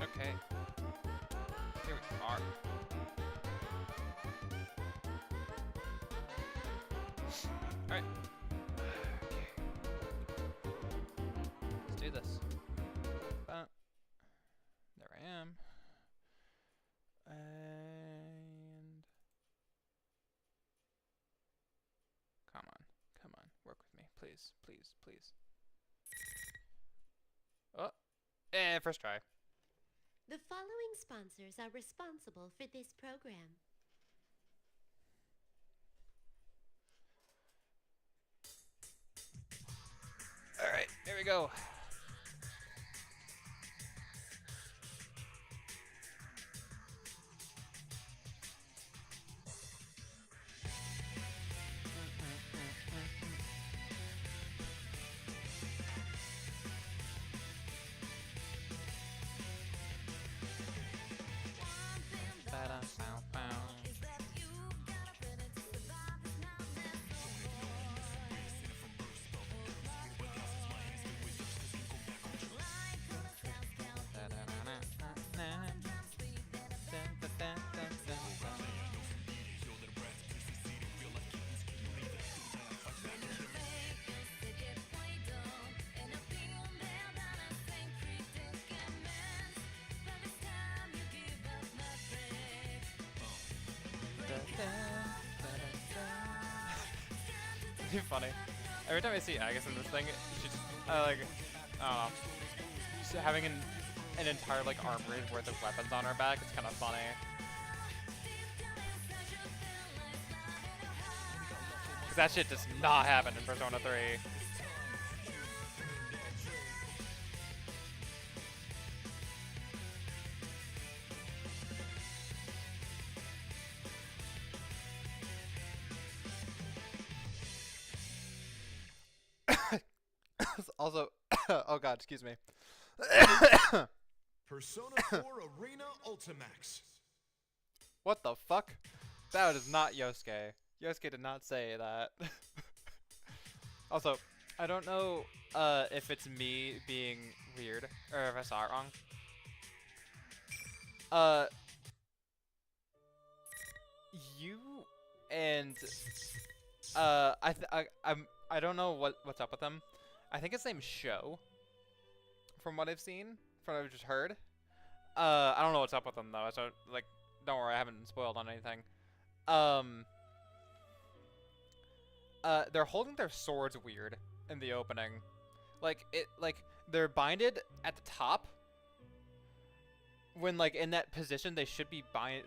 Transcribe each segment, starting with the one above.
Okay. Here we are. Alright. Okay. Let's do this. There I am. And come on, work with me, please, please, please. Oh, first try. The following sponsors are responsible for this program. All right, here we go. It's funny. Every time I see Agus in this thing, she's like, I don't know, just having an entire like armory worth of weapons on her back. It's kind of funny. Cause that shit does not happen in Persona 3. Also, oh god, excuse me. Persona 4 Arena Ultimax. What the fuck? That is not Yosuke. Yosuke did not say that. Also, I don't know if it's me being weird or if I saw it wrong. You and I don't know what's up with them. I think his name's Sho, from what I've seen, from what I've just heard. I don't know what's up with them though, so like, don't worry, I haven't spoiled on anything. They're holding their swords weird in the opening. Like they're binded at the top. When like in that position, they should be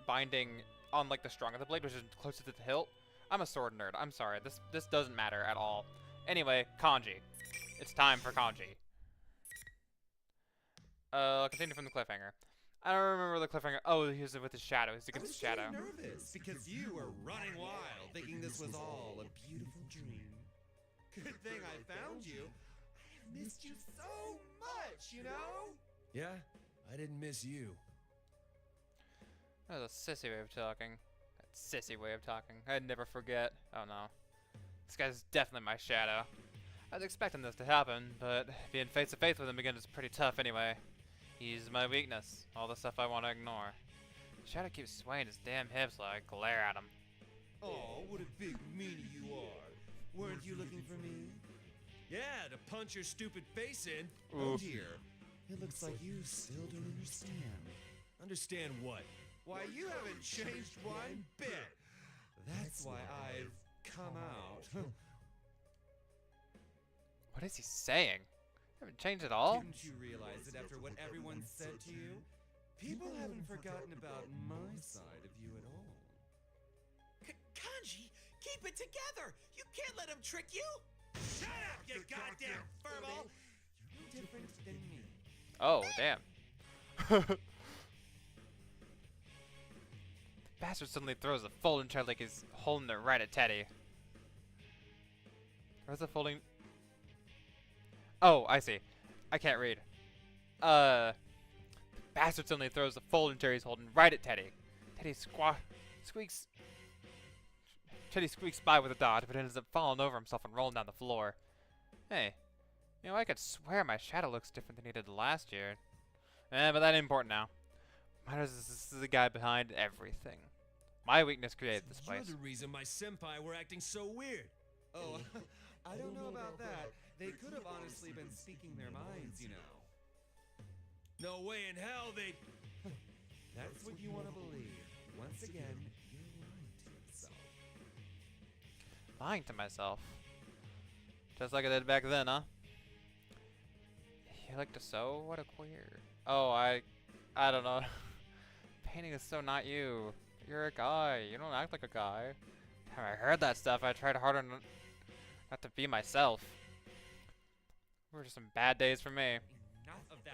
binding on like the strong of the blade, which is closer to the hilt. I'm a sword nerd. I'm sorry. This doesn't matter at all. Anyway, kanji. It's time for kanji. Continue from the cliffhanger. I don't remember the cliffhanger. Oh, he was with his shadow. He's against his shadow. I was getting nervous because you were running wild, thinking this was all a beautiful dream. Good thing I found you. I have missed you so much, you know? Yeah, I didn't miss you. That was a sissy way of talking. That sissy way of talking. I'd never forget. Oh no. This guy's definitely my shadow. I was expecting this to happen, but being face to face with him again is pretty tough anyway. He's my weakness. All the stuff I want to ignore. Shadow keeps swaying his damn hips while I glare at him. Oh, what a big meanie you are. Weren't you looking for me? Yeah, to punch your stupid face in. Ooh. Oh dear. It looks like you still don't understand. Understand what? Why, you haven't changed one bit. That's why I've come out. What is he saying? I haven't changed at all? Didn't you realize that after what everyone said to you, people haven't forgotten about my side of you at all? Kanji, keep it together! You can't let him trick you! Shut up, you goddamn furball! You're no different than me. Oh, damn. The bastard suddenly throws a folding chair like he's holding it right at Teddy. Where's the folding? Oh, I see. I can't read. The bastard suddenly throws the folding chair he's holding right at Teddy. Teddy squeaks. Teddy squeaks by with a dodge, but ends up falling over himself and rolling down the floor. Hey, you know, I could swear my shadow looks different than he did last year. But that ain't important now. Matters is this is the guy behind everything. My weakness created this You're place. the reason my senpai were acting so weird. Oh, I don't know about that. They could have honestly been speaking their minds, you know. No way in hell they. That's what you want to believe. Once again, you're lying to yourself. Lying to myself. Just like I did back then, huh? You like to sew? What a queer. Oh, I don't know. Painting is so not you. You're a guy. You don't act like a guy. Time I heard that stuff, I tried harder not to be myself. Were just some bad days for me. Enough of that.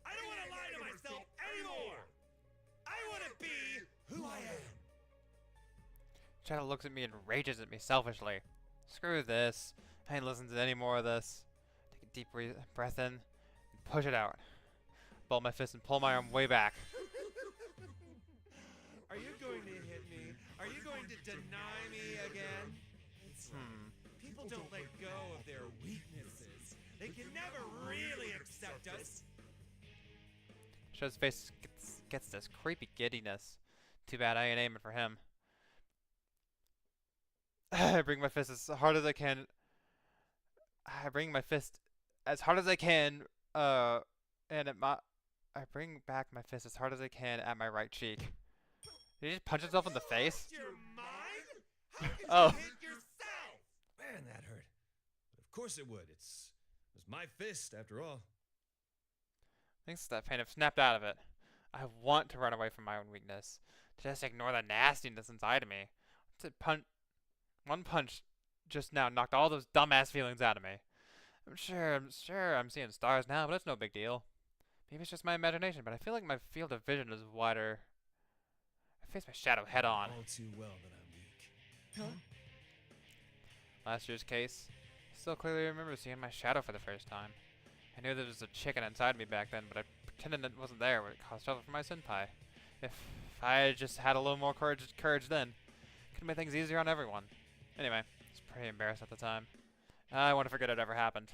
I don't want to lie to myself anymore. I want to be who I am. Shadow looks at me and rages at me selfishly. Screw this. I ain't listening to any more of this. Take a deep breath in and push it out. Ball my fist and pull my arm way back. Are you going to hit me? Are you going to deny me again? It's people don't let go of their weaknesses. They can never really accept us. Shadow's face gets this creepy giddiness. Too bad I ain't aiming for him. I bring my fist as hard as I can. I bring my fist as hard as I can, and I bring back my fist as hard as I can at my right cheek. Did he just punch himself in the face? Lost your mind? How could Oh. you hit yourself? Man, that hurt. But of course it would. It was my fist, after all. Thanks to that pain, I've snapped out of it. I want to run away from my own weakness. To just ignore the nastiness inside of me. One punch just now knocked all those dumbass feelings out of me. I'm sure I'm seeing stars now, but it's no big deal. Maybe it's just my imagination, but I feel like my field of vision is wider. I face my shadow head on. All too well that I'm weak. Huh? Last year's case, I still clearly remember seeing my shadow for the first time. I knew there was a chicken inside me back then, but I pretended it wasn't there when it caused trouble for my senpai. If I had just had a little more courage then, could have made things easier on everyone. Anyway, I was pretty embarrassed at the time. I want to forget it ever happened.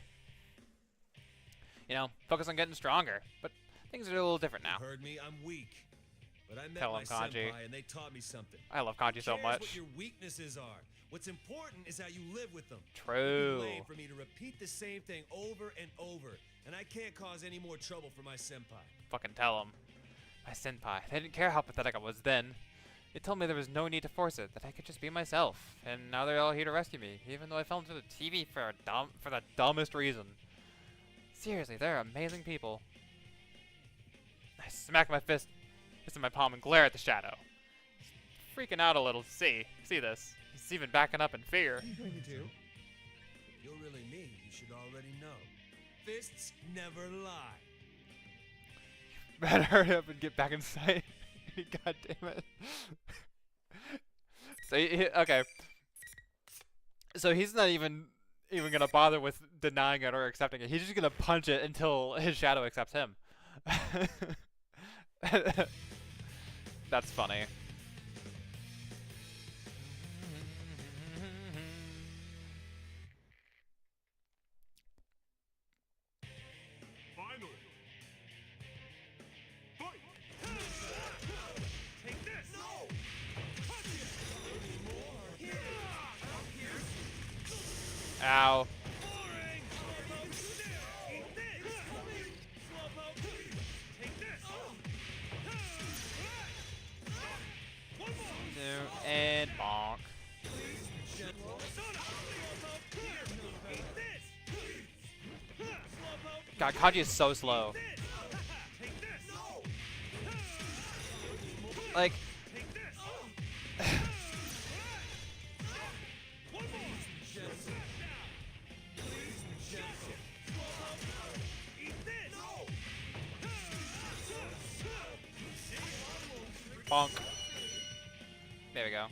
You know, focus on getting stronger, but things are a little different now. You heard me, I'm weak. But I met Tell my him, Kanji. senpai and they taught me something. I love Kanji so Who cares much. what your weaknesses are? What's important is how you live with them. True. It's lame for me to repeat the same thing over and over, and I can't cause any more trouble for my senpai. Fucking tell him. My senpai. They didn't care how pathetic I was then. They told me there was no need to force it, that I could just be myself. And now they're all here to rescue me, even though I fell into the TV for the dumbest reason. Seriously, they're amazing people. I smack my fist in my palm and glare at the shadow. He's freaking out a little. See this. He's even backing up in fear. What are you going to do? If you're really me, you should already know. Fists never lie. Better hurry up and get back inside. God damn it. So okay. So he's not even gonna bother with denying it or accepting it. He's just gonna punch it until his shadow accepts him. That's funny. Finally. Fight. Take this. No. Ow. Eat this. Slowpoke. Take this. One more. Two, and bonk. Persona. Slowpoke. Eat this. Slowpoke. God, Kanji is so slow. This. Take this. Like, Take this. One more. Eat this. bonk. There we go.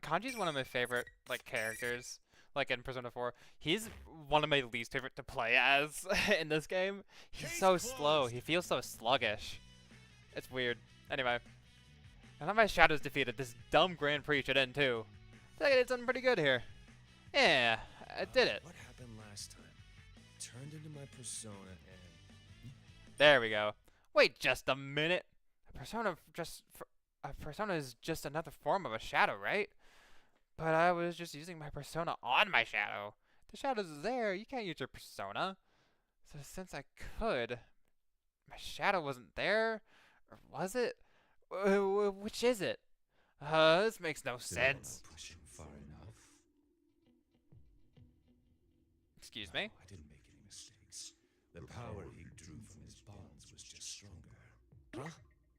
Kanji's one of my favorite, like, characters, like, in Persona 4. He's one of my least favorite to play as in this game. He's Case so slow. closed. He feels so sluggish. It's weird. Anyway. Now that my shadow's defeated, this dumb Grand Prix should end too. I think I did something pretty good here. Yeah, I did it. What happened last time? Turned into my persona and There we go. Wait just a minute. A persona is just another form of a shadow, right? But I was just using my persona on my shadow. The shadow's there. You can't use your persona. So since I could, my shadow wasn't there, or was it? Which is it? This makes no sense. Pushing far enough. Excuse No, me? I didn't make any mistakes. The power he drew from his bonds was just stronger. Huh?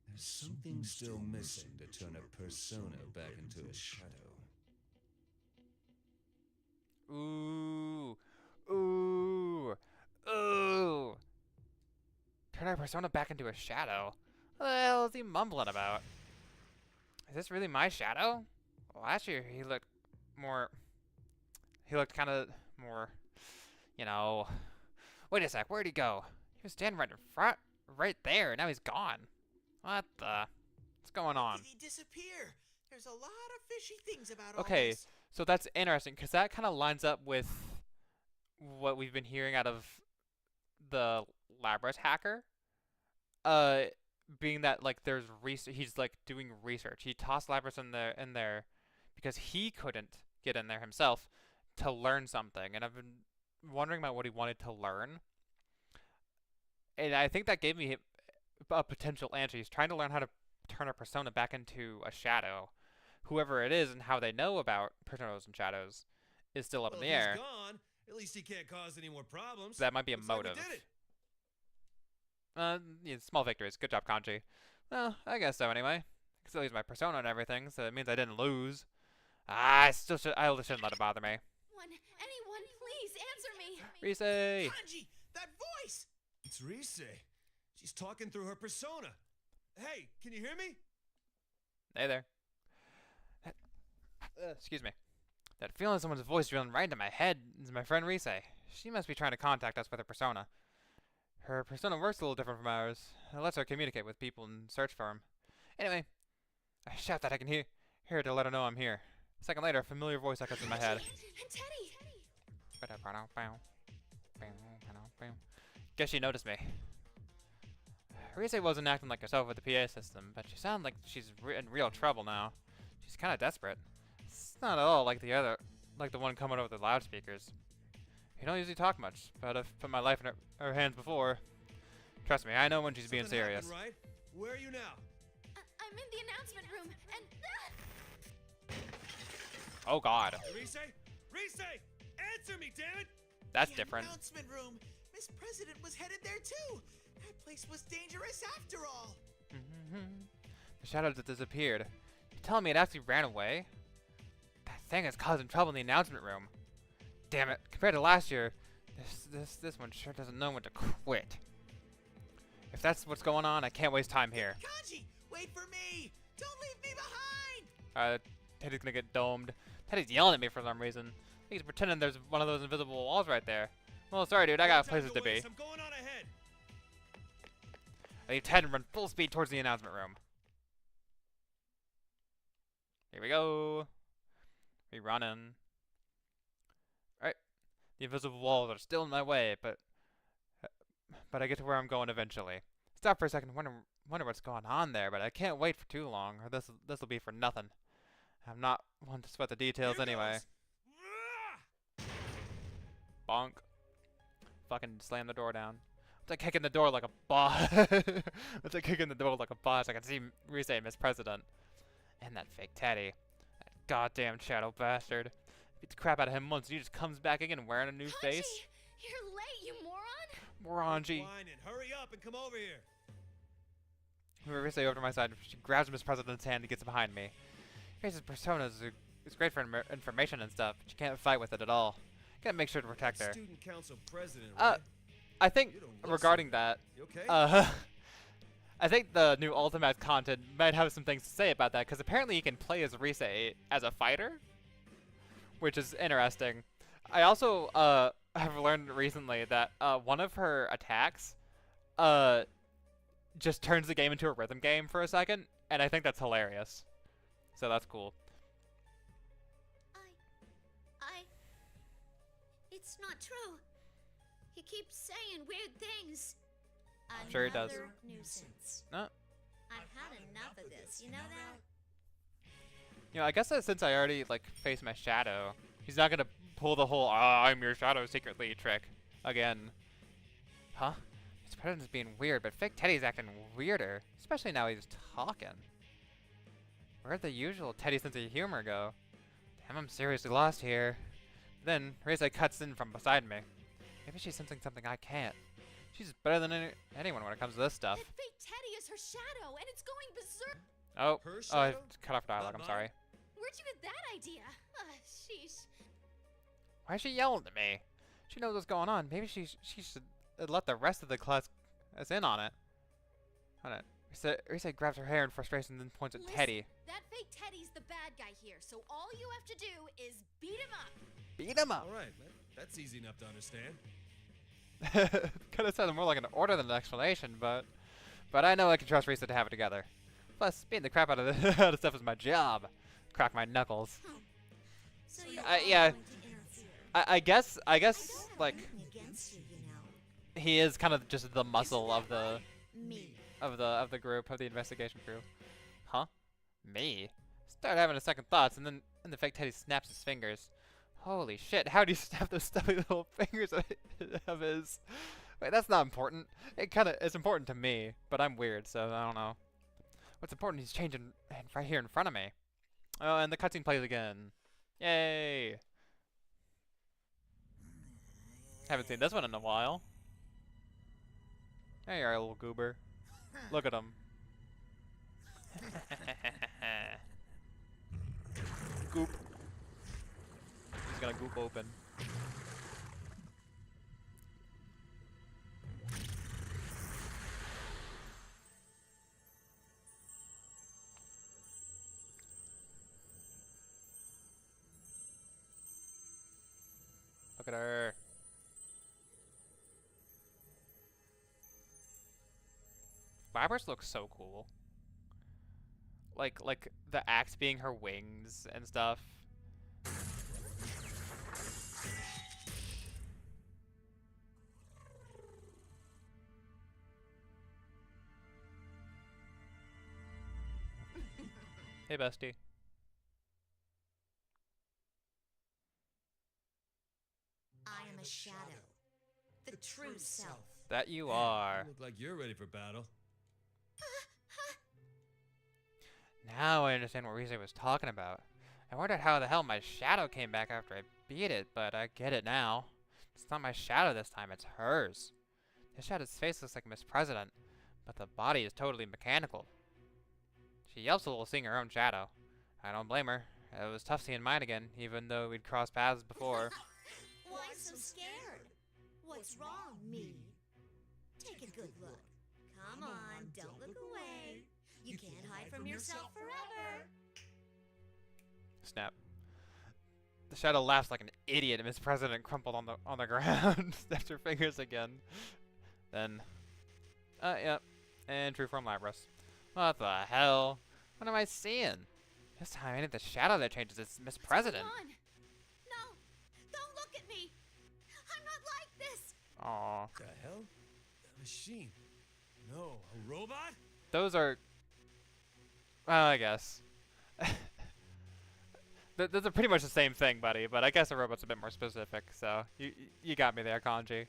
There's something still missing to turn a persona back into a shadow. Ooh. Ooh. Ooh. Turn our persona back into a shadow? What the hell is he mumbling about? Is this really my shadow? Well, last year he looked more... He looked kind of more... You know... Wait a sec, where'd he go? He was standing right in front, right there, now he's gone. What the... What's going on? Did he disappear? There's a lot of fishy things about all Okay, this. so that's interesting, because that kind of lines up with what we've been hearing out of the Labyrinth hacker. Being that, like, there's he's, like, doing research. He tossed Labyrinth in there because he couldn't get in there himself to learn something, and I've been wondering about what he wanted to learn. And I think that gave me a potential answer. He's trying to learn how to turn a persona back into a shadow. Whoever it is and how they know about personas and shadows is still up in the Well, if air. he's gone, at least he can't cause any more problems. That might be a Looks like we motive. did it. Yeah, small victories. Good job, Kanji. Well, I guess so anyway. I can still use my persona and everything, so it means I didn't lose. I shouldn't let it bother me. Anyone, please answer me. Rise! Kanji, that voice! It's Rise. She's talking through her persona. Hey, can you hear me? Hey there. Excuse me. That feeling of someone's voice drilling right into my head is my friend Rise. She must be trying to contact us with her persona. Her persona works a little different from ours. It lets her communicate with people and search for them. Anyway, I shout that I can hear her to let her know I'm here. A second later, a familiar voice echoes in my head. And Teddy. Guess she noticed me. Rise wasn't acting like herself with the PA system, but she sounded like she's in real trouble now. She's kind of desperate. It's not at all like the one coming over the loudspeakers. You don't usually talk much, but I've put my life in her hands before. Trust me, I know when she's being Something serious. happened, right? Where are you now? I'm in the announcement room, and Oh god, Rise? Rise! Answer me, damn it! that's The different. announcement room. Miss President was headed there too. That place was dangerous after all. The shadow that disappeared. You telling me it actually ran away? That thing is causing trouble in the announcement room. Damn it, compared to last year, this one sure doesn't know when to quit. If that's what's going on, I can't waste time here. Kanji, wait for me! Don't leave me behind! Teddy's gonna get domed. Teddy's yelling at me for some reason. He's pretending there's one of those invisible walls right there. Well, sorry dude, I got No time places to be. waste. I'm going on ahead. I leave Ted and run full speed towards the announcement room. Here we go. We running. Alright. The invisible walls are still in my way, but I get to where I'm going eventually. Stop for a second, wonder what's going on there, but I can't wait for too long, or this'll be for nothing. I'm not one to sweat the details Here anyway. goes. Bonk. Fucking slam the door down. It's like kicking the door like a boss. It's like kicking the door like a boss. I can see Rise, Miss President. And that fake Teddy. That goddamn shadow bastard. Beat the crap out of him once and he just comes back again wearing a new face. you're late, you moron. Moranji. Whining. Hurry up and come over here. Rise over to my side. She grabs Miss President's hand and gets behind me. Rise's persona is great for information and stuff, but you can't fight with it at all. Gotta make sure to protect her. Student council president, right? I think You don't look regarding so- that, You okay? I think the new ultimax content might have some things to say about that, because apparently you can play as Rise as a fighter, which is interesting. I also have learned recently that one of her attacks just turns the game into a rhythm game for a second, and I think that's hilarious. So that's cool. It's not true. He keeps saying weird things. I'm sure he does. Another nuisance. No. I've had enough of this, you know that? You know, I guess that since I already like faced my shadow, he's not gonna pull the whole I'm your shadow secretly trick again. Huh? His president's being weird, but Fake Teddy's acting weirder, especially now he's talking. Where'd the usual Teddy sense of humor go? Damn, I'm seriously lost here. Then Reza cuts in from beside me. Maybe she's sensing something I can't. She's better than anyone when it comes to this stuff. That fake Teddy is her shadow, and it's going berserk. Oh, Her oh, I shadow? cut off dialogue. I'm Not sorry. mine. Where'd you get that idea? Sheesh. Why is she yelling at me? She knows what's going on. Maybe she should let the rest of the class us in on it. On it. Risa grabs her hair in frustration and then points at Listen, Teddy. That fake Teddy's the bad guy here, so all you have to do is beat him up. Beat him up. All right, that's easy enough to understand. Could have sounded more like an order than an explanation, but I know I can trust Risa to have it together. Plus, beating the crap out of out of stuff is my job. Crack my knuckles. So you're Yeah. going to interfere. I guess I don't have like anything against you, you know. he is kind of just the muscle of the Me. of the group, of the investigation crew. Huh? Me? Start having a second thoughts, and then the fake Teddy snaps his fingers. Holy shit! How do you snap those stubby little fingers of his? Wait, that's not important. It's important to me, but I'm weird, so I don't know. What's important? He's changing right here in front of me. Oh, and the cutscene plays again. Yay! Haven't seen this one in a while. There you are, little goober. Look at him. Goop. He's gonna goop open. Look at her. Vibrus looks so cool. Like the axe being her wings and stuff. Hey, bestie. I am a shadow. The true self. That you are. You look like you're ready for battle. Now I understand what Rize was talking about. I wondered how the hell my shadow came back after I beat it, but I get it now. It's not my shadow this time, it's hers. The shadow's face looks like Miss President, but the body is totally mechanical. She yelps a little seeing her own shadow. I don't blame her. It was tough seeing mine again, even though we'd crossed paths before. Why so scared? What's wrong, me? Take a good look. Come on, don't look away. You can't hide from yourself forever. Snap. The shadow laughs like an idiot, and Miss President crumpled on the ground, snaps her fingers again. Then, yeah, and true form Labrys. What the hell? What am I seeing? This time it ain't the shadow that changes, it's Miss President. Come on. No, don't look at me. I'm not like this. Aw. The hell? A machine? No, a robot? Those are... Well, I guess. Those are pretty much the same thing, buddy, but I guess a robot's a bit more specific, so you got me there, Kanji.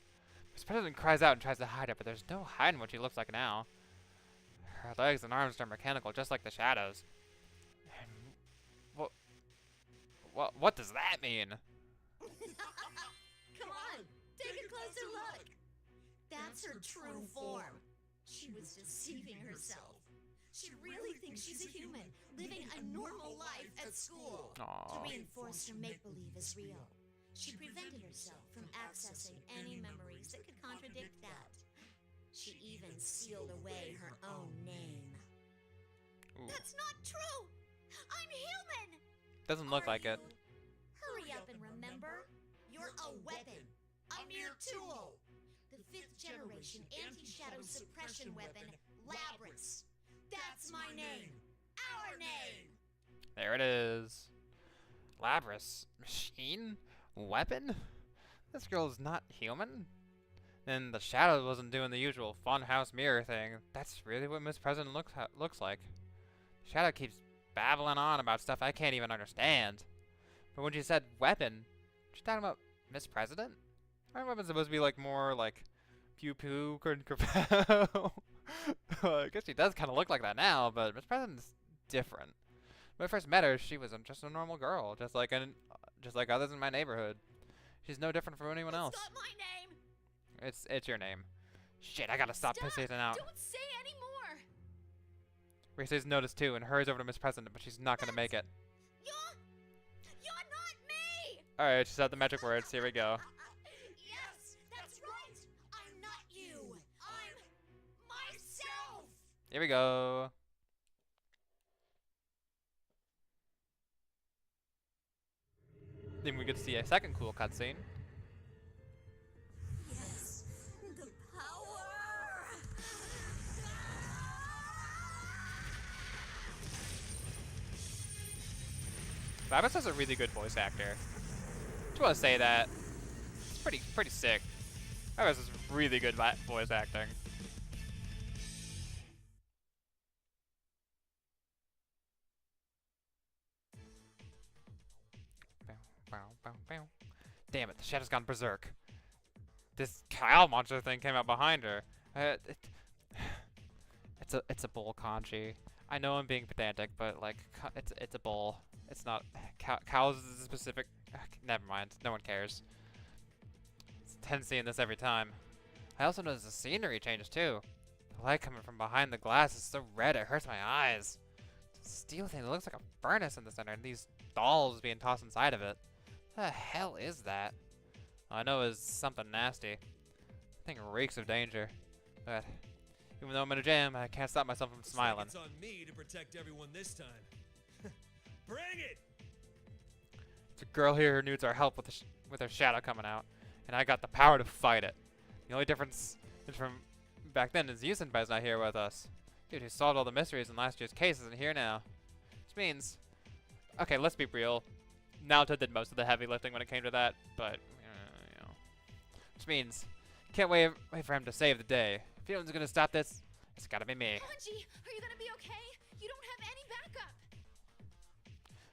Miss President cries out and tries to hide it, but there's no hiding what she looks like now. Her legs and arms are mechanical, just like the shadows. And what does that mean? Come on, take a closer look. That's her true form. She was deceiving herself. She really thinks she's a human, living a normal life at school. To Aww. reinforce her make-believe as real, she prevented herself from accessing any memories that could contradict that. She even sealed away her own name. Ooh. That's not true! I'm human! Doesn't look Are like it. you? Hurry up and remember, you're a weapon, a mere tool. The 5th generation anti-shadow suppression weapon, Labrys. That's my name. Our name. There it is. Labrys. Machine? Weapon? This girl is not human? And the shadow wasn't doing the usual funhouse mirror thing. That's really what Miss President looks like. Shadow keeps babbling on about stuff I can't even understand. But when she said weapon, she's talking about Miss President? Aren't weapons supposed to be like more like pew pew kerpow? I guess she does kind of look like that now, but Miss President's different. When I first met her, she was just a normal girl, just like others in my neighborhood. She's no different from anyone else. It's not my name. It's your name. Shit, I gotta stop pissing out. Don't say any more. Reese's noticed too and hurries over to Miss President, but she's not gonna make it. You're not me. Alright, she said the magic words. Here we go. Yes, that's right. I'm not you. I'm myself. Here we go. Then we get to see a second cool cutscene. Yes, the power. Babbitt is a really good voice actor. Just want to say that. It's pretty sick. Babbitt is really good voice acting. Damn it, the shadow's gone berserk. This cow monster thing came out behind her. It's a bull kanji. I know I'm being pedantic, but like it's a bull. It's not cows is a specific. Never mind. No one cares. It's tense seeing this every time. I also noticed the scenery changes too. The light coming from behind the glass is so red it hurts my eyes. It's a steel thing that looks like a furnace in the center, and these dolls being tossed inside of it. What the hell is that? I know it's something nasty. The thing reeks of danger. But even though I'm in a jam, I can't stop myself from smiling. It's on me to protect everyone this time. Bring it! It's a girl here who needs our help with her shadow coming out, and I got the power to fight it. The only difference from back then is Yusenbai's not here with us. Dude who solved all the mysteries in last year's case isn't here now. Which means, okay, let's be real. Naruto did most of the heavy lifting when it came to that, but you know. Which means, can't wait for him to save the day. If anyone's gonna stop this, it's gotta be me. Kanji, are you gonna be okay? You don't have any backup.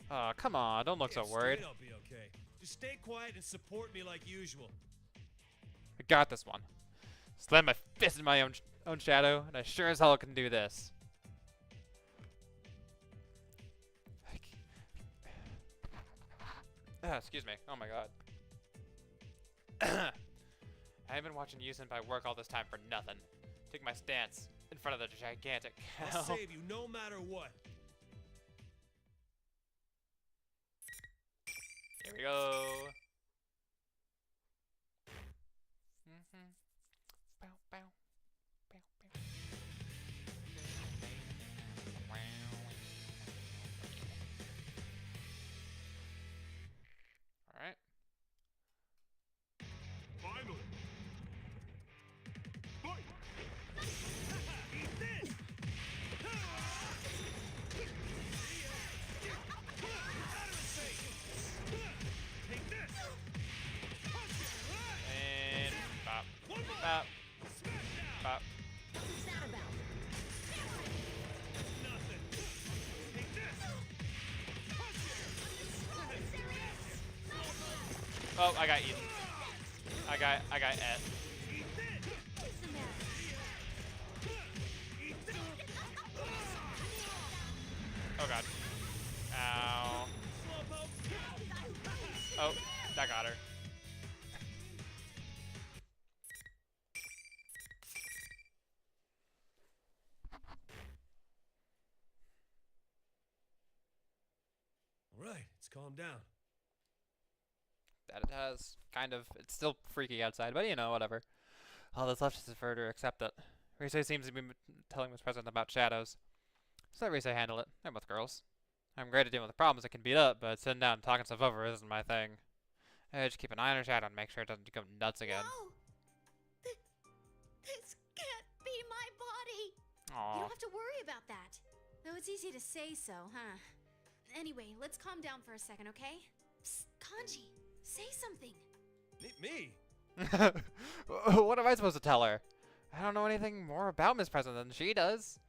Oh, come on, don't look so worried. I'll be okay. Just stay quiet and support me like usual. I got this one. Slam my fist in my own shadow, and I sure as hell can do this. Excuse me. Oh my god. I have been watching Yusenbai work all this time for nothing. Take my stance in front of the gigantic cow. I'll save you no matter what. Here we go. Bow, bow. Bow, bow. All right. Finally. Fight! Eat this! Out of his face! Take this! And bop. One more! Bop. Bop. What's that about? Nothing! Take this! Oh, I got eaten. I got et. Eat this! What's the matter? Eat this! Oh god. Ow. Slowpoke! Oh, that got her. All right, it's calmed down. That it has. Kind of. It's still freaky outside, but you know, whatever. All that's left is for her to accept it. Rise seems to be telling Miss President about shadows. So let Rise handle it. I'm both girls. I'm great at dealing with the problems that can beat up, but sitting down and talking stuff over isn't my thing. I just keep an eye on her shadow and make sure it doesn't go nuts again. No! This can't be my body! You Aw. don't have to worry about that. Though it's easy to say so, huh? Anyway, let's calm down for a second, okay? Psst, Kanji, say something. Me? What am I supposed to tell her? I don't know anything more about Miss President than she does.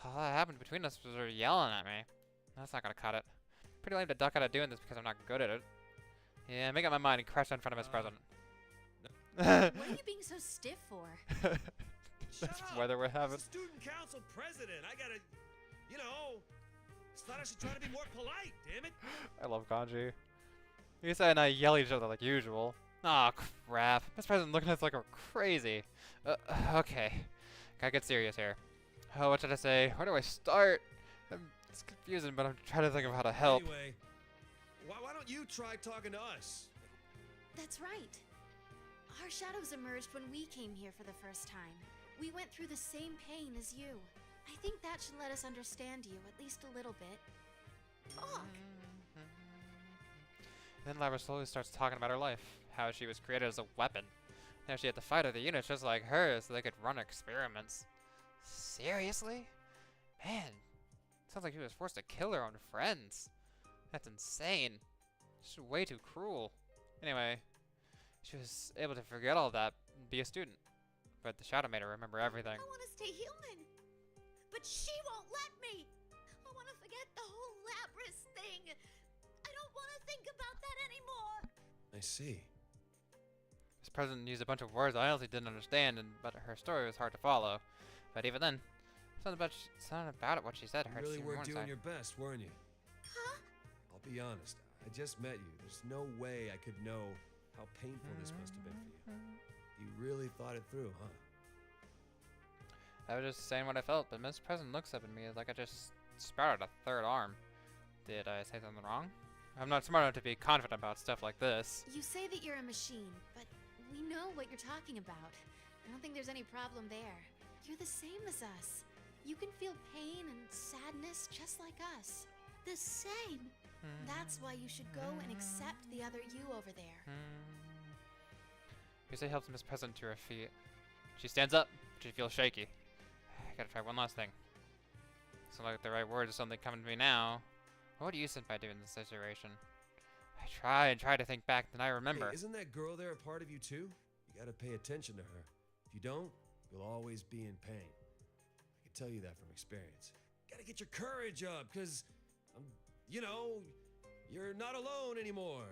All that happened between us was her yelling at me. That's not gonna cut it. Pretty lame to duck out of doing this because I'm not good at it. Yeah, make up my mind and crash in front of Miss President. What are you being so stiff for? That's Shut up. weather we're As having. a student council president, I gotta, you know, just thought I should try to be more polite, damn it. I love Kanji. Yusa and I yell at each other like usual. Aw, crap. Miss President looking at us like we're crazy. Okay. Gotta get serious here. Oh, what should I say? Where do I start? It's confusing, but I'm trying to think of how to help. Anyway, why don't you try talking to us? That's right. Our shadows emerged when we came here for the first time. We went through the same pain as you. I think that should let us understand you, at least a little bit. Talk! Then Lyra slowly starts talking about her life. How she was created as a weapon. How she had to fight other units just like her so they could run experiments. Seriously? Man, sounds like she was forced to kill her own friends. That's insane. It's way too cruel. Anyway, she was able to forget all that and be a student. But the shadow made her remember everything. I want to stay human, but she won't let me. I want to forget the whole Labrys thing. I don't want to think about that anymore. I see. This president used a bunch of words I honestly didn't understand, but her story was hard to follow. But even then, something about it, what she said You hurt really even were more doing inside. your best, weren't you? Huh? I'll be honest. I just met you. There's no way I could know how painful this must have been for you. You really thought it through, huh? I was just saying what I felt, but Miss President looks up at me like I just sprouted a third arm. Did I say something wrong? I'm not smart enough to be confident about stuff like this. You say that you're a machine, but we know what you're talking about. I don't think there's any problem there. You're the same as us. You can feel pain and sadness just like us. The same. That's why you should go and accept the other you over there. Yusa helps Miss President to her feet. She stands up, but she feels shaky. I gotta try one last thing. Doesn't look like the right words or something coming to me now. What do you think by doing this situation? I try and try to think back, then I remember. Hey, isn't that girl there a part of you too? You gotta pay attention to her. If you don't, you'll always be in pain. I can tell you that from experience. Gotta get your courage up, cause, you know, you're not alone anymore.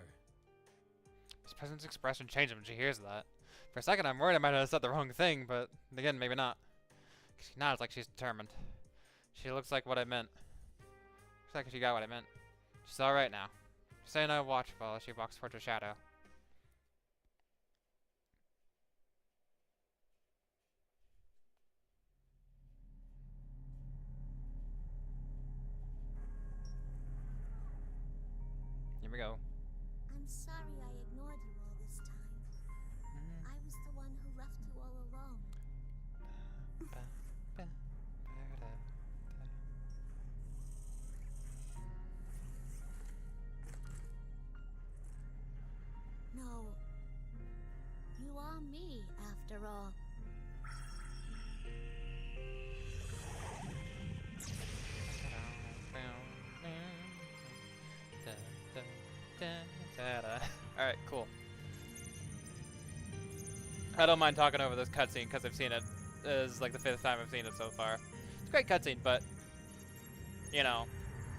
Miss President's expression changes when she hears that. For a second, I'm worried I might have said the wrong thing, but again, maybe not. She nods like she's determined. She looks like what I meant. Looks like she got what I meant. She's alright now. Just saying I watch while she walks towards her shadow. Here we go. I'm sorry I ignored you all this time. I was the one who left you all alone. No. You are me, after all. Alright, cool. I don't mind talking over this cutscene because I've seen it. This is like the 5th time I've seen it so far. It's a great cutscene, but, you know,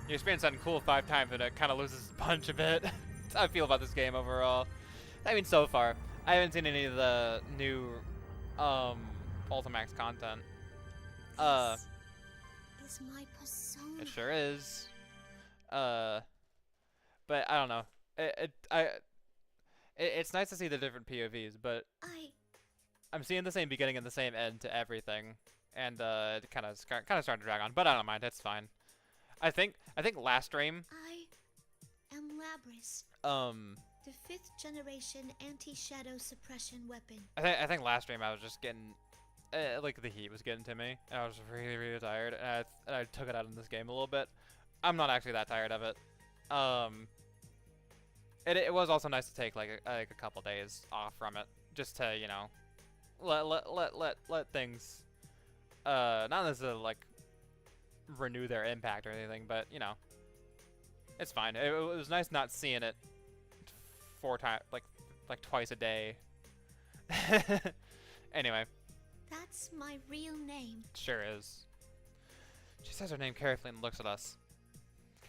you experience something cool 5 times and it kind of loses its punch a bit. That's how I feel about this game overall. I mean, so far. I haven't seen any of the new ultimax content. This is my persona. It sure is. But I don't know. It's nice to see the different POVs, but I'm seeing the same beginning and the same end to everything, and it kind of starting to drag on. But I don't mind. It's fine. I think last stream. I am Labrys, the 5th generation anti-shadow suppression weapon. I think last stream I was just getting. Like the heat was getting to me, and I was really tired, and I took it out in this game a little bit. I'm not actually that tired of it. It was also nice to take like a couple days off from it, just to, you know, let things not necessarily like renew their impact or anything, but you know, it's fine. It was nice not seeing it 4 times, like twice a day, Anyway, That's my real name. sure is. She says her name carefully and looks at us.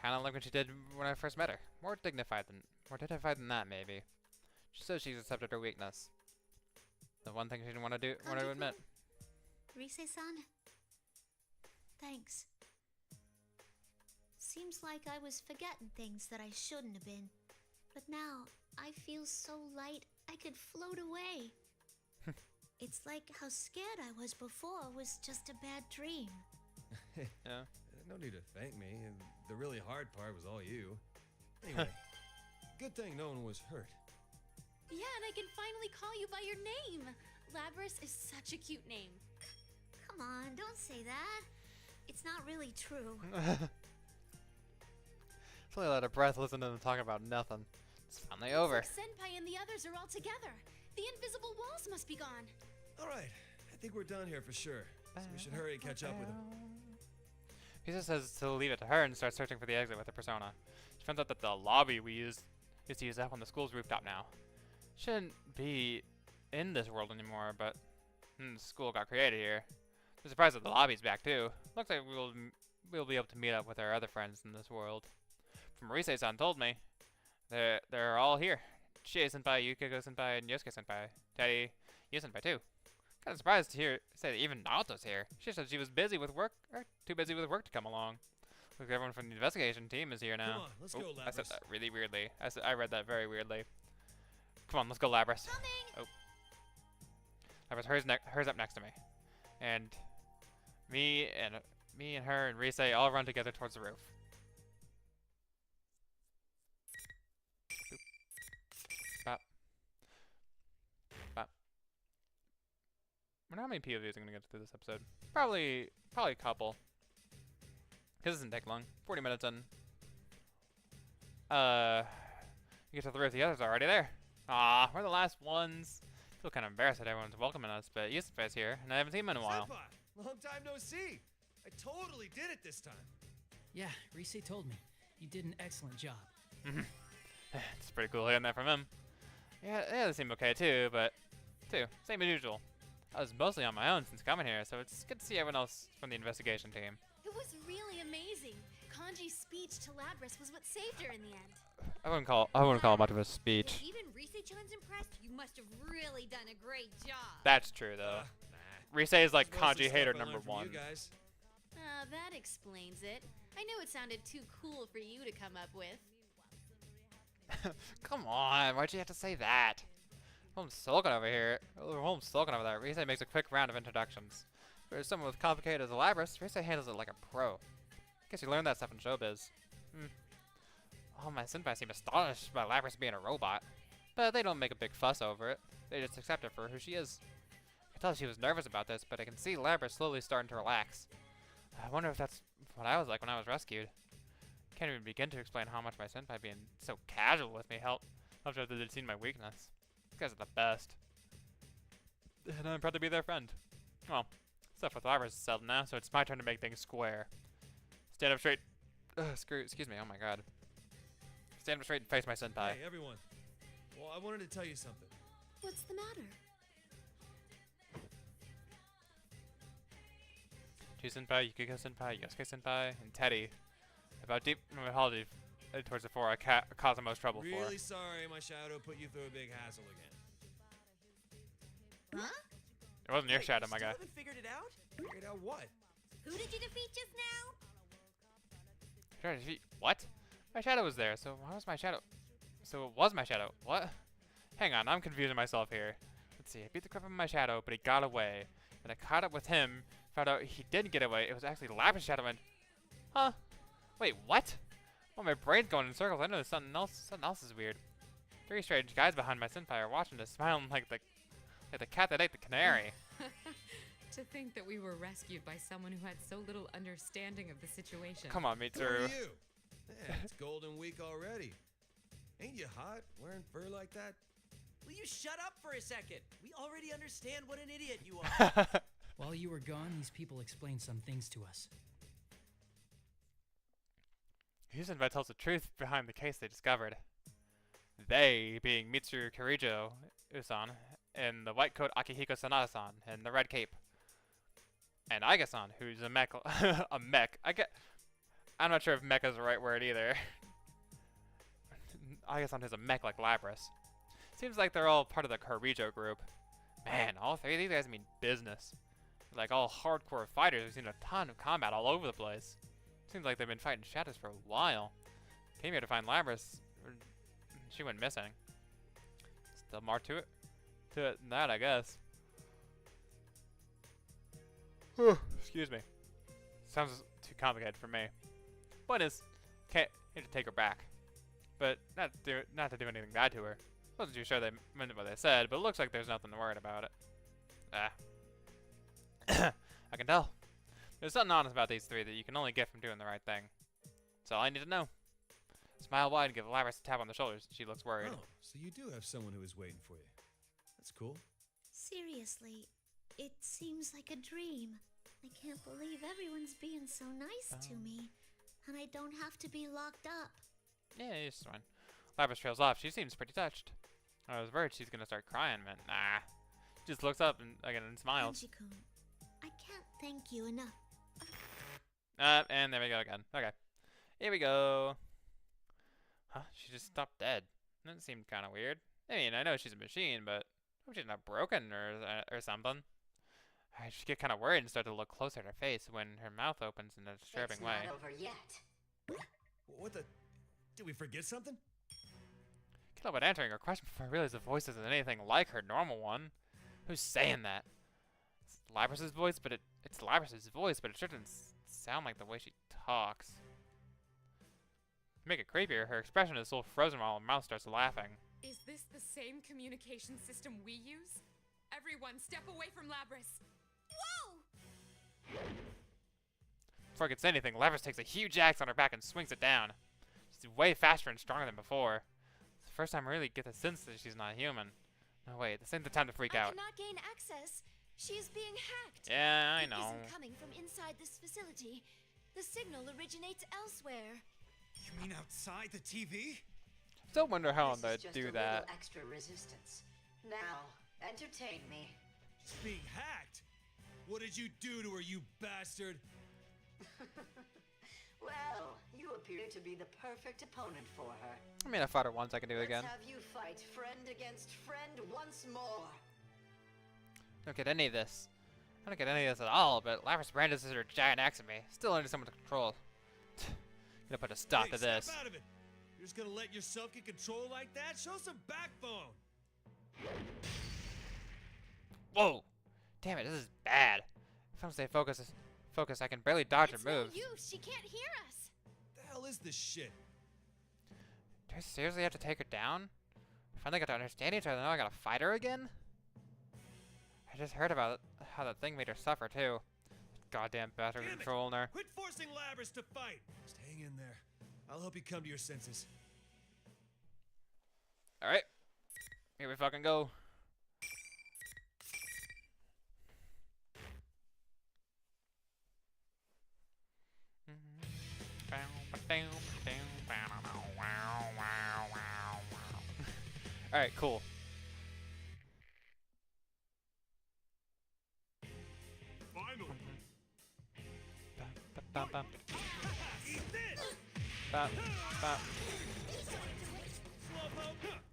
Kind of like what she did when I first met her. More dignified than that, maybe. She says she's accepted her weakness. The one thing she didn't want to admit. Rise-san? Thanks. Seems like I was forgetting things that I shouldn't have been. But now, I feel so light I could float away. It's like how scared I was before was just a bad dream. Yeah. No need to thank me. The really hard part was all you. Anyway, good thing no one was hurt. Yeah, and I can finally call you by your name. Labras is such a cute name. Come on, don't say that. It's not really true. It's only a lot of breath listening to them talk about nothing. It's finally over. Looks like Senpai and the others are all together. The invisible walls must be gone. All right, I think we're done here for sure. So we should hurry and catch up with them. He just says to leave it to her and start searching for the exit with her persona. She finds out that the lobby we used to use up on the school's rooftop now. Shouldn't be in this world anymore, but the school got created here. I'm surprised that the lobby's back too. Looks like we'll be able to meet up with our other friends in this world. From Rise-san told me, they're all here. Chie-senpai, Yukiko-senpai, and Yosuke-senpai. Teddy, you-senpai too. Kind of surprised to say that even Naoto's here. She said she was busy with work, or too busy with work to come along. Looks like everyone from the investigation team is here now. Come on, let's go, I said Lapras. that really weirdly. I read that very weirdly. Come on, let's go, Labras. Coming! Oh. Labras, hers up next to me. And me and her and Rise all run together towards the roof. Boop. Bop. Bop. I wonder how many POVs I'm gonna get through this episode. Probably a couple. Cause it doesn't take long. 40 minutes in. You get to the roof, the others are already there. Ah, we're the last ones. Feel kind of embarrassed that everyone's welcoming us, but Yusuke's here, and I haven't seen him in a while. Senpai, long time no see. I totally did it this time. Yeah, Rise told me. You did an excellent job. It's pretty cool hearing that from him. Yeah, they seem okay too, but same as usual. I was mostly on my own since coming here, so it's good to see everyone else from the investigation team. It was really amazing. Kanji's speech to Labras was what saved her in the end. I wouldn't call it much of a speech. If even Rise-chan's impressed, you must have really done a great job. That's true though. Nah. Rise is like It's mostly kanji hater stuff I learned number from one. You guys. That explains it. I knew it sounded too cool for you to come up with. Come on, why'd you have to say that? Holmes sulking over here. Holmes sulking over there. Rise makes a quick round of introductions. For someone with complicated as Labras, Rise handles it like a pro. Guess you learned that stuff in showbiz. All my senpai seem astonished by Labras being a robot, but they don't make a big fuss over it. They just accept her for who she is. I can tell she was nervous about this, but I can see Labras slowly starting to relax. I wonder if that's what I was like when I was rescued. Can't even begin to explain how much my senpai being so casual with me helped after they'd seen my weakness. These guys are the best. And I'm proud to be their friend. Well, stuff with Labras is settled now, so it's my turn to make things square. Stand up straight. Excuse me, oh my god. Stand up straight and face my senpai. Hey, everyone. Well, I wanted to tell you something. What's the matter? Chi-senpai, Yukiko-senpai, Yosuke-senpai, and Teddy. About deep mythology towards the four I caused the most trouble Really for. sorry my shadow put you through a big hassle again. Huh? It wasn't your Wait, shadow, you my still guy. haven't figured it out? Figured out what? Who did you defeat just now? What? My shadow was there, so why was my shadow? So it was my shadow. What? Hang on, I'm confusing myself here. Let's see, I beat the crap out of my shadow, but he got away. Then I caught up with him, found out he didn't get away. It was actually Lapis' shadow and... Huh? Wait, what? Oh, my brain's going in circles. I know there's something else is weird. Three strange guys behind my senpai are watching this, smiling like the cat that ate the canary. To think that we were rescued by someone who had so little understanding of the situation. Come on, Who are Mitsuru. you? Man, it's Golden Week already. Ain't you hot wearing fur like that? Will you shut up for a second? We already understand what an idiot you are. While you were gone, these people explained some things to us. Yusenbai tells the truth behind the case they discovered. They, being Mitsuru Kirijo Usan in the white coat Akihiko Sanada-san in the red cape. And Aiga-san, who's a mech. A mech. I'm not sure if mech is the right word either. Aiga-san is a mech like Labras. Seems like they're all part of the Karijo group. Man, all three of these guys mean business. Like all hardcore fighters, we've seen a ton of combat all over the place. Seems like they've been fighting shadows for a while. Came here to find Labras. She went missing. Still more to it than that, I guess. Excuse me. Sounds too complicated for me. Point is, can't need to take her back. But not to do anything bad to her. Wasn't too sure they meant what they said, but it looks like there's nothing to worry about it. I can tell. There's something honest about these three that you can only get from doing the right thing. That's all I need to know. Smile wide and give Labras a tap on the shoulders. She looks worried. Oh, so you do have someone who is waiting for you. That's cool. Seriously, it seems like a dream. I can't believe everyone's being so nice to me. And I don't have to be locked up. Yeah, it's fine. Labras trails off. She seems pretty touched. I was worried she's gonna start crying, but nah. She just looks up and again and smiles. Anji-kun, I can't thank you enough. And there we go again. Okay. Here we go. Huh? She just stopped dead. That seemed kind of weird. I mean, I know she's a machine, but I hope she's not broken or something. I just get kind of worried and start to look closer at her face when her mouth opens in a disturbing way. It's not over yet. What the? Did we forget something? Can't help but answering her question before I realize the voice isn't anything like her normal one. Who's saying that? It's Labras' voice, but it's Labras' voice, but it sure doesn't sound like the way she talks. To make it creepier, her expression is so frozen while her mouth starts laughing. Is this the same communication system we use? Everyone, step away from Labras. Whoa! Before I could say anything, Labras takes a huge axe on her back and swings it down. She's way faster and stronger than before. It's the first time I really get the sense that she's not human. No, wait, this ain't the time to freak out. I cannot gain access. She is being hacked. Yeah, I know. It isn't coming from inside this facility. The signal originates elsewhere. You mean outside the TV? Still wonder how This they is just do a that. little extra resistance. Now, entertain me. She's being hacked. What did you do to her, you bastard? Well, you appear to be the perfect opponent for her. I mean, I fought her once, I can do it again. Let's have you fight friend against friend once more. I don't get any of this. I don't get any of this at all, but Labras brandishes her giant axe at me. Still under someone to control. Gonna put a stop Hey, to this. Snap out of it. You're just gonna let yourself get control like that? Show some backbone. Whoa! Damn it, this is bad. If I don't stay focused, I can barely dodge her moves. No use. She can't hear us. The hell is this shit? Do I seriously have to take her down? I finally got to understand each other, now I gotta fight her again? I just heard about how that thing made her suffer too. Goddamn bastard Damn it. controlling her. Quit forcing Labras to fight. Just hang in there. I'll help you come to your senses. Alright. Here we fucking go. Alright, cool. Finally. Bum, bum. Eat this! Bum, bum.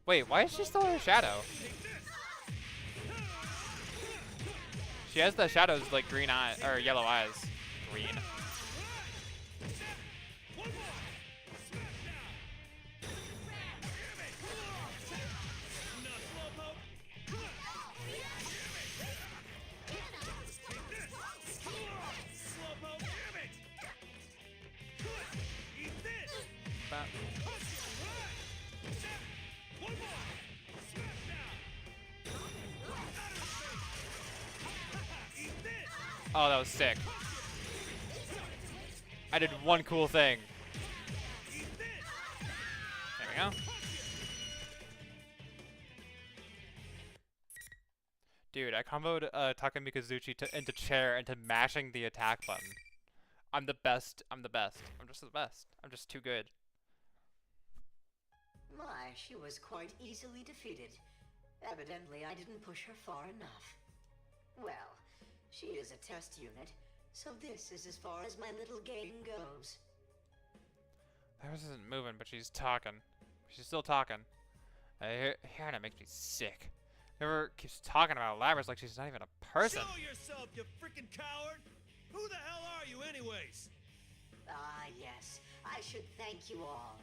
Wait, why is she still in her shadow? She has the shadows like green eyes or yellow eyes. Green. Bum. Oh, that was sick. I did one cool thing. There we go. Dude, I comboed Taka Mikazuchi into chair into mashing the attack button. I'm the best. I'm the best. I'm just the best. I'm just too good. My, she was quite easily defeated. Evidently, I didn't push her far enough. Well, she is a test unit, so this is as far as my little game goes. Labras isn't moving, but she's talking. She's still talking. Hearing it makes me sick. Never keeps talking about Labras like she's not even a person. Show yourself, you freaking coward! Who the hell are you anyways? Ah, yes. I should thank you all.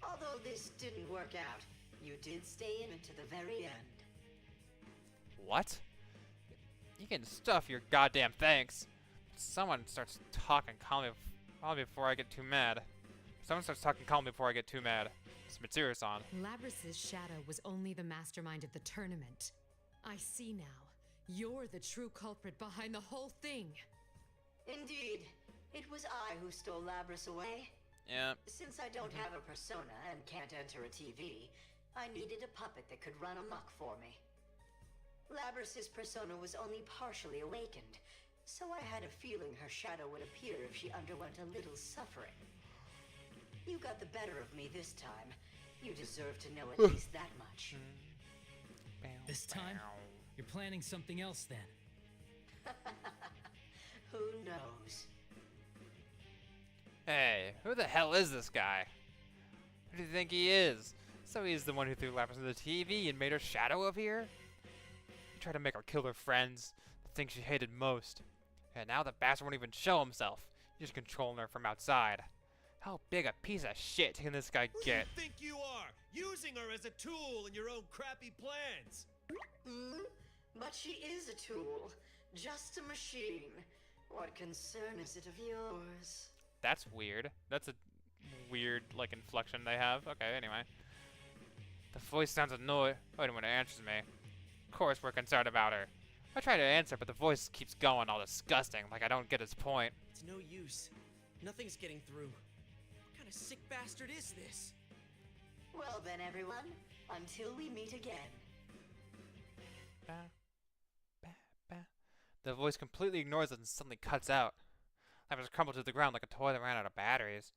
Although this didn't work out, you did stay in it to the very end. What? You can stuff your goddamn thanks. Someone starts talking, call me before I get too mad. Someone starts talking, call me before I get too mad. It's Mitsuru-san. Labras's shadow was only the mastermind of the tournament. I see now. You're the true culprit behind the whole thing. Indeed. It was I who stole Labras away. Yeah. Since I don't have a persona and can't enter a TV, I needed a puppet that could run amok for me. Labras's persona was only partially awakened, so I had a feeling her shadow would appear if she underwent a little suffering. You got the better of me this time. You deserve to know at least that much. This time, you're planning something else then. Who knows? Hey, who the hell is this guy? Who do you think he is? So he's the one who threw Lapras into the TV and made her shadow appear? He tried to make her kill her friends, the thing she hated most. And now the bastard won't even show himself. He's just controlling her from outside. How big a piece of shit can this guy Who get? do you think you are? Using her as a tool in your own crappy plans. But she is a tool. Just a machine. What concern is it of yours? That's weird. That's a weird, like, inflection they have. Okay, anyway. The voice sounds annoyed when it answers me. Of course we're concerned about her. I try to answer, but the voice keeps going all disgusting, like I don't get his point. It's no use. Nothing's getting through. What kind of sick bastard is this? Well then, everyone, until we meet again. Ba, ba, ba. The voice completely ignores it and suddenly cuts out. I just crumbled to the ground like a toy that ran out of batteries.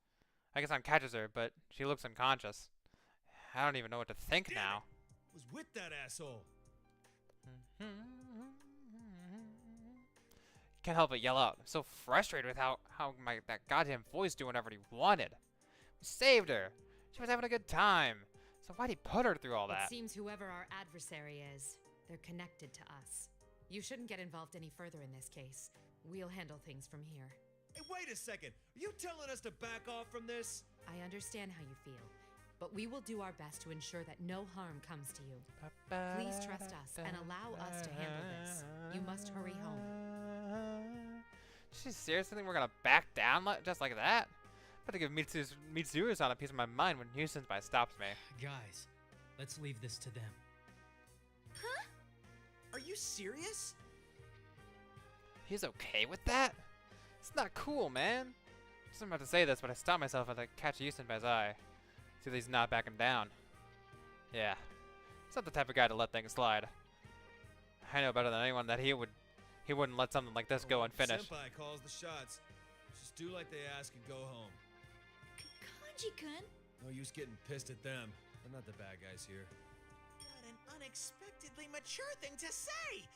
I guess catches her, but she looks unconscious. I don't even know what to think now. Was with that asshole. Can't help but yell out. I'm so frustrated with how that goddamn voice doing whatever he wanted. We saved her. She was having a good time. So why'd he put her through all that? It seems whoever our adversary is, they're connected to us. You shouldn't get involved any further in this case. We'll handle things from here. Hey, wait a second. Are you telling us to back off from this? I understand how you feel, but we will do our best to ensure that no harm comes to you. Please trust us and allow us to handle this. You must hurry home. Does she seriously think we're gonna back down just like that? I'm about to give Mitsuru-san a piece of my mind when Senpai stops me. Guys, let's leave this to them. Huh? Are you serious? He's okay with that? It's not cool, man. I was about to say this, but I stopped myself as I catch Senpai's eye. See that he's not backing down. Yeah. He's not the type of guy to let things slide. I know better than anyone that he wouldn't let something like this go unfinished. Senpai calls the shots. Just do like they ask and go home. Kanji-kun? No use getting pissed at them. They're not the bad guys here. What an unexpectedly mature thing to say!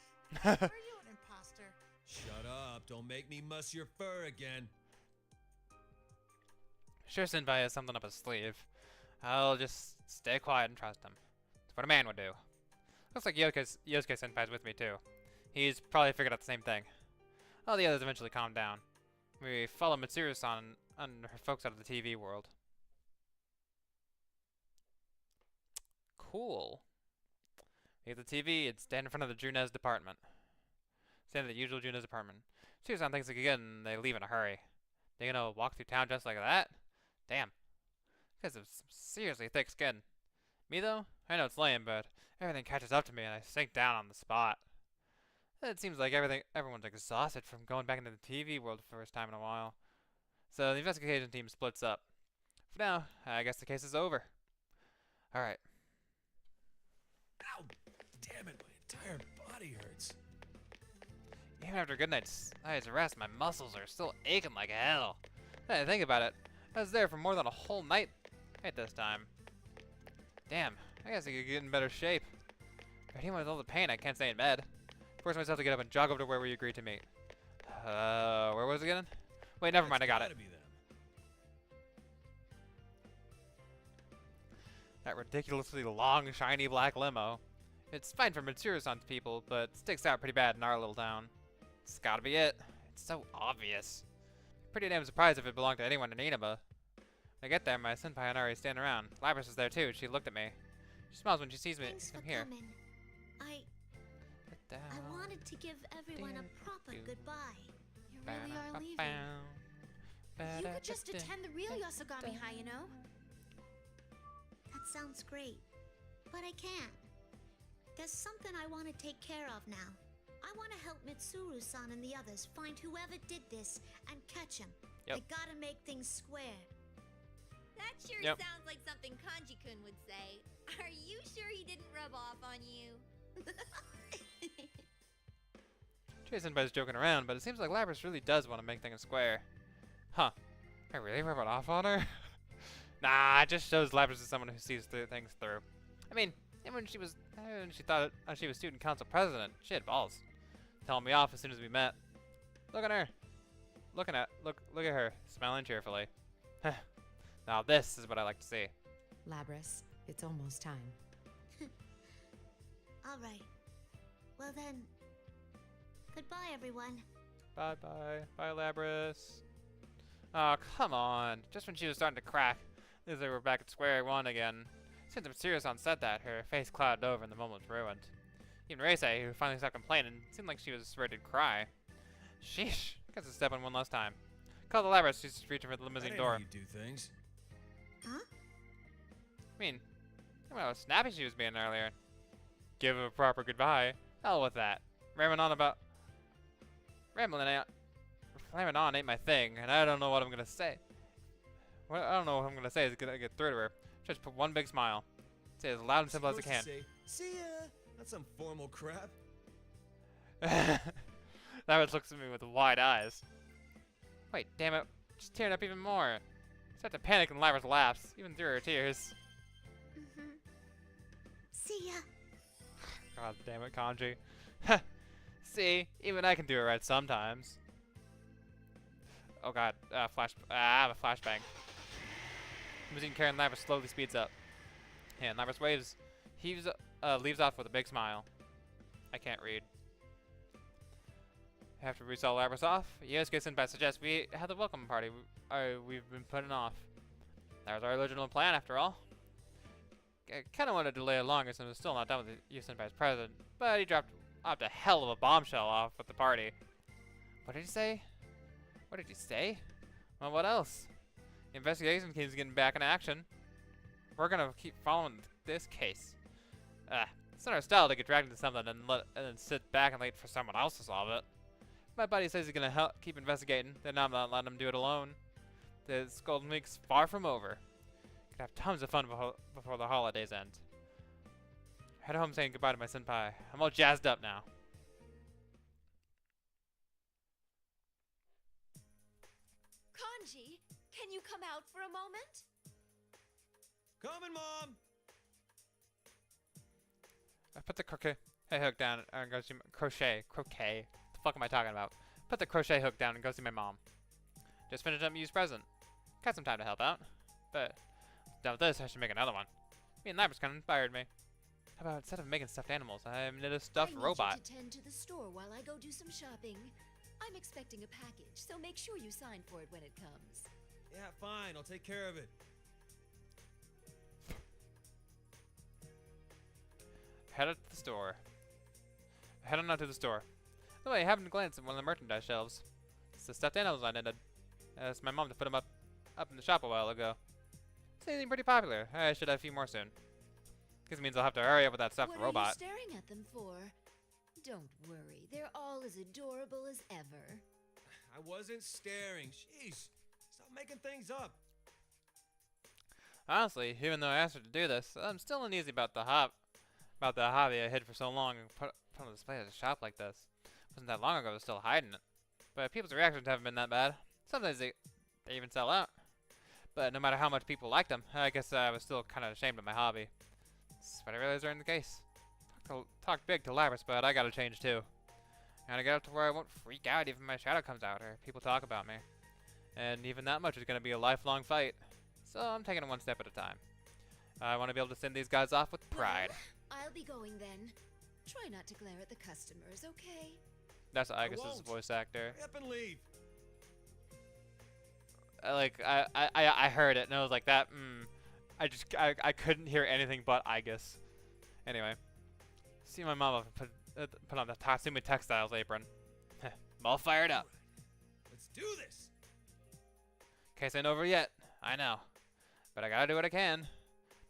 Are you an imposter? Shut up. Don't make me muss your fur again. Sure, Senpai has something up his sleeve. I'll just stay quiet and trust him. That's what a man would do. Looks like Yosuke Senpai's with me too. He's probably figured out the same thing. All the others eventually calm down. We follow Mitsuru-san and her folks out of the TV world. Cool. We get the TV and stand in front of the Junez department. Stand at the usual Junez apartment. Mitsuru-san thinks they can get in and they leave in a hurry. They gonna walk through town just like that? Damn. Guys have some seriously thick skin. Me though? I know it's lame, but everything catches up to me and I sink down on the spot. It seems like everyone's exhausted from going back into the TV world for the first time in a while. So the investigation team splits up. For now, I guess the case is over. Alright. Ow! Damn it, my entire body hurts. Even after a good night's rest, my muscles are still aching like hell. Now that I think about it, I was there for more than a whole night at this time. Damn, I guess I could get in better shape. Dealing with all the pain, I can't stay in bed. Force myself to get up and jog over to where we agreed to meet. Where was it again? Wait, never mind, I got it. That ridiculously long, shiny black limo. It's fine for Mitsuru-san's people, but sticks out pretty bad in our little town. It's gotta be it. It's so obvious. Pretty damn surprised if it belonged to anyone in Inaba. When I get there, my senpai and Ari stand around. Lapras is there too. She looked at me. She smiles when she sees me. Thanks I'm for here. coming. I wanted to give everyone a proper goodbye. You really are leaving. You could just attend the real Yasogami High, you know? That sounds great, but I can't. There's something I want to take care of now. I want to help Mitsuru-san and the others find whoever did this and catch him. Yep. I gotta make things square. That sure Yep. sounds like something Kanji-kun would say. Are you sure he didn't rub off on you? Senpai's joking around, but it seems like Lapras really does want to make things square. Huh. I really rub it off on her? Nah, it just shows Lapras is someone who sees things through. I mean, even when she thought she was student council president, she had balls. Telling me off as soon as we met. Look at her. Look at her, smiling cheerfully. Now this is what I like to see. Labras, it's almost time. All right. Well then, goodbye, everyone. Bye-bye. Bye, Lapras. Oh, come on. Just when she was starting to crack, as they were back at square one again. Since Mitsuru-san said that, her face clouded over and the moment was ruined. Even Reisei, who finally stopped complaining, seemed like she was ready to cry. Sheesh. I guess I'll step on one last time. Call the Lapras. She's reaching for the limousine door. You do things. Huh? I mean, look how snappy she was being earlier. Give him a proper goodbye. Hell with that. Rambling on ain't my thing, and I don't know what I'm gonna say. I don't know what I'm gonna say is gonna get through to her. Just put one big smile. Say it as loud and simple as I can. See ya. That's some formal crap. Lapras looks at me with wide eyes. Wait, damn it. She's tearing up even more. Start to panic and Lapras laughs, even through her tears. See ya. God damn it, Kanji. See, even I can do it right sometimes. Oh god, I have a flashbang. Limousine carrying Lapras slowly speeds up. And Lapras leaves off with a big smile. I can't read. Have to resell Lapras off? Yosuke Senpai suggests we have the welcome party we've been putting off. That was our original plan, after all. I kind of wanted to delay it longer since I was still not done with Yu Senpai's present, but he dropped a hell of a bombshell off at the party. What did he say? What did he say? Well, what else? The investigation team's getting back in action. We're gonna keep following this case. It's not our style to get dragged into something and then sit back and wait for someone else to solve it. My buddy says he's gonna keep investigating, then I'm not letting him do it alone. This golden week's far from over. Could have tons of fun before the holidays end. Head home saying goodbye to my senpai. I'm all jazzed up now. Kanji, can you come out for a moment? Coming, Mom. I put the croquet hook down and go see croquet. The fuck am I talking about? Put the crochet hook down and go see my mom. Just finished up Yu's present. Got some time to help out, but done with this, I should make another one. Me and Lapras kind of inspired me. How about instead of making stuffed animals, I made a stuffed robot. I need you to tend to the store while I go do some shopping. I'm expecting a package, so make sure you sign for it when it comes. Yeah, fine. I'll take care of it. Head on out to the store. Oh, I happened to glance at one of the merchandise shelves. It's the stuffed animals I knitted. I asked my mom to put them up in the shop a while ago. Seem pretty popular. I should have a few more soon. Guess it means I'll have to hurry up with that stuffed robot. What are you staring at them for? Don't worry, they're all as adorable as ever. I wasn't staring. Jeez. Stop making things up. Honestly, even though I asked her to do this, I'm still uneasy about the hobby I hid for so long and put on display at a shop like this. It wasn't that long ago I was still hiding it. But people's reactions haven't been that bad. Sometimes they even sell out. But no matter how much people liked them, I guess I was still kind of ashamed of my hobby. That's what I realized during the case. Talk talk big to Labras, but I gotta change too. I gotta get up to where I won't freak out even if my shadow comes out or people talk about me. And even that much is gonna be a lifelong fight. So I'm taking it one step at a time. I want to be able to send these guys off with pride. Well, I'll be going then. Try not to glare at the customers, okay? That's Igus's won't. voice actor. Hurry up and leave. I heard it and I was like that. I couldn't hear anything but Igus. Anyway, see my mama put on the Tatsumi Textiles apron. I'm all fired up. Let's do this. Case ain't over yet. I know, but I gotta do what I can.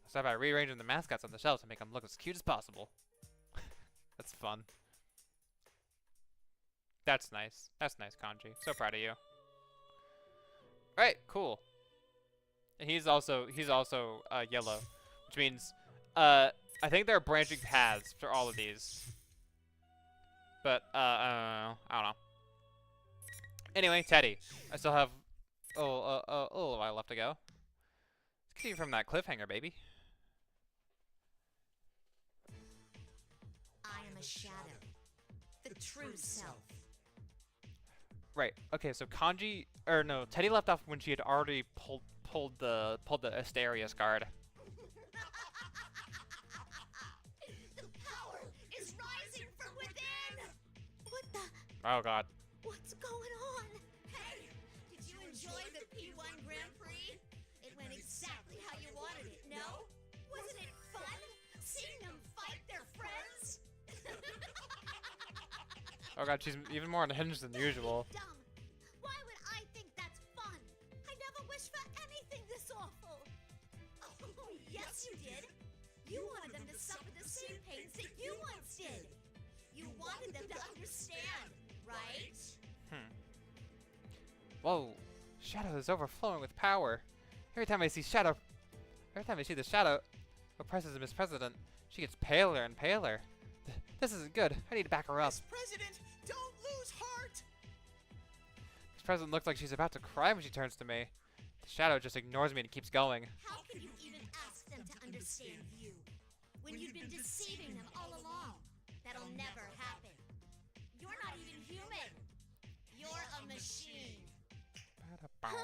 I'll start by rearranging the mascots on the shelves to make them look as cute as possible. That's fun. That's nice. That's nice, Kanji. So proud of you. Alright, cool. And he's also yellow, which means I think there are branching paths for all of these. But I don't know. Anyway, Teddy. I still have a while left to go. Let's continue from that cliffhanger, baby. I am a shadow. The true self. Right. Okay. So Teddy left off when she had already pulled the Asterius guard. The power is rising from within. What the? Oh God. What's going on? Hey, did you enjoy the P1 Grand Prix? It went exactly how you wanted it, no? Wasn't it fun? Seeing them fight their friends? Oh God, she's even more unhinged than usual. Dumb. Why would I think that's fun? I never wished for anything this awful. Oh, yes you did. You wanted them to suffer the same pains that you once did. You wanted them to understand, right? Whoa, Shadow is overflowing with power. Every time I see the Shadow oppresses Miss President, she gets paler and paler. This isn't good. I need to back her up. Miss President, don't lose heart. Miss President looks like she's about to cry when she turns to me. The Shadow just ignores me and keeps going. How can you even ask them to understand you when you've been deceiving them all along? That'll never happen. You're not even human. You're a machine. Huh?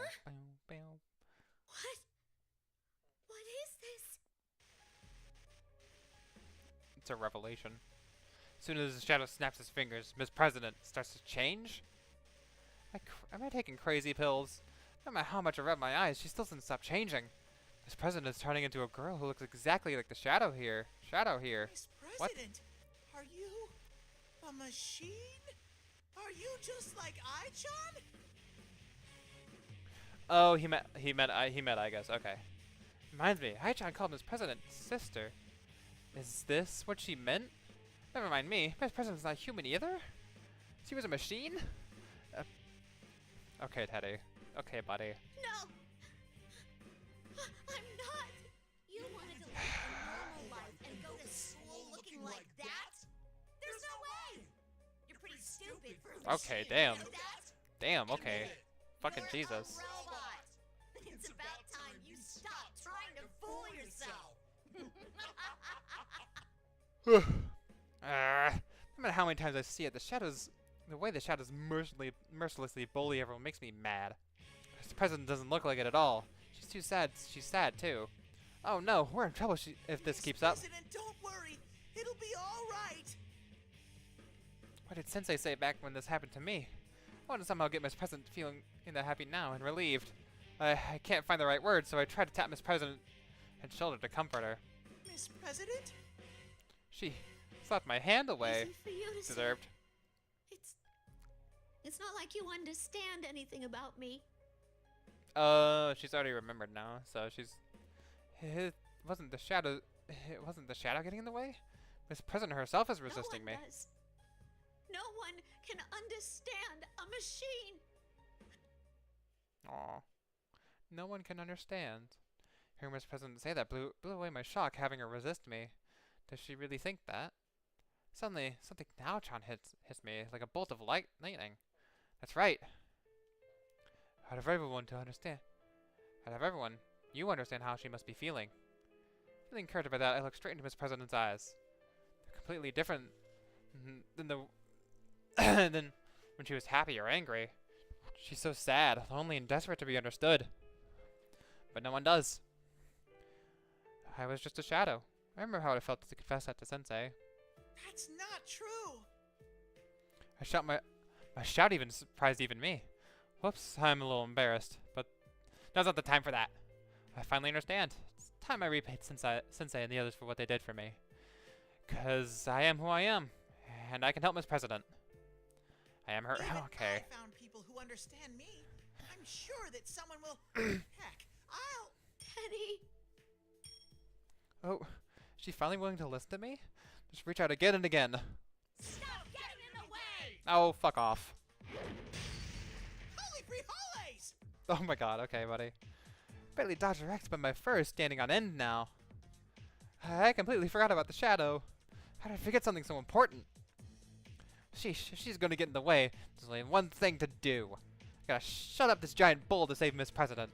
What is this? It's a revelation. As soon as the Shadow snaps his fingers, Miss President starts to change? Am I taking crazy pills? No matter how much I rub my eyes, she still doesn't stop changing. Miss President is turning into a girl who looks exactly like the Shadow here. Miss President, are you a machine? Are you just like I-chan? Oh, he met, I guess. Okay. Reminds me, Hai-chan called Miss President sister. Is this what she meant? Never mind me. Miss President's not human either. She was a machine? Okay, Teddy. Okay, buddy. No! I'm not! You wanted to live a normal life and go to school looking like that? There's no way! You're pretty stupid for a machine, Okay, damn. you know that? Damn, okay. Fucking You're Jesus. a robot. It's about time you stop trying to fool yourself. No matter how many times I see it, the way the Shadows mercilessly bully everyone makes me mad. The President doesn't look like it at all. She's too sad. She's sad too. Oh no, we're in trouble if this keeps up. President, don't worry. It'll be all right. What did Sensei say back when this happened to me? I want to somehow get Miss President feeling happy now and relieved. I can't find the right words, so I try to tap Miss President and shoulder to comfort her. Miss President? She slapped my hand away. Easy for you to say. Deserved. It's not like you understand anything about me. She's already remembered now, so it wasn't the Shadow getting in the way? Miss President herself is resisting me. No one does. No one can understand a machine. Aw. No one can understand. Hearing Miss President say that blew away my shock having her resist me. Does she really think that? Suddenly, something now-chan hits me like a bolt of lightning. That's right. Out of everyone, you understand how she must be feeling. Feeling encouraged by that, I looked straight into Miss President's eyes. They're completely different than the than when she was happy or angry. She's so sad, lonely, and desperate to be understood. But no one does. I was just a shadow. I remember how it felt to confess that to Sensei. That's not true. My shout even surprised even me. Whoops, I'm a little embarrassed, but now's not the time for that. I finally understand. It's time I repaid Sensei and the others for what they did for me. 'Cause I am who I am, and I can help Miss President. I am her. Even Okay. I found people who understand me. I'm sure that someone will. Heck, I'll. Penny. Oh, is she finally willing to listen to me? Just reach out again and again. Stop getting in the way! Oh, fuck off. Holy free holidays! Oh my god, okay, buddy. Barely dodged her X, but my fur is standing on end now. I completely forgot about the shadow. How did I forget something so important? Sheesh, if she's gonna get in the way, there's only one thing to do. I gotta shut up this giant bull to save Miss President.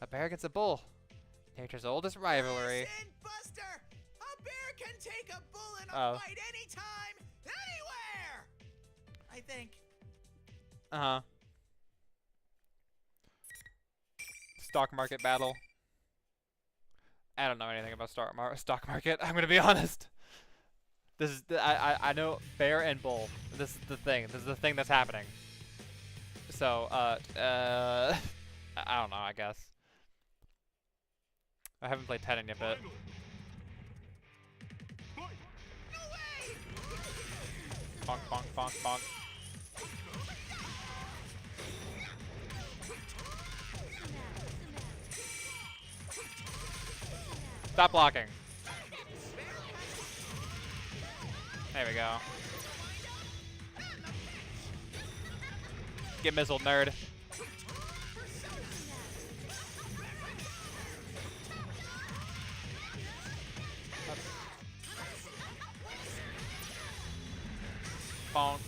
A bear against a bull. Nature's oldest rivalry. Listen, Buster! A bear can take a bull in a fight anytime, anywhere! I think. Uh-huh. Stock market battle. I don't know anything about stock market. I'm gonna be honest. This is I know bear and bull. This is the thing. This is the thing that's happening. So I don't know. I guess I haven't played Tekken yet, but bonk bonk bonk bonk. Stop blocking. There we go. Get missile, nerd. Bonk.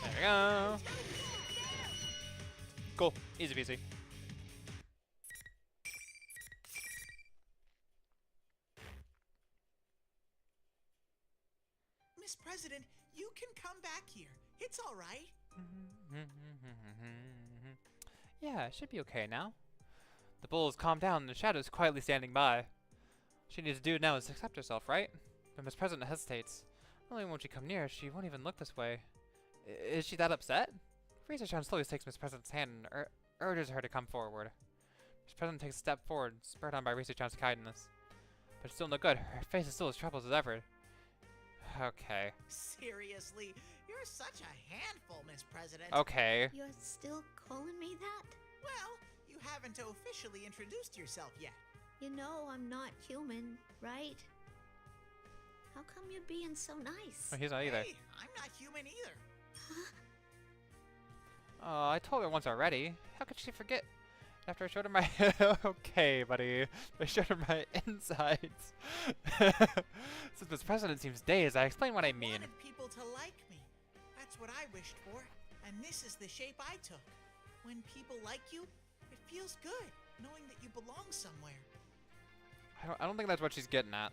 There we go. Cool. Easy peasy. Miss President, you can come back here. It's all right. Yeah, it should be okay now. The bull has calmed down and the shadow is quietly standing by. All she needs to do now is accept herself, right? But Miss President hesitates. Not only won't she come near, she won't even look this way. Is she that upset? Frieza-chan slowly takes Miss President's hand and urges her to come forward. Miss President takes a step forward, spurred on by Frieza-chan's kindness. But it's still no good. Her face is still as troubled as ever. Okay. Seriously, you're such a handful, Miss President. Okay. You're still calling me that? Well, you haven't officially introduced yourself yet. You know I'm not human, right? How come you're being so nice? Oh, he's not either. Hey, I'm not human either. Oh, I told her once already. How could she forget? After I showed her my... okay, buddy. I showed her my insides. Since Miss President seems dazed, I explained what I mean. I wanted people to like me. That's what I wished for. And this is the shape I took. When people like you, it feels good, knowing that you belong somewhere. I don't think that's what she's getting at.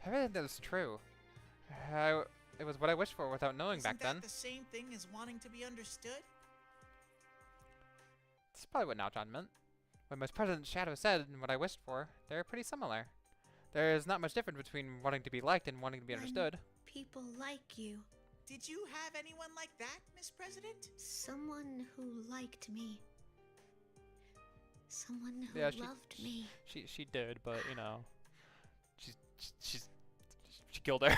I really think that's true. It was what I wished for without knowing back then. Isn't that the same thing as wanting to be understood? That's probably what Naochan meant. What Miss President's shadow said and what I wished for, they're pretty similar. There's not much difference between wanting to be liked and wanting to be understood. People like you. Did you have anyone like that, Miss President? Someone who liked me. Someone who loved me. She did, but you know, she killed her.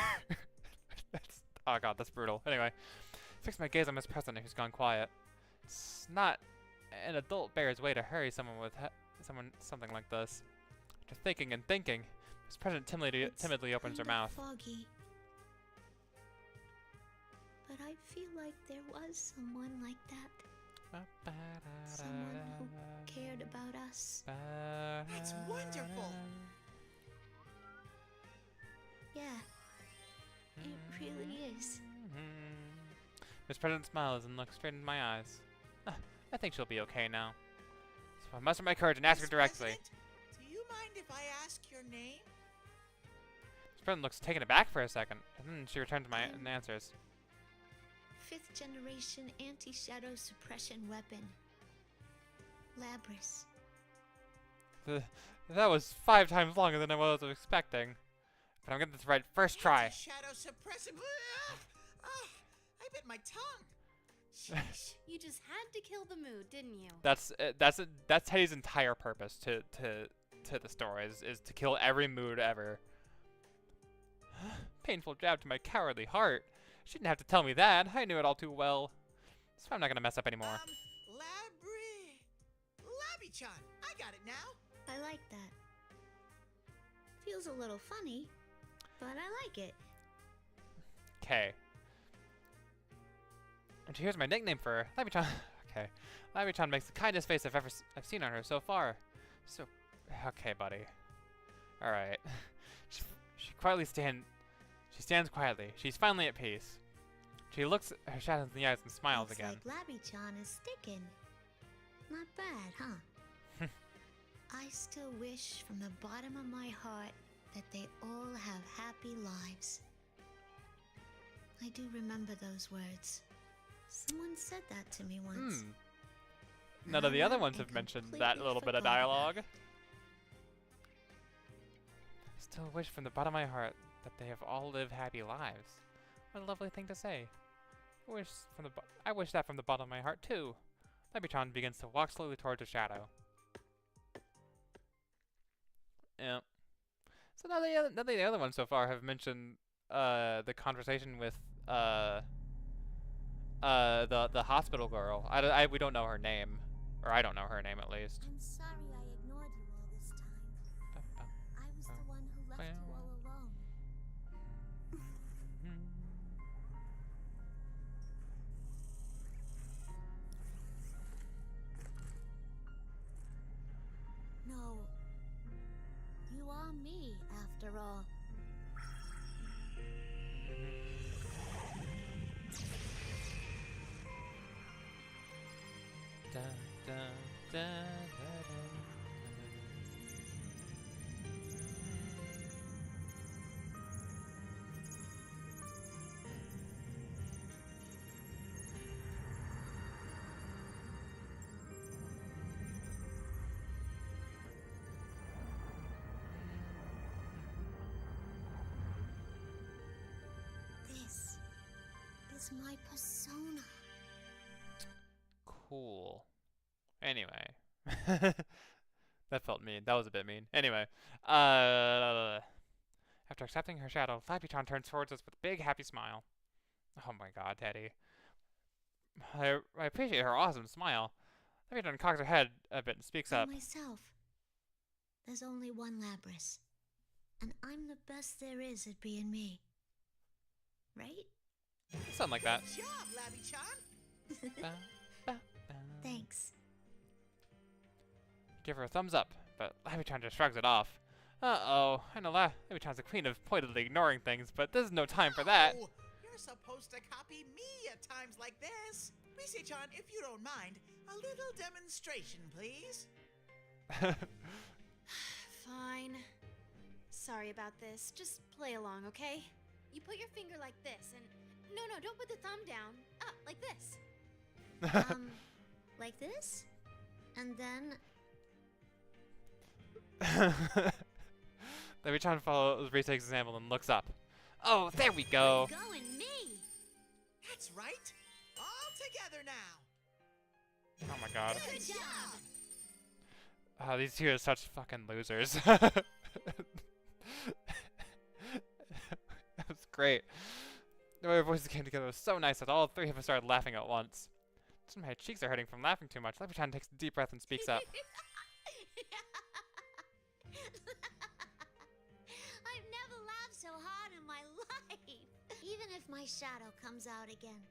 Oh god, that's brutal. Anyway, fix my gaze on Miss President, who's gone quiet. It's not an adult bear's way to hurry someone with something like this. After thinking and thinking, Miss President timidly opens her mouth. Foggy. But I feel like there was someone like that. Someone who cared about us. That's wonderful. Yeah, it really is. Miss President smiles and looks straight into my eyes. I think she'll be okay now. So I muster my courage and ask her Miss directly. President, do you mind if I ask your name? Miss President looks taken aback for a second, and then she returns my answers. 5th generation anti-shadow suppression weapon. Labrys. That was 5 times longer than I was expecting. But I'm getting this right first try. Shadow suppression. Oh, I bit my tongue. Sheesh, you just had to kill the mood, didn't you? That's Teddy's entire purpose to the story is to kill every mood ever. Painful jab to my cowardly heart. She didn't have to tell me that. I knew it all too well. So I'm not gonna mess up anymore. Labby-chan, I got it now. I like that. Feels a little funny, but I like it. Okay. And here's my nickname for her, Labby-chan. Okay. Labby-chan makes the kindest face I've seen on her so far. So, okay, buddy. All right. She stands quietly. She's finally at peace. She looks her shadows in the eyes and smiles Looks again. like Labby-chan is sticking. Not bad, huh? I still wish from the bottom of my heart that they all have happy lives. I do remember those words. Someone said that to me once. None of the other ones have mentioned that little bit of dialogue. Still wish from the bottom of my heart that they have all lived happy lives. What a lovely thing to say. I wish that from the bottom of my heart too. Labby-chan begins to walk slowly towards the shadow. Yeah. So none of the other ones so far have mentioned the conversation with the hospital girl. We don't know her name, or I don't know her name at least. I'm sorry I ignored you all this time. I was the one who left you all alone. No, you are me after all. Da, da, da, da, da. This is my persona. Cool. Anyway. That felt mean. That was a bit mean. Anyway. After accepting her shadow, Labby-chan turns towards us with a big happy smile. Oh my god, Teddy. I appreciate her awesome smile. Labby-chan cocks her head a bit and speaks up. Myself. There's only one Labrys. And I'm the best there is at being me. Right? Something like that. Good job, Labby-chan. Thanks. Give her a thumbs up, but Labby-chan just shrugs it off. Uh-oh, I know Labby-chan's the queen of pointedly ignoring things, but this is no time for that. Oh, you're supposed to copy me at times like this. Rise-chan, if you don't mind, a little demonstration, please. Fine. Sorry about this. Just play along, okay? You put your finger like this and... No, don't put the thumb down. Up, like this. Like this? And then... Labby-chan follows Rise's example and looks up. Oh, there we go. Going me. That's right. All together now. Oh my god. Good job. These two are such fucking losers. That was great. The way our voices came together was so nice that all 3 of us started laughing at once. Just my cheeks are hurting from laughing too much. Labby-chan takes a deep breath and speaks up. I've never laughed so hard in my life. Even if my shadow comes out again,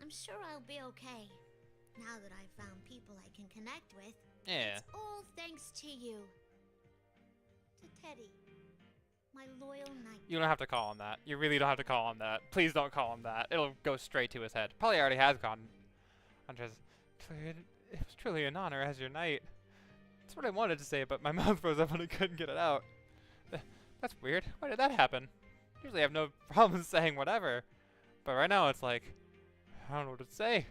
I'm sure I'll be okay. Now that I've found people I can connect with. Yeah. It's all thanks to you. To Teddy. my loyal knight. You don't have to call him that. You really don't have to call him that. Please don't call him that. It'll go straight to his head. Probably already has gone. Andres, it was truly an honor as your knight. That's what I wanted to say, but my mouth froze up and I couldn't get it out. That's weird. Why did that happen? Usually I have no problem saying whatever. But right now it's like, I don't know what to say.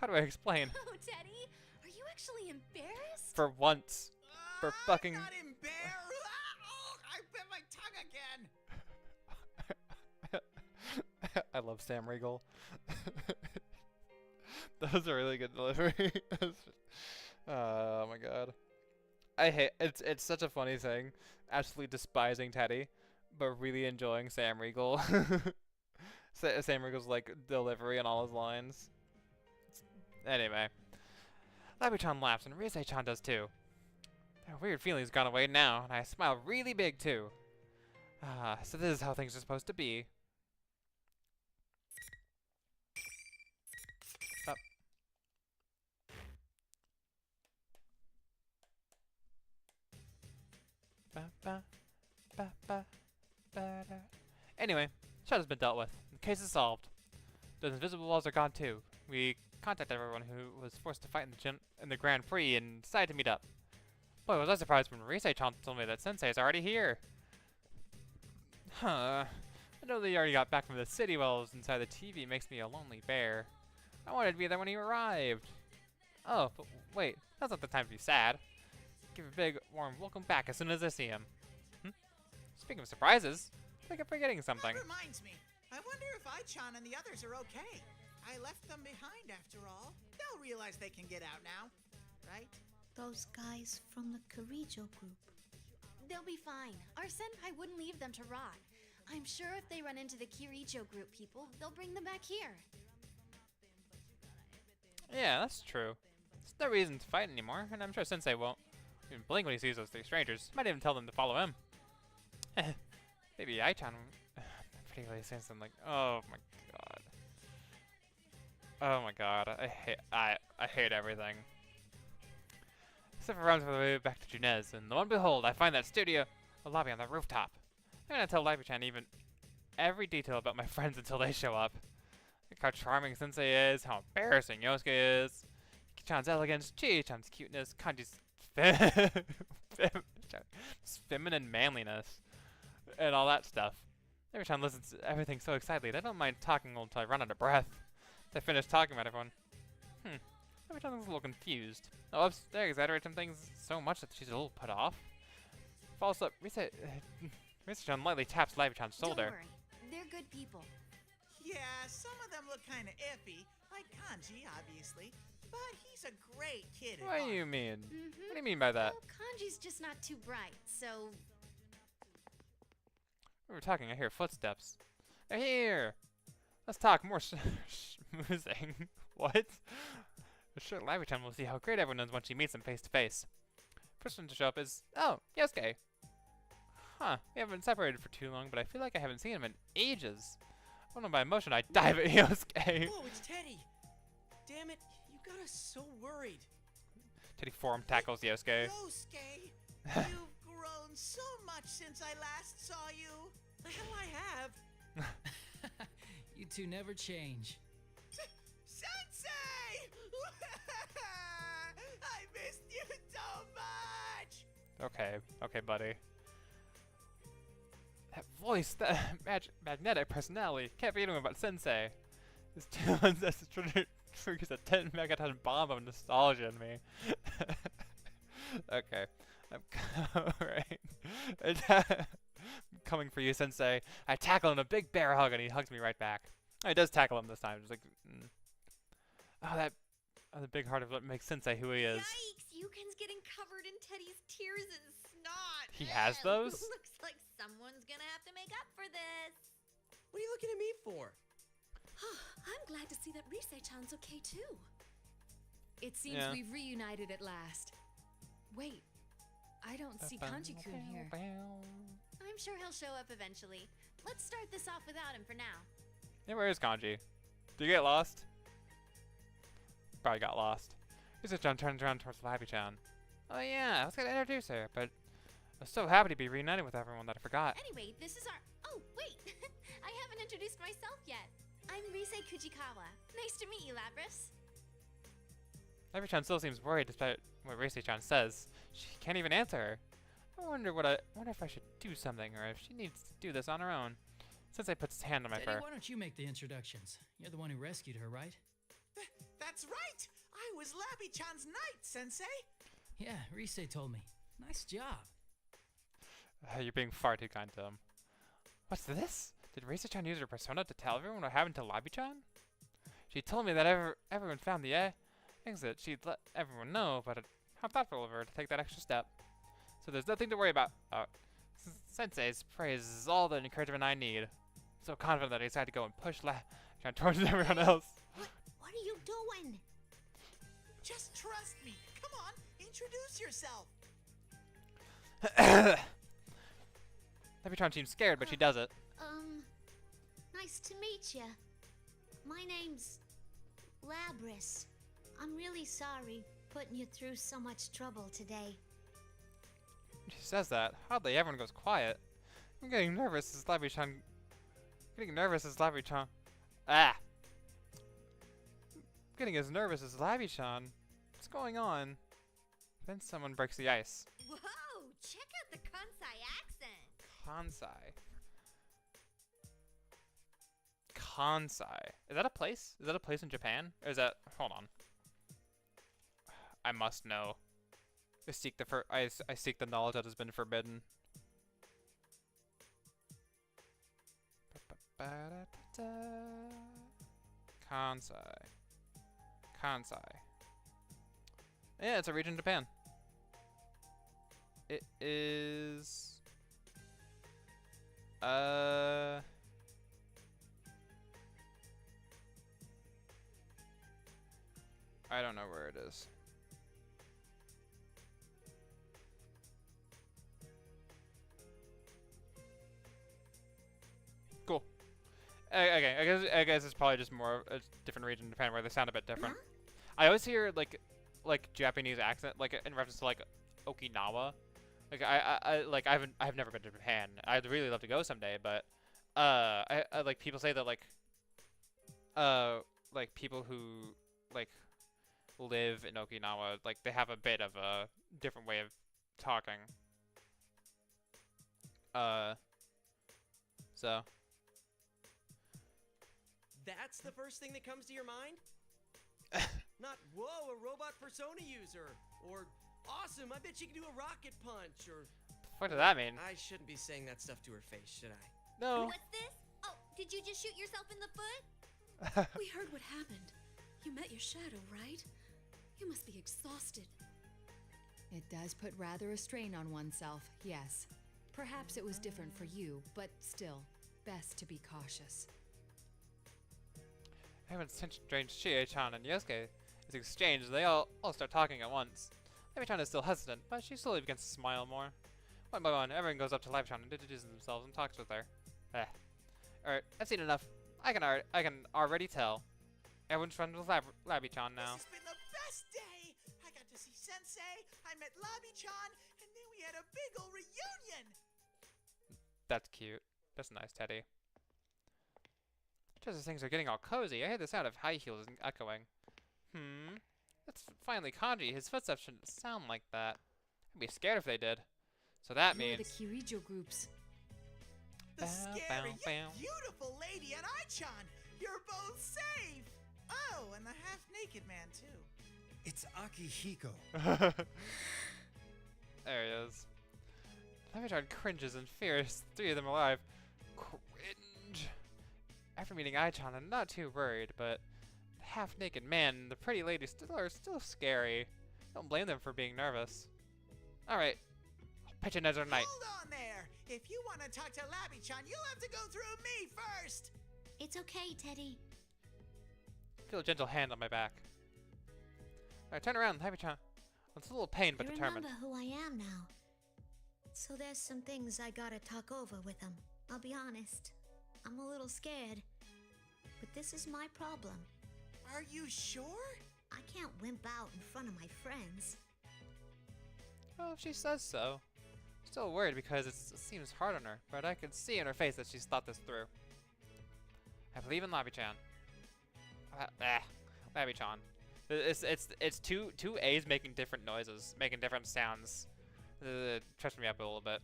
How do I explain? Oh, Teddy, are you actually embarrassed? For once. For fucking... I'm not embarrassed. Oh, I bit my tongue again. I love Sam Riegel. That was a really good delivery. Oh my god. I hate it's such a funny thing. Absolutely despising Teddy, but really enjoying Sam Riegel. Sam Riegel's like delivery and all his lines. Anyway. Labi-chan laughs and Rise-chan does too. Their weird feelings gone away now, and I smile really big too. Ah, so this is how things are supposed to be. Oh. Ba, ba, ba, ba, ba, da. Anyway, Shadow's been dealt with. The case is solved. Those invisible walls are gone too. We contacted everyone who was forced to fight in the Grand Prix and decided to meet up. Boy, was I surprised when Rise-chan told me that Sensei is already here. Huh. I know that he already got back from the city while I was inside the TV makes me a lonely bear. I wanted to be there when he arrived. Oh, but wait, that's not the time to be sad. Give a big, warm welcome back as soon as I see him. Speaking of surprises, I think I'm forgetting something. That reminds me. I wonder if I-chan and the others are okay. I left them behind after all. They'll realize they can get out now, right? Those guys from the Kirijo group. They'll be fine. Our senpai wouldn't leave them to rot. I'm sure if they run into the Kirijo group people, they'll bring them back here. Yeah, that's true. There's no reason to fight anymore, and I'm sure Sensei won't even blink when he sees those three strangers. Might even tell them to follow him. Maybe I-chan particularly saying something like, "Oh my god. Oh my god, I hate everything." Except for runs for the way back to Junez, and lo and behold, I find that studio, a lobby on the rooftop. I'm gonna tell Labi-chan even every detail about my friends until they show up. Like how charming Sensei is, how embarrassing Yosuke is, Chan's elegance, Chi-chan's cuteness, Kanji's feminine manliness, and all that stuff. Labi-chan listens to everything so excitedly that I don't mind talking until I run out of breath. As I finish talking about everyone. Labi-chan looks a little confused. Oh, oops, they exaggerate some things so much that she's a little put off. Falls up, Rise-chan lightly taps Labi-chan's shoulder. Don't worry. They're good people. Yeah, some of them look kind of iffy, like Kanji, obviously. But he's a great kid. What do you mean? What do you mean by that? Well, Kanji's just not too bright, so... We were talking, I hear footsteps. They're here! Let's talk more schmoozing. What? Sure, Labi-chan will see how great everyone is when she meets them face to face. First one to show up is, oh, Yosuke. Huh, we haven't been separated for too long, but I feel like I haven't seen him in ages. I don't know, by emotion, I dive at Yosuke. Whoa, it's Teddy! Damn it, you got us so worried. Teddy form tackles Yosuke. Yosuke, you've grown so much since I last saw you. The hell I have. You two never change. Sensei! I missed you so much! Okay, buddy. That voice, that magnetic personality, can't be anything about Sensei. This triggers a 10 megaton bomb of nostalgia in me. Okay, I'm coming for you, Sensei. I tackle him a big bear hug, and he hugs me right back. Oh, he does tackle him this time. Just like, oh, the big heart of what makes Sensei who he is. Yikes! Yukin's getting covered in Teddy's tears and snot. He has those? Looks like someone's gonna have to make up for this. What are you looking at me for? I'm glad to see that Rise-chan's okay too. It seems Yeah. we've reunited at last. Wait, I don't see Kanji-kun here. I'm sure he'll show up eventually. Let's start this off without him for now. Yeah, where is Kanji? Did you get lost? Probably got lost. Rise-chan turns around towards Labi-chan. Oh yeah, I was gonna introduce her, but I was so happy to be reunited with everyone that I forgot. Anyway, this is our. Oh, wait! I haven't introduced myself yet. I'm Rise Kujikawa. Nice to meet you, Labris. Labby-chan still seems worried despite what Racy-chan says. She can't even answer her. I wonder if I should do something or if she needs to do this on her own. Sensei puts his hand on my Teddy, fur. why don't you make the introductions? You're the one who rescued her, right? That's right! I was Labby-chan's knight, Sensei! Yeah, Rise told me. Nice job. You're being far too kind to him. What's this? Did Racy-chan use her persona to tell everyone what happened to Labby-chan? She told me that everyone found the exit. She'd let everyone know, but how thoughtful of her to take that extra step. So there's nothing to worry about. Sensei's praise is all the encouragement I need. I'm so confident that I decided to go and push Labby-chan towards everyone else. What are you doing? Just trust me. Come on, introduce yourself. Labby-chan seems scared, but she does it. Nice to meet you. My name's Labris. I'm really sorry putting you through so much trouble today. She says that. Hardly everyone goes quiet. I'm getting nervous as Labby-chan. Ah! Getting as nervous as Labby-chan. What's going on? Then someone breaks the ice. Whoa! Check out the Kansai accent. Kansai. Kansai. Is that a place? Is that a place in Japan? Or is that... Hold on. I must know. I seek the knowledge that has been forbidden. Kansai. Yeah, it's a region in Japan. It is... I don't know where it is. Cool. Okay, I guess it's probably just more of a different region in Japan where they sound a bit different. I always hear like Japanese accent, like in reference to like Okinawa. Like I've never been to Japan. I'd really love to go someday, but I like people say that like people who like live in Okinawa, like they have a bit of a different way of talking. So That's the first thing that comes to your mind? Not, whoa, a robot persona user. Or, awesome, I bet she can do a rocket punch. Or, what does that mean? I shouldn't be saying that stuff to her face, should I? No. What's this? Oh, did you just shoot yourself in the foot? We heard what happened. You met your shadow, right? You must be exhausted. It does put rather a strain on oneself, yes. Perhaps it was different for you, but still, best to be cautious. Everyone's attention drains Chie-chan and Yosuke is exchanged, and they all start talking at once. Labby-chan is still hesitant, but she slowly begins to smile more. One by one, everyone goes up to Labby-chan and introduces themselves and talks with her. Alright, I've seen enough. I can already tell. Everyone's friends with Labby-chan now. This has been the best day! I got to see Sensei, I met Labby-chan, and then we had a big ol' reunion! That's cute. That's nice, Teddy. Just as things are getting all cozy, I hear the sound of high heels echoing. That's finally Kanji. His footsteps shouldn't sound like that. I'd be scared if they did. So that You're means... the Kirijo groups. The scary yet beautiful lady and I-chan! You're both safe! Oh, and the half-naked man, too. It's Akihiko. There he is. Labby-chan cringes in fear. Three of them alive. Cringe. After meeting I-chan, I'm not too worried, but the half-naked man and the pretty lady are still scary. Don't blame them for being nervous. Alright. I'll pitch another night. Hold on there! If you want to talk to Labby-chan, you'll have to go through me first! It's okay, Teddy. Feel a gentle hand on my back. Alright, turn around, Labby-chan. It's a little pain, but You determined. remember who I am now. So there's some things I gotta talk over with him. I'll be honest. I'm a little scared. But this is my problem. Are you sure? I can't wimp out in front of my friends. Well, if she says so. Still worried because it seems hard on her, but I could see in her face that she's thought this through. I believe in Labby-chan. Labby-chan. It's two A's making different noises, making different sounds. Touched me up a little bit.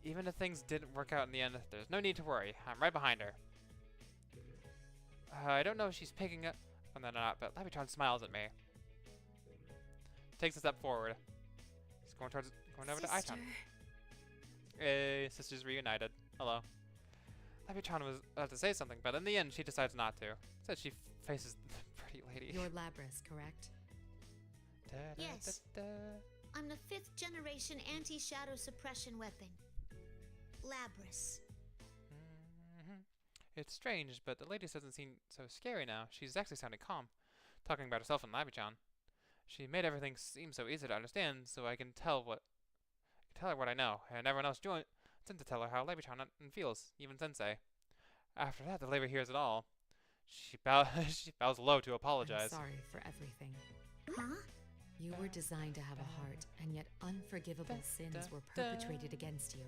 Even if things didn't work out in the end, there's no need to worry. I'm right behind her. I don't know if she's picking up on that or not, but Labby-chan smiles at me. Takes a step forward. He's going over to Ai-chan. Hey, sisters reunited. Hello. Labby-chan was about to say something, but in the end, she decides not to. Said she faces the pretty lady. You're Labrys, correct? Yes. I'm the 5th generation anti-shadow suppression weapon. Labrys. It's strange, but the lady doesn't seem so scary now. She's actually sounding calm, talking about herself and Labby-chan. She made everything seem so easy to understand, so I can tell her what I know, and everyone else joined to tell her how Labby-chan feels, even Sensei. After that, the lady hears it all. She bows low to apologize. I'm sorry for everything. Huh? You were designed to have a heart, and yet unforgivable sins were perpetrated against you.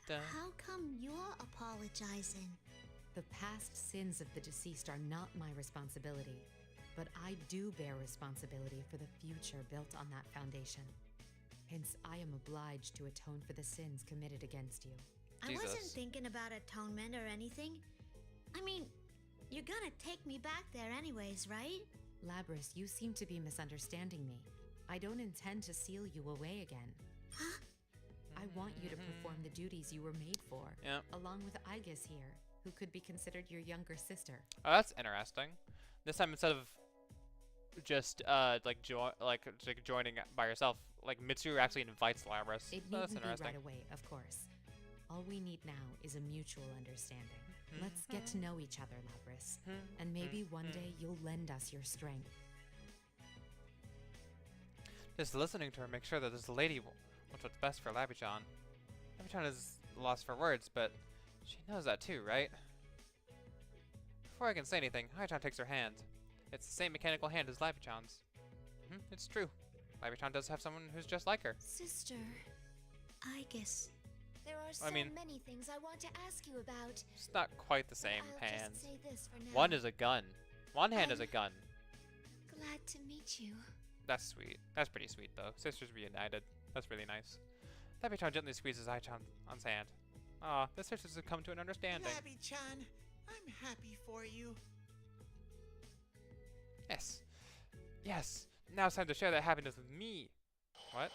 How come you're apologizing? The past sins of the deceased are not my responsibility, but I do bear responsibility for the future built on that foundation. Hence, I am obliged to atone for the sins committed against you. I wasn't thinking about atonement or anything. I mean, you're gonna take me back there anyways, right? Labrys, you seem to be misunderstanding me. I don't intend to seal you away again. Huh? I want you to perform the duties you were made for, along with Aigis here, who could be considered your younger sister. Oh, that's interesting. This time, instead of just joining by yourself, like Mitsuru actually invites Labrys. It needn't be right away, of course. All we need now is a mutual understanding. Let's get to know each other, Labrys, and maybe one day you'll lend us your strength. Just listening to her makes sure that this lady wants what's best for Labby-chan. Labby-chan is lost for words, but she knows that too, right? Before I can say anything, Ai-chan takes her hand. It's the same mechanical hand as Labby-chan's. It's true. Labby-chan does have someone who's just like her. Sister, I guess. There are so many things I want to ask you about. It's not quite the same I'll hands. just say this for now. One is a gun. One hand is a gun. Glad to meet you. That's sweet. That's pretty sweet, though. Sisters reunited. That's really nice. Labby-chan gently squeezes Ai-chan on sand. Aw, the sisters have come to an understanding. Labby-chan, I'm happy for you. Yes. Yes. Now it's time to share that happiness with me. What?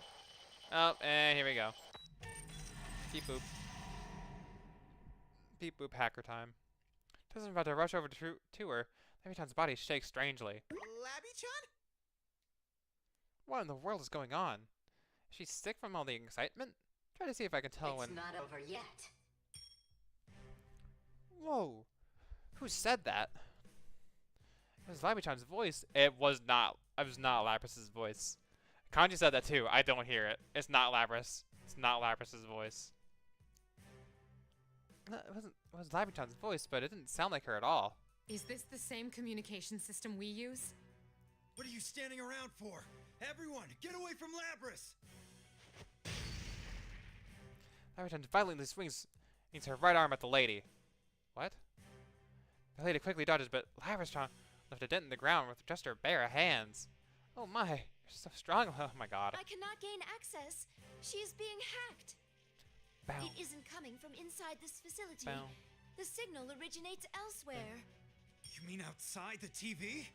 Oh, and here we go. Beep boop. Beep boop hacker time. Tessa's about to rush over to her. Labby-chan's body shakes strangely. Labby-chan? What in the world is going on? Is she sick from all the excitement? Try to see if I can tell when. It's not over yet. Whoa. Who said that? It was Labby-chan's voice. It was not Labrys' voice. Kanji said that too. I don't hear it. It's not Labrys. It's not Labrys' voice. It was Labby-chan's voice, but it didn't sound like her at all. Is this the same communication system we use? What are you standing around for? Everyone, get away from Labrys! Labby-chan violently swings her right arm at the lady. What? The lady quickly dodges, but Labrys-chan left a dent in the ground with just her bare hands. Oh my, you're so strong. Oh my god. I cannot gain access. She is being hacked. Bow. It isn't coming from inside this facility. Bow. The signal originates elsewhere. You mean outside the TV?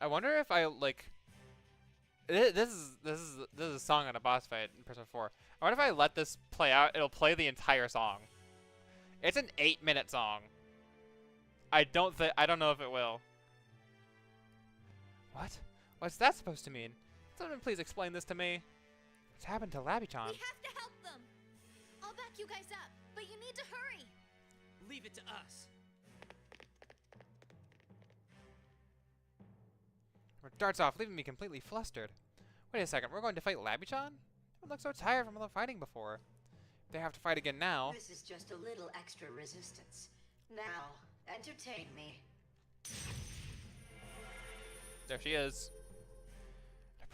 I wonder if I like. This is a song on a boss fight in Persona 4. I wonder if I let this play out, it'll play the entire song. It's an 8-minute song. I don't know if it will. What? What's that supposed to mean? Someone please explain this to me. What's happened to Labby-chan? We have to help them. I'll back you guys up, but you need to hurry. Leave it to us. Darts off, leaving me completely flustered. Wait a second, we're going to fight Labby-chan? I look so tired from all the fighting before. If they have to fight again now. This is just a little extra resistance. Now, entertain me. There she is.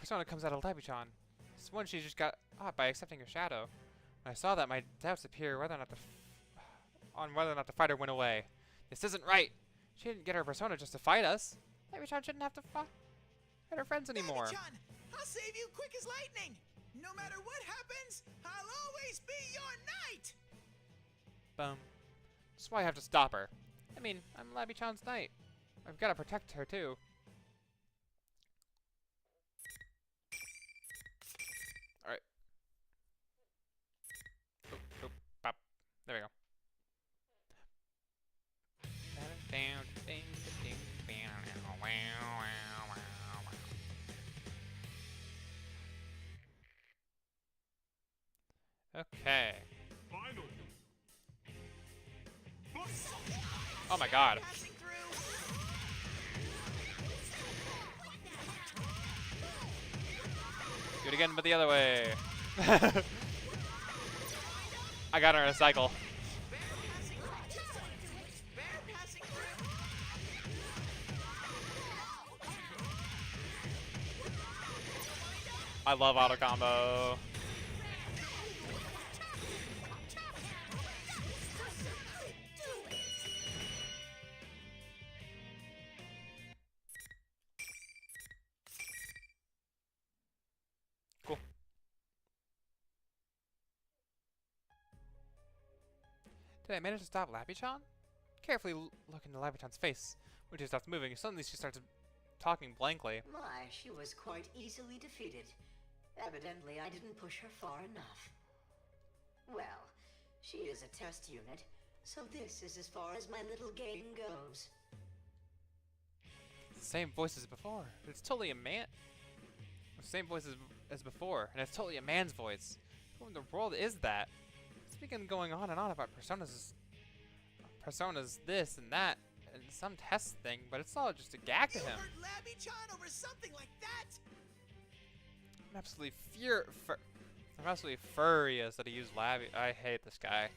persona comes out of Labuchan. This one she just got by accepting her shadow. When I saw that, my doubts appear whether or not the fighter went away. This isn't right. She didn't get her persona just to fight us. Labuchan shouldn't have to fight her friends anymore. Labuchan, I'll save you quick as lightning. No matter what happens, I'll always be your knight. Boom. That's why I have to stop her. I mean, I'm Labuchan's knight. I've got to protect her too. Alright. Oop, oop, pop. There we go. Okay. Finally. Oh my god. Passing through. Do it again, but the other way. I got her in a cycle. Bear passing through. I love auto combo. Cool. Did I manage to stop Labuchan? Carefully look into Labuchan's face. When she stops moving, suddenly she starts talking blankly. My, she was quite easily defeated. Evidently, I didn't push her far enough. Well, she is a test unit, so this is as far as my little game goes. It's the same voice as before. It's totally a man. The same voice as before, and it's totally a man's voice. Who in the world is that? It's begun going on and on about personas this and that, and some test thing, but it's all just a gag to You him. hurt Labuchan over something like that? I'm absolutely I'm absolutely furious that he used Labby. I hate this guy.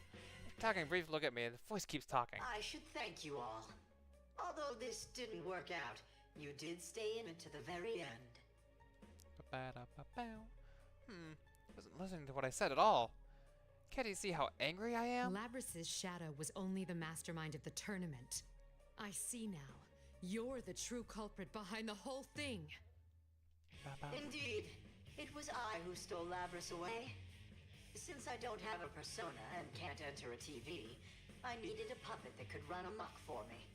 Taking a brief look at me, the voice keeps talking. I should thank you all. Although this didn't work out, you did stay in it to the very end. Wasn't listening to what I said at all. Can't you see how angry I am? Labrys's shadow was only the mastermind of the tournament. I see now. You're the true culprit behind the whole thing. Indeed, it was I who stole Labrys away. Since I don't have a persona and can't enter a TV, I needed a puppet that could run amok for me.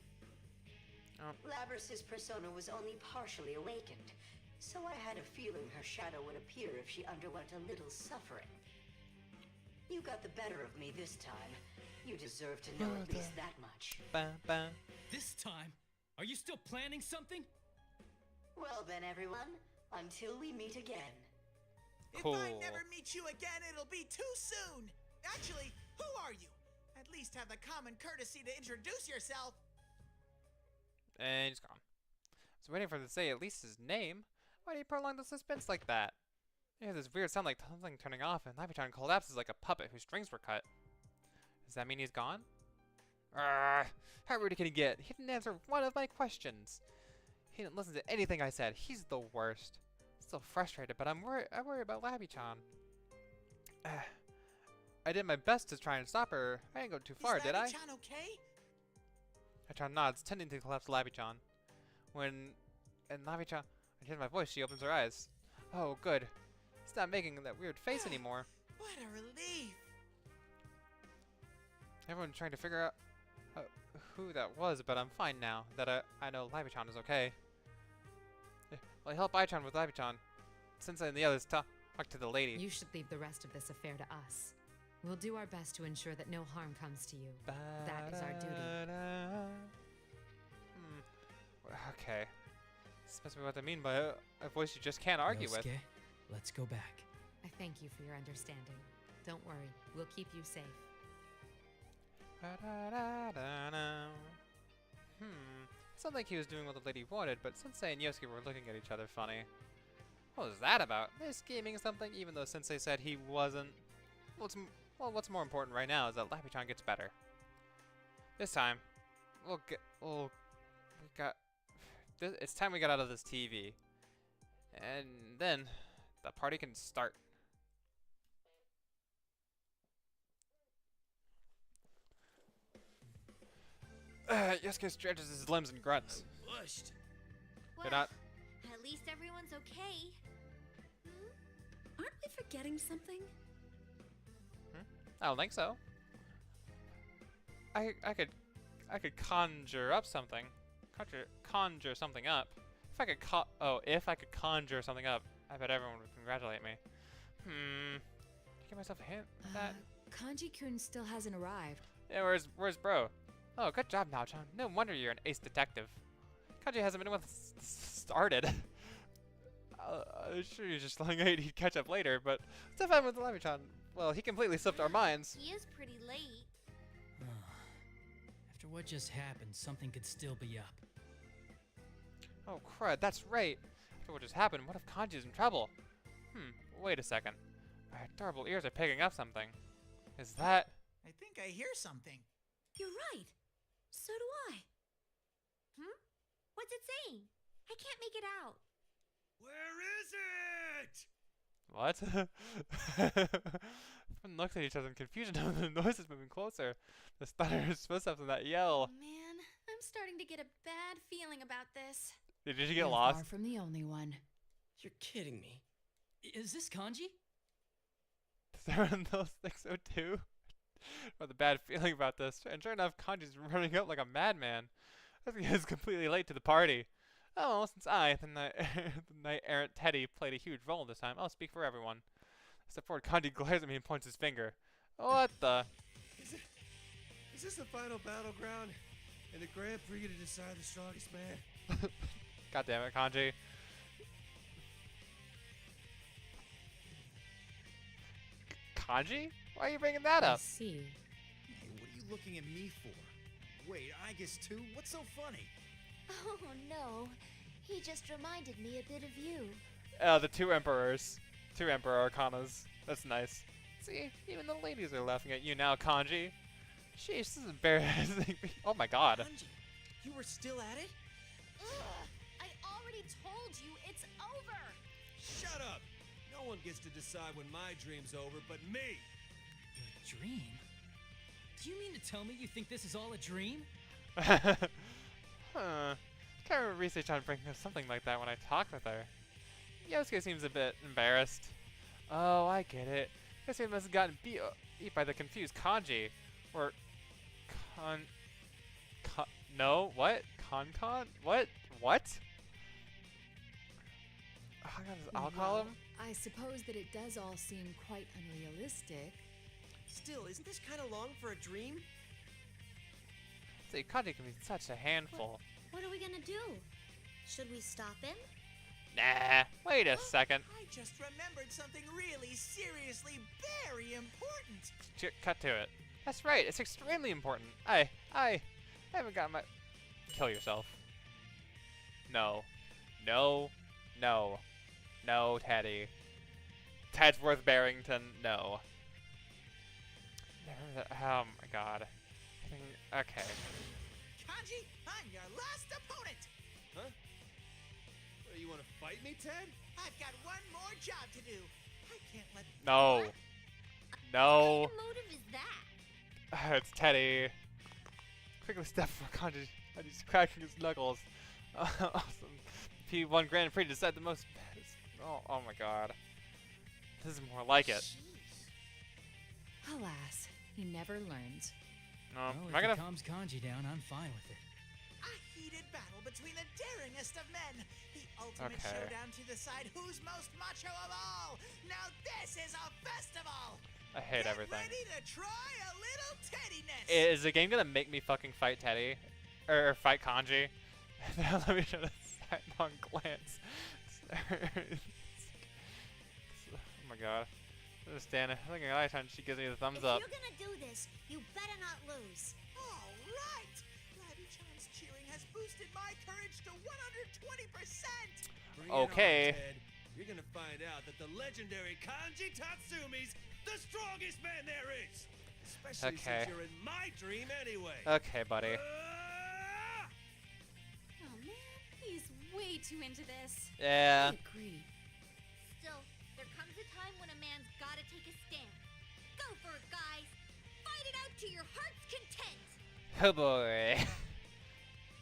Oh. Labrys's persona was only partially awakened, so I had a feeling her shadow would appear if she underwent a little suffering. You got the better of me this time. You deserve to know at least that much. This time? Are you still planning something? Well then, everyone, until we meet again. Cool. If I never meet you again, it'll be too soon. Actually, who are you? At least have the common courtesy to introduce yourself. And he's gone. I was waiting for him to say at least his name. Why do you prolong the suspense like that? You hear this weird sound like something turning off, and Labuchan collapses like a puppet whose strings were cut. Does that mean he's gone? How rude can he get? He didn't answer one of my questions. He didn't listen to anything I said. He's the worst. Still frustrated, but I worry about Labuchan. I did my best to try and stop her. I didn't go too far, did I? Is Labuchan okay? Labuchan nods, tending to collapse Labuchan. And Labuchan hears my voice, she opens her eyes. Oh, good. He's not making that weird face anymore. What a relief. Everyone's trying to figure out who that was, but I'm fine now that I know Labuchan is okay. I'll help Aichan with Labuchan. Sensei and the others talk to the lady. You should leave the rest of this affair to us. We'll do our best to ensure that no harm comes to you. That is our duty. Okay. This must be what I mean by a voice you just can't argue with. Yosuke, let's go back. I thank you for your understanding. Don't worry, we'll keep you safe. It sounded like he was doing what the lady wanted, but Sensei and Yosuke were looking at each other funny. What was that about? They're scheming something, even though Sensei said he wasn't. What's more important right now is that Labuchan gets better. This time, it's time we got out of this TV. And then the party can start. Yosuke stretches his limbs and grunts. Pushed. You're not. At least everyone's okay. Aren't we forgetting something? I don't think so. I could conjure up something. Conjure something up. If I could conjure something up, I bet everyone would congratulate me. Give myself a hint. That. Kanji-kun still hasn't arrived. Yeah, where's bro? Oh, good job, Nao-chan. No wonder you're an ace detective. Kanji hasn't been with us started. Sure, you're just lying out. He'd catch up later, but what's up with Lami-chan? Well, he completely slipped our minds. He is pretty late. After what just happened, something could still be up. Oh, crud, that's right. After what just happened, what if Kanji's in trouble? Wait a second. My adorable ears are picking up something. Is that... I think I hear something. You're right. So do I. What's it saying? I can't make it out. Where is it? What? Everyone looks at each other in confusion as the noise is moving closer. The thunderous footsteps and that yell. Man, I'm starting to get a bad feeling about this. Did you get You're lost? Far from the only one. You're kidding me. Is this kanji? Does everyone else think so too? Or the bad feeling about this. And sure enough, Kanji's running up like a madman. I think he's completely late to the party. Oh, well, since I, the knight errant Teddy, played a huge role this time, I'll speak for everyone. Step forward, Kanji glares at me and points his finger. What the? Is this the final battleground? And the Grand Prix to decide the strongest man? God damn it, Kanji. Kanji? Why are you bringing that I up? see. Hey, what are you looking at me for? Wait, I guess too? What's so funny? Oh no, he just reminded me a bit of you. The two emperors. Two emperor arcanas. That's nice. See, even the ladies are laughing at you now, Kanji. Sheesh, this is embarrassing. Oh my god. Kanji, you were still at it? Ugh! I already told you it's over! Shut up! No one gets to decide when my dream's over but me! Your dream? Do you mean to tell me you think this is all a dream? Huh. Can't remember Rise-chan bringing up something like that when I talked with her. Yosuke seems a bit embarrassed. Oh, I get it. Yosuke must have gotten beat by the confused Kanji. Or... No? What? Con? What? What? I'll call him? I suppose that it does all seem quite unrealistic. Still, isn't this kind of long for a dream? See, Kanji can be such a handful. What are we gonna do? Should we stop him? Nah, wait a second. I just remembered something really seriously very important. Cut to it. That's right, it's extremely important. I haven't got my... Kill yourself. No. No. No. No, Teddy. Tedsworth Barrington, no. Oh my god. Okay. Kanji, I'm your last opponent. Huh? You want to fight me, Ted? I've got one more job to do. I can't let... No. No. What kind of motive is that? It's Teddy. Quickly step for Kanji. He's cracking his knuckles. Awesome. P1 Grand Prix to decide the most... Oh my god. This is more like it. Alas, he never learns. No, Well, am I if gonna... it calms kanji down, I'm fine with it. A heated battle between the daringest of men. The ultimate Okay. showdown to decide who's most macho of all. Now this is a festival. I hate Get everything. ready to try a little teddiness. Is the game gonna make me fucking fight Teddy? Or fight Kanji? Now let me show the sidelong glance. Oh my god. I understand. I think a lot of times she gives me the thumbs if up. you're gonna do this, you better not lose. All right. Labi-chan's cheering has boosted my courage to 120%. Bring it on, Okay. Ted. You're gonna find out that the legendary Kanji Tatsumi's the strongest man there is! Especially Okay. since you're in my dream anyway! Okay, buddy. Oh man, he's way too into this. Yeah. I agree. Still, there comes a time when a man's gotta take a stand. Go for it, guys! Fight it out to your heart's content! Oh boy.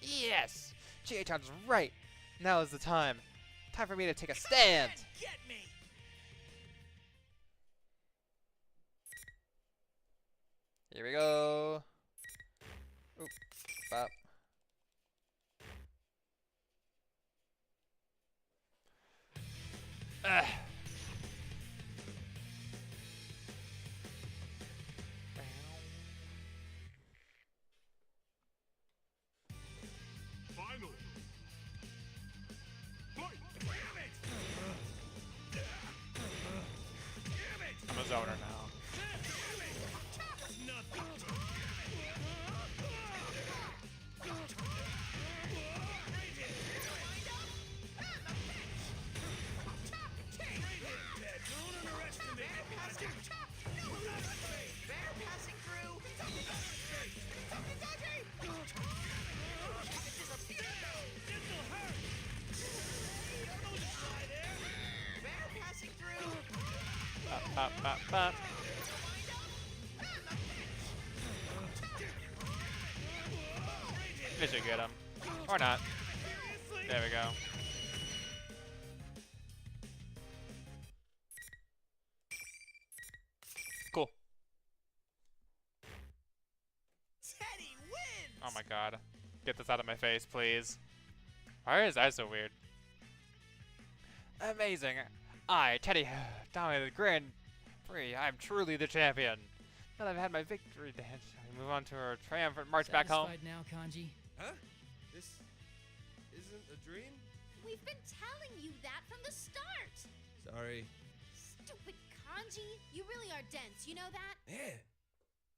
Yes! G-Chan's right. Now is the time. Time for me to take a stand. Get me! Here we go. Oop. Bop. Ugh. Final. Fight! Damn it! Damn it! I'm a zoner now. Bop, bop, bop, bop. This should get him. Or not. There we go. Cool. Teddy wins! Oh my god. Get this out of my face, please. Why are his eyes so weird? Amazing. I, Teddy, dominated the Grand Prix. I'm truly the champion. Now that I've had my victory dance, we move on to our triumphant march back home. Satisfied now, Kanji? Huh? This isn't a dream? We've been telling you that from the start. Sorry. Stupid Kanji. You really are dense, you know that? Man,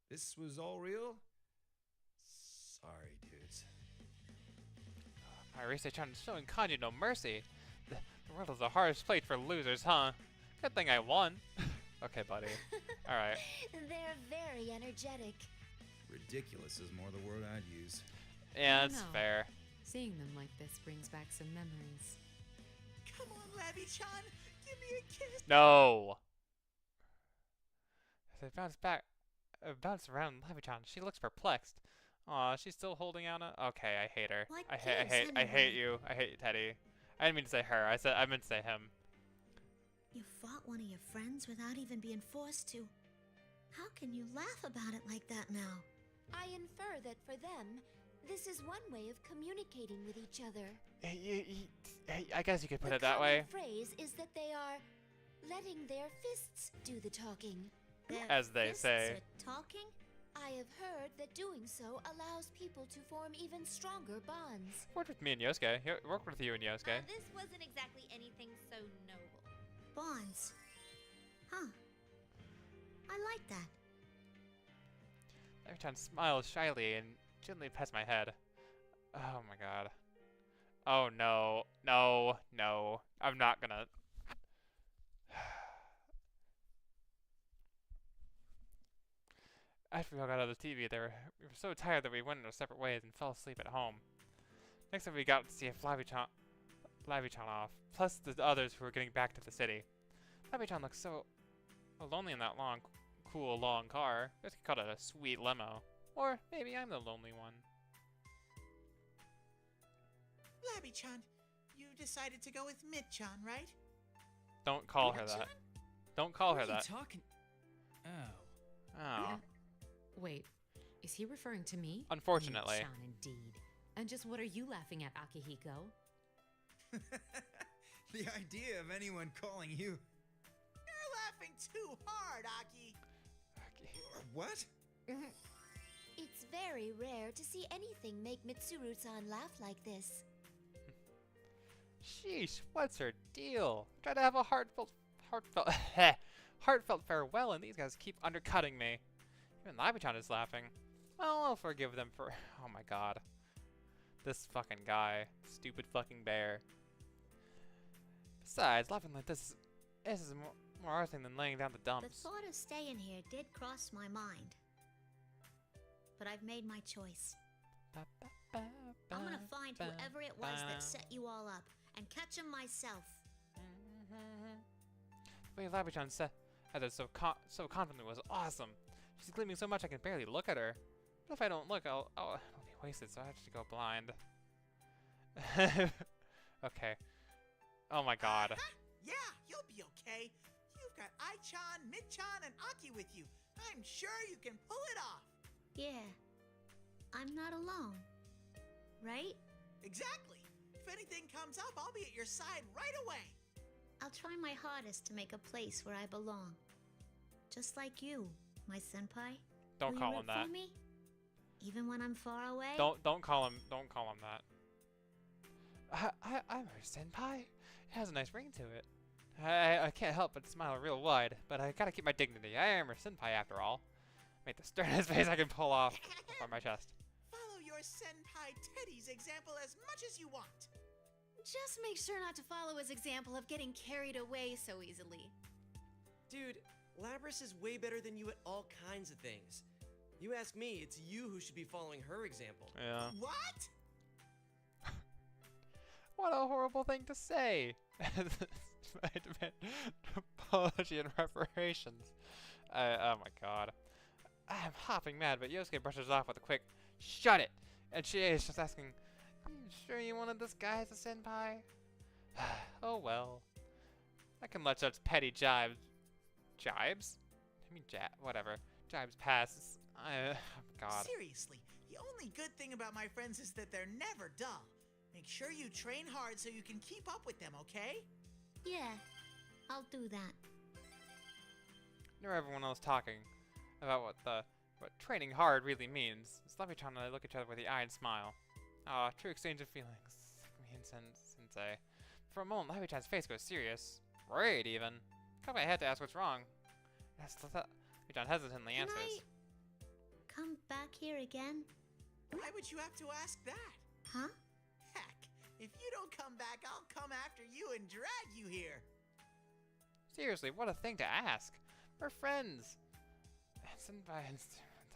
this was all real? Sorry, dudes. My Rise-chan is showing Kanji no mercy. The world is a hardest plate for losers, huh? Good thing I won. Okay, buddy. Alright. They're very energetic. Ridiculous is more the word I'd use. Yeah, it's No. fair. Seeing them like this brings back some memories. Come on, Labby-chan, give me a kiss. No! As they bounce around Lavi-chan, she looks perplexed. Aw, she's still holding out a— Okay, I hate her. What I gives, hate anyway? you. I hate you, Teddy. I didn't mean to say her. I meant to say him. You fought one of your friends without even being forced to. How can you laugh about it like that now? I infer that for them, this is one way of communicating with each other. I guess you could put The it that common way. phrase is that they are letting their fists do the talking. Their As they fists say. are talking? I have heard that doing so allows people to form even stronger bonds. Work with me and Yosuke. Work with you and Yosuke. This wasn't exactly anything so noble. Bonds. Huh. I like that. Lavi-chan smiles shyly and gently pats my head. Oh my god. Oh no. No. No. I'm not gonna. After we all got out of the TV, we were so tired that we went our separate ways and fell asleep at home. Next time we got to see Lavi-chan off, plus the others who were getting back to the city. Lavi-chan looks so lonely in that cool, long car. I guess you could call it a sweet limo. Or maybe I'm the lonely one. Labby-chan, you decided to go with Mid-chan, right? Don't call her that. Don't call her What are that. you talking? Oh. Oh. Wait, is he referring to me? Unfortunately. Mid-chan indeed. And just what are you laughing at, Akihiko? The idea of anyone calling you. You're laughing too hard, Aki. What? It's very rare to see anything make Mitsuru-san laugh like this. Sheesh, what's her deal? Try to have a heartfelt farewell, and these guys keep undercutting me. Even Lavi-chan is laughing. Well, I'll forgive them for— Oh my god. This fucking guy. Stupid fucking bear. Besides, laughing like this is more our thing than laying down the The dumps. thought of staying here did cross my mind. But I've made my choice. Ba, ba, I'm gonna find whoever it was that set you all up and catch him myself. The way Labby-chan said it so confidently was awesome. She's gleaming so much I can barely look at her. But if I don't look, I'll be wasted, so I have to go blind. Okay. Oh my god. Yeah, you'll be okay. You've got Ai-chan, Mid-chan, and Aki with you. I'm sure you can pull it off. Yeah, I'm not alone. Right? Exactly. If anything comes up, I'll be at your side right away. I'll try my hardest to make a place where I belong. Just like you, my senpai. Don't Will call you him root that. for me? Even when I'm far away? Don't call him that. I'm her senpai? It has a nice ring to it. I can't help but smile real wide, but I gotta keep my dignity. I am her senpai after all. Make the sternest face I can pull off on my chest. Follow your senpai Teddy's example as much as you want. Just make sure not to follow his example of getting carried away so easily. Dude, Labris is way better than you at all kinds of things. You ask me, it's you who should be following her example. Yeah. What? What a horrible thing to say! I demand apology and reparations. Oh my god. I'm hopping mad, but Yosuke brushes off with a quick, "Shut it!" And she is just asking, "You sure you wanted this guy as a senpai?" Oh well. I can let such petty jibes. Jibes? I mean, whatever. Jibes pass. Oh god. Seriously, the only good thing about my friends is that they're never dull. Make sure you train hard so you can keep up with them, okay? Yeah, I'll do that. Near everyone else talking about what training hard really means. Slappy-chan and I look at each other with the eye and smile. Ah, true exchange of feelings. Me and Sensei. For a moment, Slappy-chan's face goes serious. Worried, even. Caught my head to ask what's wrong. Slappy-chan hesitantly Can answers. I come back here again? Why would you have to ask that? Huh? Heck, if you don't come back, I'll come after you and drag you here. Seriously, what a thing to ask. We're friends. Senpai, on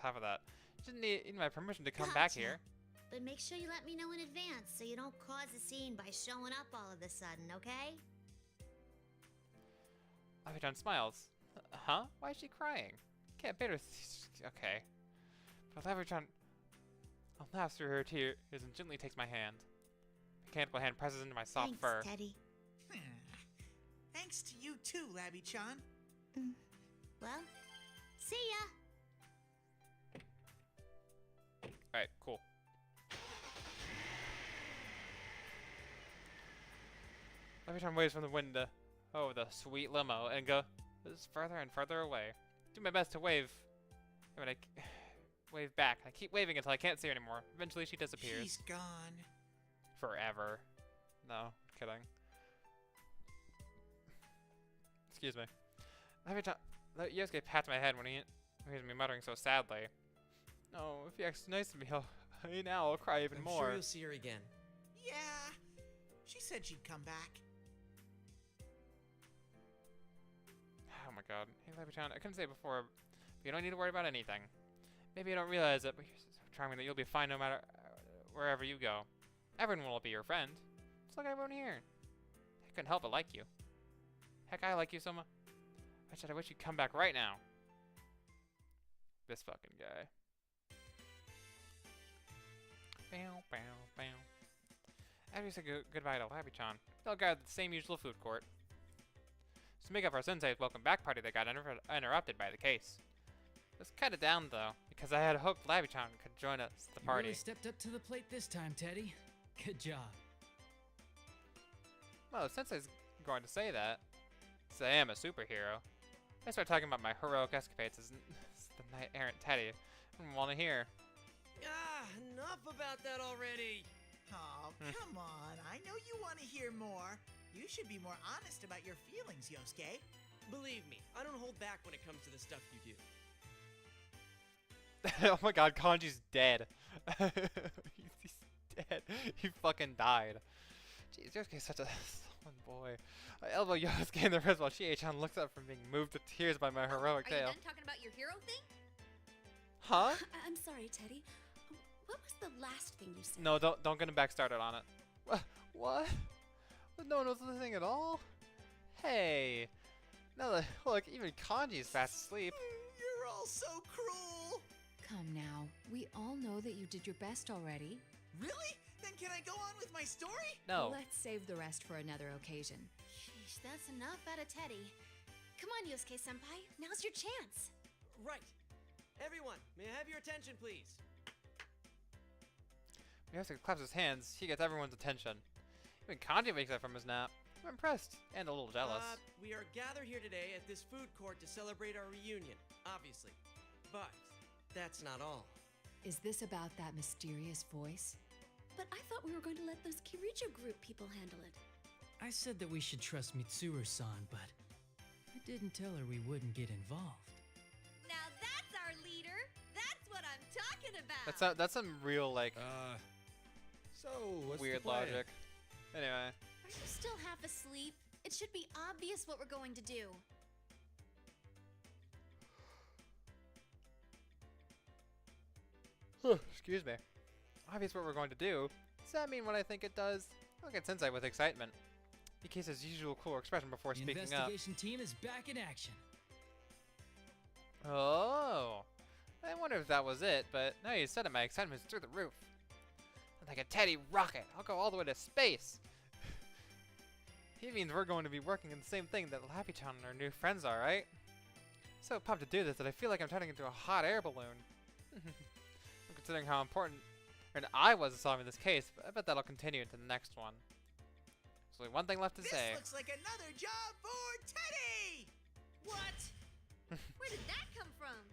top of that, she didn't need my permission to come back Gotcha. here. But make sure you let me know in advance so you don't cause a scene by showing up all of a sudden, okay? Slappy-chan smiles. Huh? Why is she crying? Can't bear to okay. But Slappy-chan laughs through her tears and gently takes my hand. Mechanical hand presses into my soft Thanks, fur. Teddy. Thanks to you too, Labby-chan. Well, see ya! Alright, cool. Slappy-chan waves from the window. Oh, the sweet limo, and goes further and further away. Do my best to wave. I mean, wave back. I keep waving until I can't see her anymore. Eventually, she disappears. She's gone. Forever. No, kidding. Excuse me. Yosuke pats my head when he hears me muttering so sadly. No, if he acts nice to me, now I'll cry even I'm more. sure you'll see her again. Yeah, she said she'd come back. Oh my god. Hey, Labby-chan, I couldn't say it before, but you don't need to worry about anything. Maybe you don't realize it, but you're so charming that you'll be fine no matter wherever you go. Everyone will be your friend. Just like everyone here. I couldn't help but like you. Heck, I like you so much. I wish you'd come back right now. This fucking guy. Bow, bow, bow. After we say goodbye to Labby-chan, they'll gather at the same usual food court. To make up our sensei's welcome back party that got interrupted by the case. It was kinda down though, because I had hoped Labby-chan could join us at the You party. really stepped up to the plate this time, Teddy. Good job. Well, Sensei's going to say that, since I am a superhero. I start talking about my heroic escapades as the knight-errant Teddy. I don't want to hear. Ah, enough about that already. Oh, come on. I know you want to hear more. You should be more honest about your feelings, Yosuke. Believe me, I don't hold back when it comes to the stuff you do. Oh my god, Kanji's dead. He's dead. He fucking died. Jeez, Yosuke's such a solid boy. I elbow Yosuke in the wrist while Chie-chan looks up from being moved to tears by my heroic Are you tale. done talking about your hero thing? Huh? I'm sorry, Teddy. What was the last thing you said? No, don't get him back started on it. What? No one was listening at all? Hey. No, look, even Kanji's fast asleep. You're all so cruel. Come now. We all know that you did your best already. Really? Then can I go on with my story? No. Let's save the rest for another occasion. Sheesh, that's enough out of Teddy. Come on, Yosuke-senpai. Now's your chance. Right. Everyone, may I have your attention, please? When Yosuke claps his hands, he gets everyone's attention. Even Kanji wakes up from his nap. I'm impressed and a little jealous. We are gathered here today at this food court to celebrate our reunion, obviously. But that's not all. Is this about that mysterious voice? But I thought we were going to let those Kirijo group people handle it. I said that we should trust Mitsuru-san, but I didn't tell her we wouldn't get involved. Now that's our leader. That's what I'm talking about. That's some real like So, what's weird the plan? logic. Anyway. Are you still half asleep? It should be obvious what we're going to do. Excuse me. Obvious what we're going to do. Does that mean what I think it does? I look at Sensei with excitement. He keeps his usual cool expression before The speaking up. investigation team is back in action. Oh. I wonder if that was it, but now you said it, my excitement's through the roof. Like a Teddy rocket, I'll go all the way to space. He means we're going to be working on the same thing that Lappy-chan and our new friends are, right? So pumped to do this that I feel like I'm turning into a hot air balloon. Considering how important I was in solving this case, but I bet that'll continue into the next one. There's only one thing left to This say. looks like another job for Teddy! What? Where did that come from?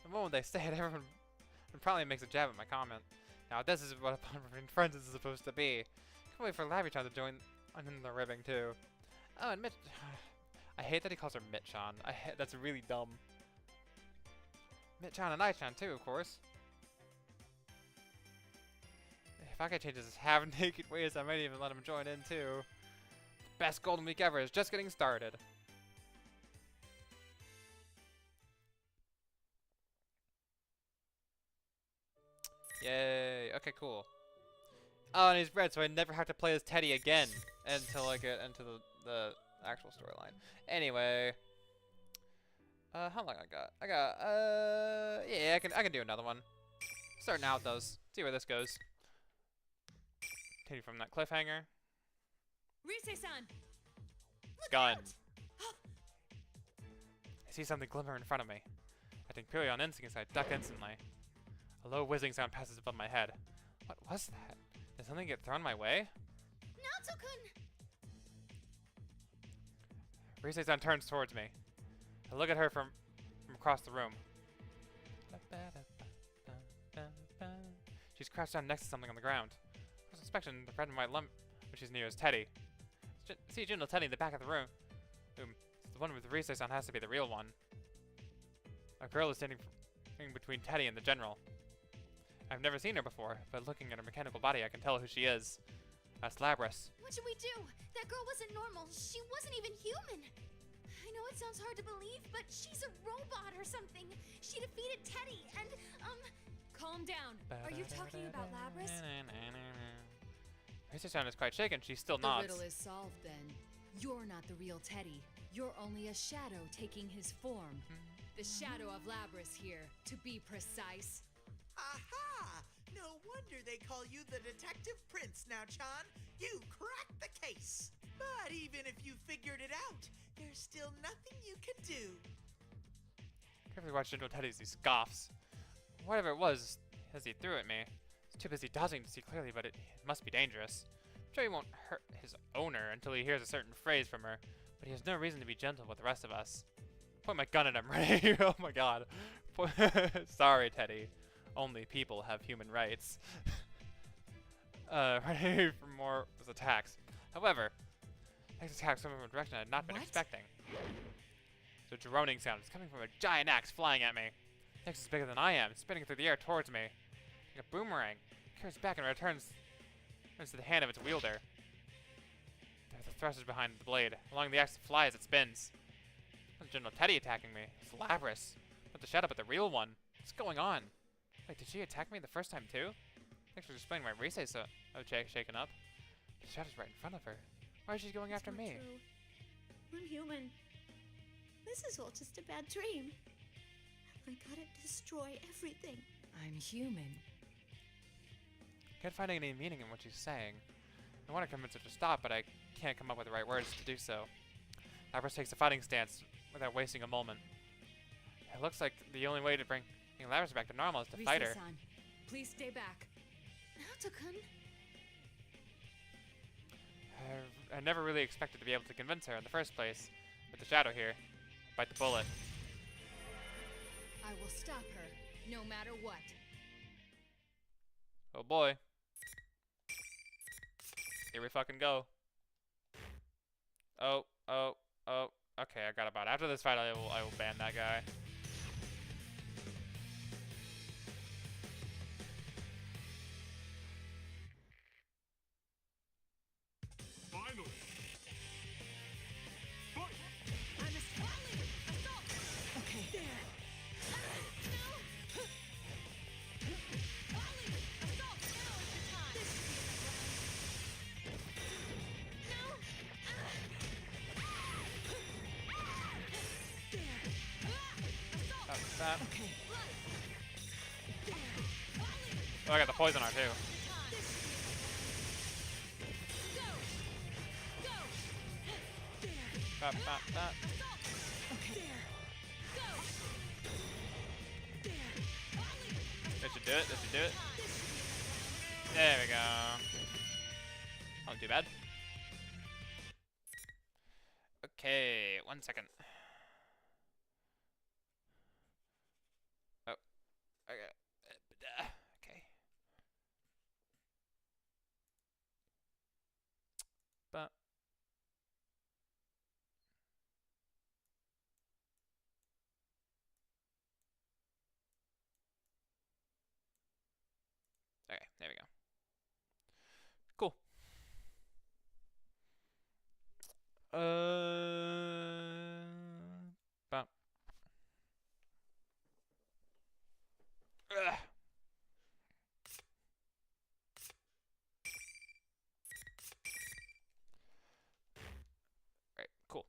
The moment they say it, everyone probably makes a jab at my comment. Now this is what a bond between friends is supposed to be. Can't wait for Lappy-chan to join in the ribbing too. Oh, and Mitch. I hate that he calls her Mitchan. That's really dumb. Mitchan and I-chan too, of course. If I could change his half-naked ways, I might even let him join in too. The best Golden Week ever is just getting started. Yay. Okay, cool. Oh, and he's red, so I never have to play as Teddy again until I get into the actual storyline. Anyway. How long I got? Yeah, I can do another one. Starting out with those. See where this goes. Continue from that cliffhanger. Rise-san! Gun. I see something glimmer in front of me. Acting purely on instinct, I duck instantly. A low whizzing sound passes above my head. What was that? Did something get thrown my way? Naoto-kun! Rise-san turns towards me. I look at her from across the room. She's crouched down next to something on the ground. I was expecting the red and white lump which is near as Teddy. See Juno Teddy in the back of the room. The one with the Rise-san has to be the real one. A girl is standing in between Teddy and the general. I've never seen her before, but looking at her mechanical body, I can tell who she is. That's Labris. What should we do? That girl wasn't normal. She wasn't even human. I know it sounds hard to believe, but she's a robot or something. She defeated Teddy and, Calm down. Are you talking about Labris? Rise-san is quite shaken. She still The nods. riddle is solved then. You're not the real Teddy. You're only a shadow taking his form. The shadow of Labris here, to be precise. Aha! No wonder they call you the Detective Prince now, Chan. You cracked the case. But even if you figured it out, there's still nothing you can do. Carefully watch Juno Teddy as he scoffs. Whatever it was, as he threw at me, I was too busy dodging to see clearly, but it must be dangerous. I'm sure he won't hurt his owner until he hears a certain phrase from her, but he has no reason to be gentle with the rest of us. Point my gun at him, right? Oh my god. Sorry, Teddy. Only people have human rights. Ready for more attacks. However, next attack coming from a direction I had not been expecting. The droning sound is coming from a giant axe flying at me. Next is bigger than I am, spinning through the air towards me. Like a boomerang. It carries back and returns to the hand of its wielder. There's the thrusters behind the blade. Along the axe fly as it spins. It's General Teddy attacking me. It's Labris. Not the shadow, but the real one. What's going on? Wait, did she attack me the first time too? Thanks for explaining why Rise's so shaken up. The shadow's right in front of her. Why is she going after me? True. I'm human. This is all just a bad dream. I gotta destroy everything. I'm human. Can't find any meaning in what she's saying. I want to convince her to stop, but I can't come up with the right words to do so. Lapras takes a fighting stance without wasting a moment. It looks like the only way to bring Lapras back to normal is to fight her. Rise-san, please stay back. Naoto-kun? I never really expected to be able to convince her in the first place. With the shadow here, bite the bullet. I will stop her, no matter what. Oh boy. Here we fucking go. Oh. Okay, I got about it. After this fight, I will ban that guy. Finally. Fight. Okay. There. That. Okay. Oh, I got the poison on too. Okay. This should do it. This should do it. There we go. Not too bad. Okay, 1 second. Oh, okay. Okay. But. Okay, there we go. Cool. But. Ugh. Right, cool.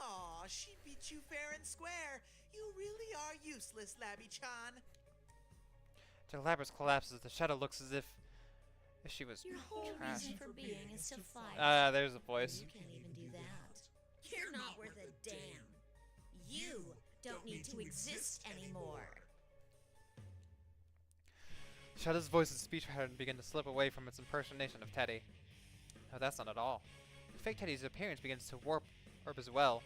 Aw, she beat you fair and square. You really are useless, Labby-chan. Till Lapras collapses, the shadow looks as if she was Your whole trash. reason for being is to fight. There's the voice. You can't even do that. You're not worth a damn. You don't need to exist anymore. Shadow's voice and speech pattern begin to slip away from its impersonation of Teddy. No, that's not at all. Fake Teddy's appearance begins to warp as well.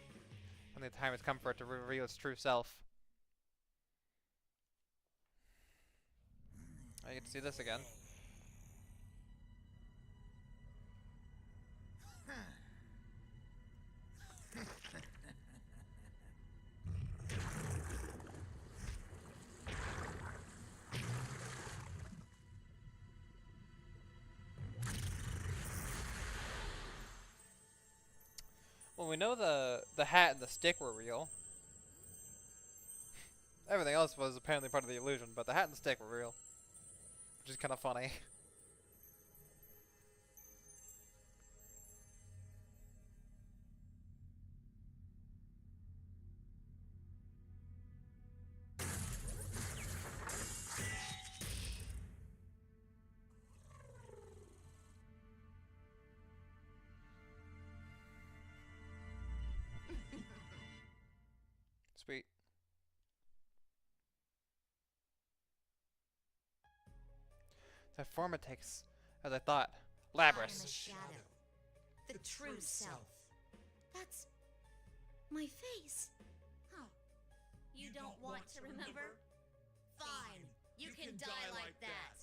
And the time has come for it to reveal its true self. I get to see this again. Well, we know the hat and the stick were real. Everything else was apparently part of the illusion, but the hat and the stick were real. Which is kind of funny. Sweet. The form it takes, as I thought. I am a Lapras. shadow. The true self. That's my face. Huh. You don't want to remember? Fine. You can die like that.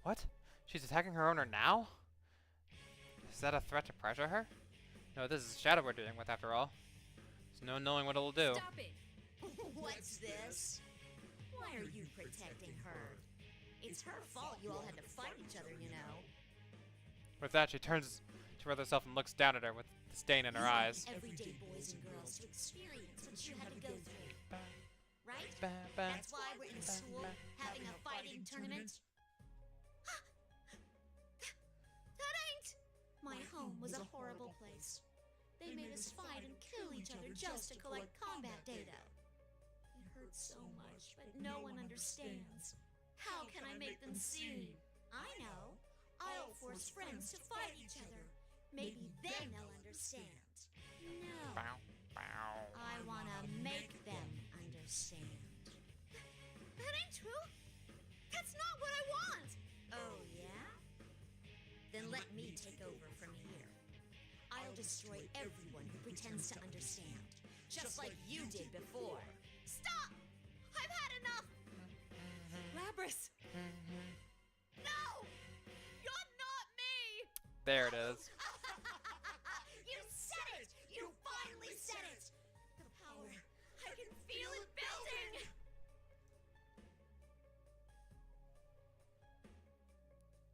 What? She's attacking her owner now? Is that a threat to pressure her? No, this is Shadow we're dealing with after all. There's no knowing what it'll do. Stop it! What's this? Why are you protecting her? It's her fault you all had to fight each other, you know. With that, she turns toward herself and looks down at her with disdain in her eyes. Everyday boys and girls to experience what you had to go through. right? That's why we're in a school having a fighting tournament. That ain't! My home was a horrible place. They made us fight and kill each other just to collect combat data. It hurts so much, but no one understands. How can I make them see? I know. I'll force friends to fight each other. Maybe then they'll understand. No, Bow, bow. I wanna make them understand. that ain't true. That's not what I want. Oh, yeah? Then let me take over from here. I'll destroy everyone who pretends to understand, just like you did before. Stop! I've had enough. Labrys! No! You're not me! There it is. You said it! You finally said it! The power. I can feel it building!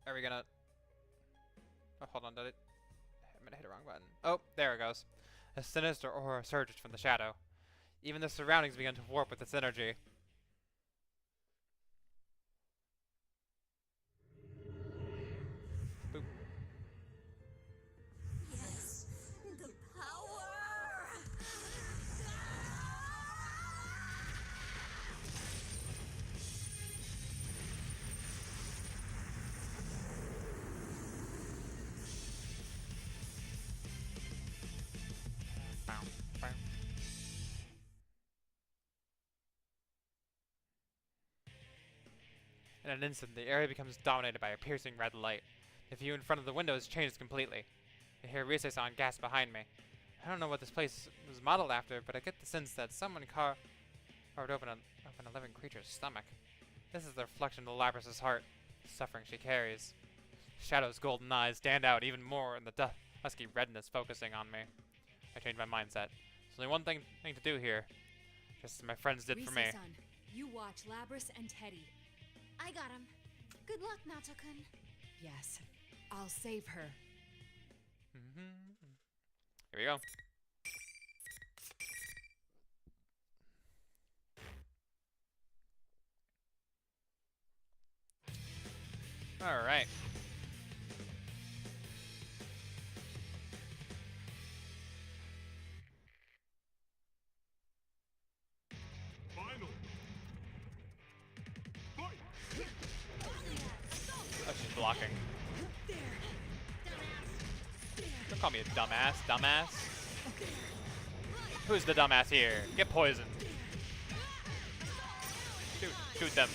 Are we gonna... Oh, hold on, did it? I'm gonna hit the wrong button. Oh, there it goes. A sinister aura surges from the shadow. Even the surroundings begin to warp with its energy. Boop. Yes, the power! Bow, bow. In an instant, the area becomes dominated by a piercing red light. The view in front of the windows changes completely. I hear Rise-san gasp behind me. I don't know what this place was modeled after, but I get the sense that someone carved open a living creature's stomach. This is the reflection of Labrys' heart, the suffering she carries. Shadow's golden eyes stand out even more in the husky redness focusing on me. I change my mindset. There's only one thing to do here, just as my friends did for me. Rise-san, you watch Labrys and Teddy. I got him. Good luck, Nato-kun. Yes, I'll save her. Here we go. All right. Final. Fight. Oh, she's blocking. Don't call me a dumbass, dumbass. Who's the dumbass here? Get poisoned. Shoot them.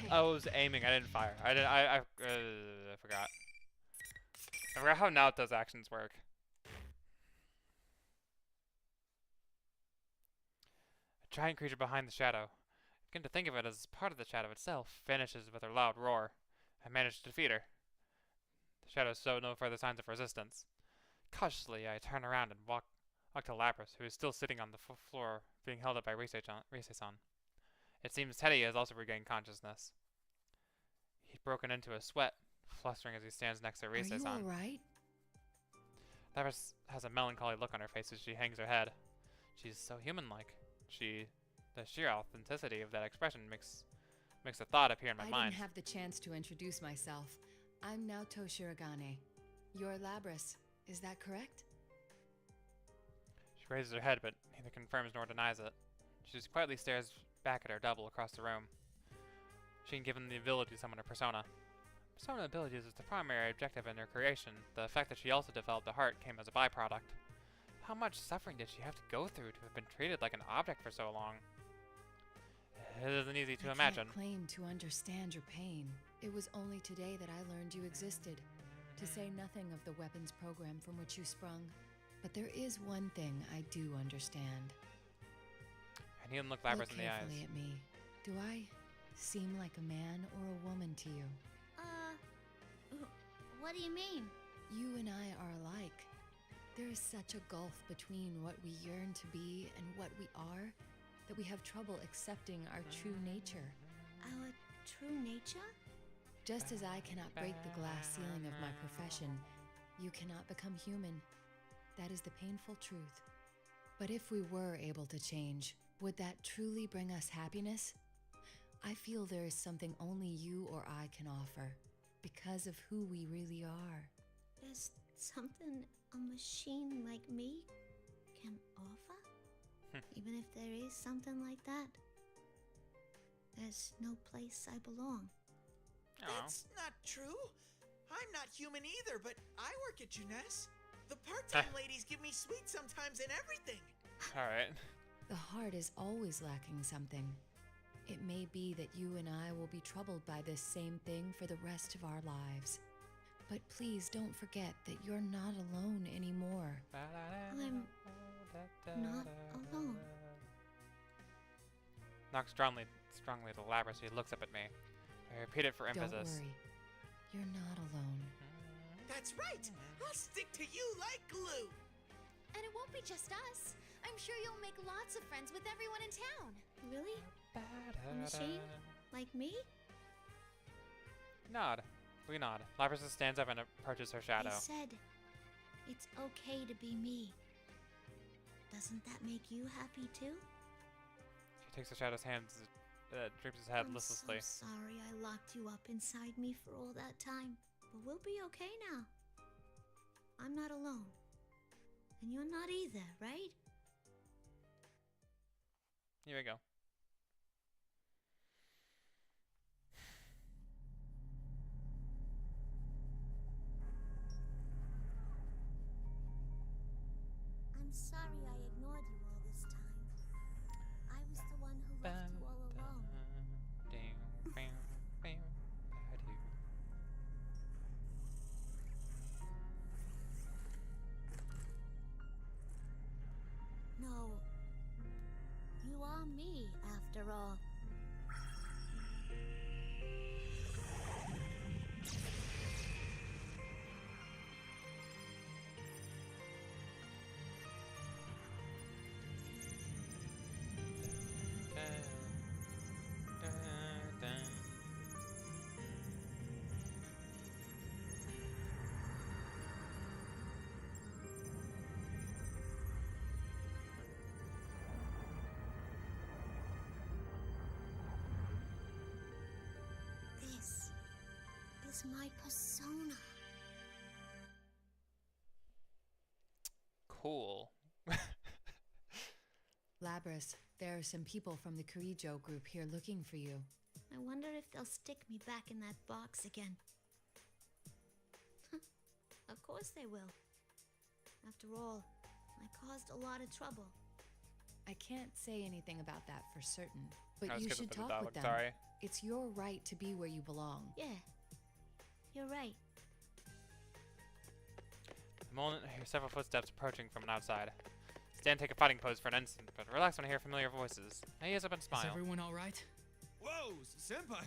I was aiming. I didn't fire. I forgot. I forgot how Naoto's actions work. A giant creature behind the shadow. I begin to think of it as part of the shadow itself. Vanishes with her loud roar. I managed to defeat her. The shadow showed no further signs of resistance. Cautiously, I turn around and walk to Labrys, who is still sitting on the floor, being held up by Rise-san. It seems Teddy has also regained consciousness. He's broken into a sweat, flustering as he stands next to Rise-san. Are you all right? Labrys has a melancholy look on her face as she hangs her head. She's so human-like. The sheer authenticity of that expression makes a thought appear in my mind. I didn't have the chance to introduce myself. I'm Naoto Shirogane. You're Labrys, is that correct? She raises her head, but neither confirms nor denies it. She just quietly stares back at her double across the room. She can give him the ability to summon a persona. Persona abilities is the primary objective in her creation. The fact that she also developed a heart came as a byproduct. How much suffering did she have to go through to have been treated like an object for so long? It isn't easy to imagine. I can't claim to understand your pain. It was only today that I learned you existed. To say nothing of the weapons program from which you sprung. But there is one thing I do understand. I need to look Labrys in the eyes. Look carefully at me. Do I seem like a man or a woman to you? What do you mean? You and I are alike. There is such a gulf between what we yearn to be and what we are that we have trouble accepting our true nature. Our true nature? Just as I cannot break the glass ceiling of my profession, you cannot become human. That is the painful truth. But if we were able to change, would that truly bring us happiness? I feel there is something only you or I can offer, because of who we really are. There's something a machine like me can offer? Even if there is something like that, there's no place I belong. That's not true. I'm not human either, but I work at Juness. The part-time ladies give me sweets sometimes and everything. Alright. The heart is always lacking something. It may be that you and I will be troubled by this same thing for the rest of our lives. But please don't forget that you're not alone anymore. I'm not alone. Knock strongly at the Labras. He looks up at me. I repeat it for emphasis. Don't worry. You're not alone. That's right. I'll stick to you like glue. And it won't be just us. I'm sure you'll make lots of friends with everyone in town. Really? A machine? Like me? Nod. We nod. Labras stands up and approaches her shadow. He said, it's okay to be me. Doesn't that make you happy too? She takes the shadow's hands, drapes his head listlessly. I'm so sorry I locked you up inside me for all that time. But we'll be okay now. I'm not alone. And you're not either, right? Here we go. I'm sorry I ignored you all this time. I was the one who left you all alone. No. You are me, after all. This is my persona. Cool. Labras, there are some people from the Kirijo group here looking for you. I wonder if they'll stick me back in that box again. Of course they will. After all, I caused a lot of trouble. I can't say anything about that for certain, but I was you skipping should through the talk with dialogue, them. sorry. It's your right to be where you belong. Yeah, you're right. The moment I hear several footsteps approaching from an outside. Stand take a fighting pose for an instant, but relax when I hear familiar voices. I ease up and smile. Is everyone all right? Whoa, Senpai!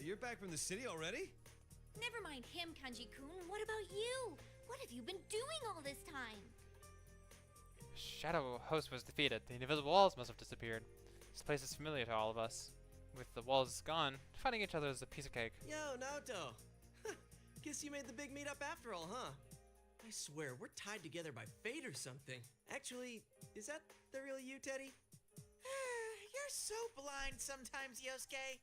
You're back from the city already? Never mind him, Kanji-kun. What about you? What have you been doing all this time? Shadow host was defeated. The invisible walls must have disappeared. This place is familiar to all of us. With the walls gone, fighting each other is a piece of cake. Yo, Naoto. Guess you made the big meetup after all, huh? I swear, we're tied together by fate or something. Actually, is that the real you, Teddy? You're so blind sometimes, Yosuke.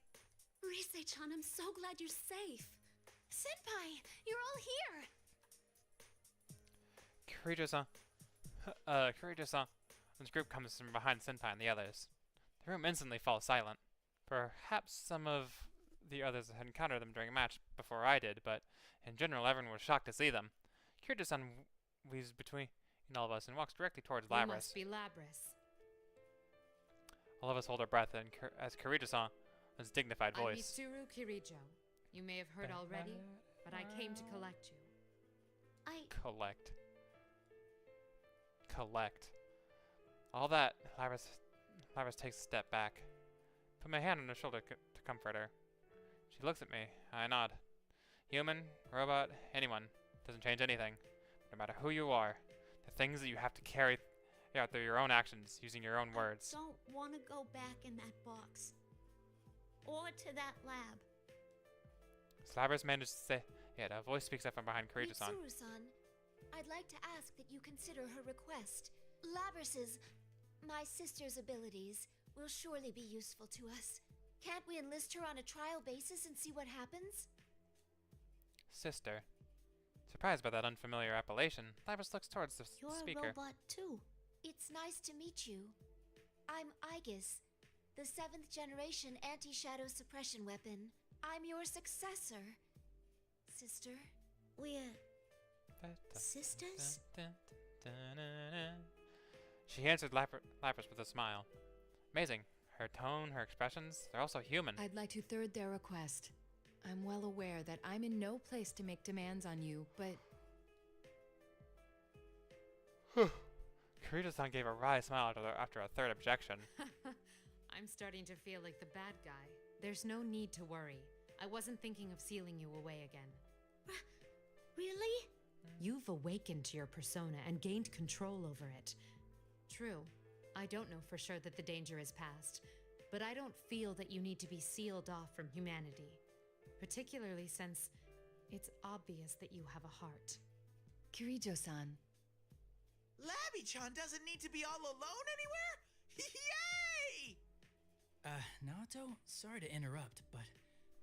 Rise-chan, I'm so glad you're safe. Senpai, you're all here. Kirijo-san. Kirijo-san. This group comes from behind Senpai and the others. The room instantly falls silent. Perhaps some of the others had encountered them during a match before I did, but in general everyone was shocked to see them. Kirijo-san weaves between all of us and walks directly towards You Labras. must be Labras. All of us hold our breath and as Kirijo-san, his dignified I'm voice. Mitsuru Kirijo. You may have heard already, but I came to collect you. Collect. All that, Labras takes a step back. Put my hand on her shoulder to comfort her. She looks at me. I nod. Human, robot, anyone. Doesn't change anything. No matter who you are, the things that you have to carry out through your own actions, using your own words. I don't want to go back in that box. Or to that lab. Slabber's managed to say, yet a voice speaks up from behind Kirito-san. Mitsuru-san, I'd like to ask that you consider her request. Labrys's, my sister's abilities, will surely be useful to us. Can't we enlist her on a trial basis and see what happens? Sister. Surprised by that unfamiliar appellation, Labrys looks towards the speaker. You're a robot too. It's nice to meet you. I'm Aegis, the 7th generation anti-shadow suppression weapon. I'm your successor, sister. We're sisters? She answered Labrys with a smile. Amazing. Her tone, her expressions, they're also human. I'd like to third their request. I'm well aware that I'm in no place to make demands on you, but... Kirito-san gave a wry smile after a third objection. I'm starting to feel like the bad guy. There's no need to worry. I wasn't thinking of sealing you away again. Really? You've awakened to your persona and gained control over it. True, I don't know for sure that the danger is past, but I don't feel that you need to be sealed off from humanity. Particularly since it's obvious that you have a heart. Kirito-san. Labby-chan doesn't need to be all alone anywhere? Yay! Naoto, sorry to interrupt, but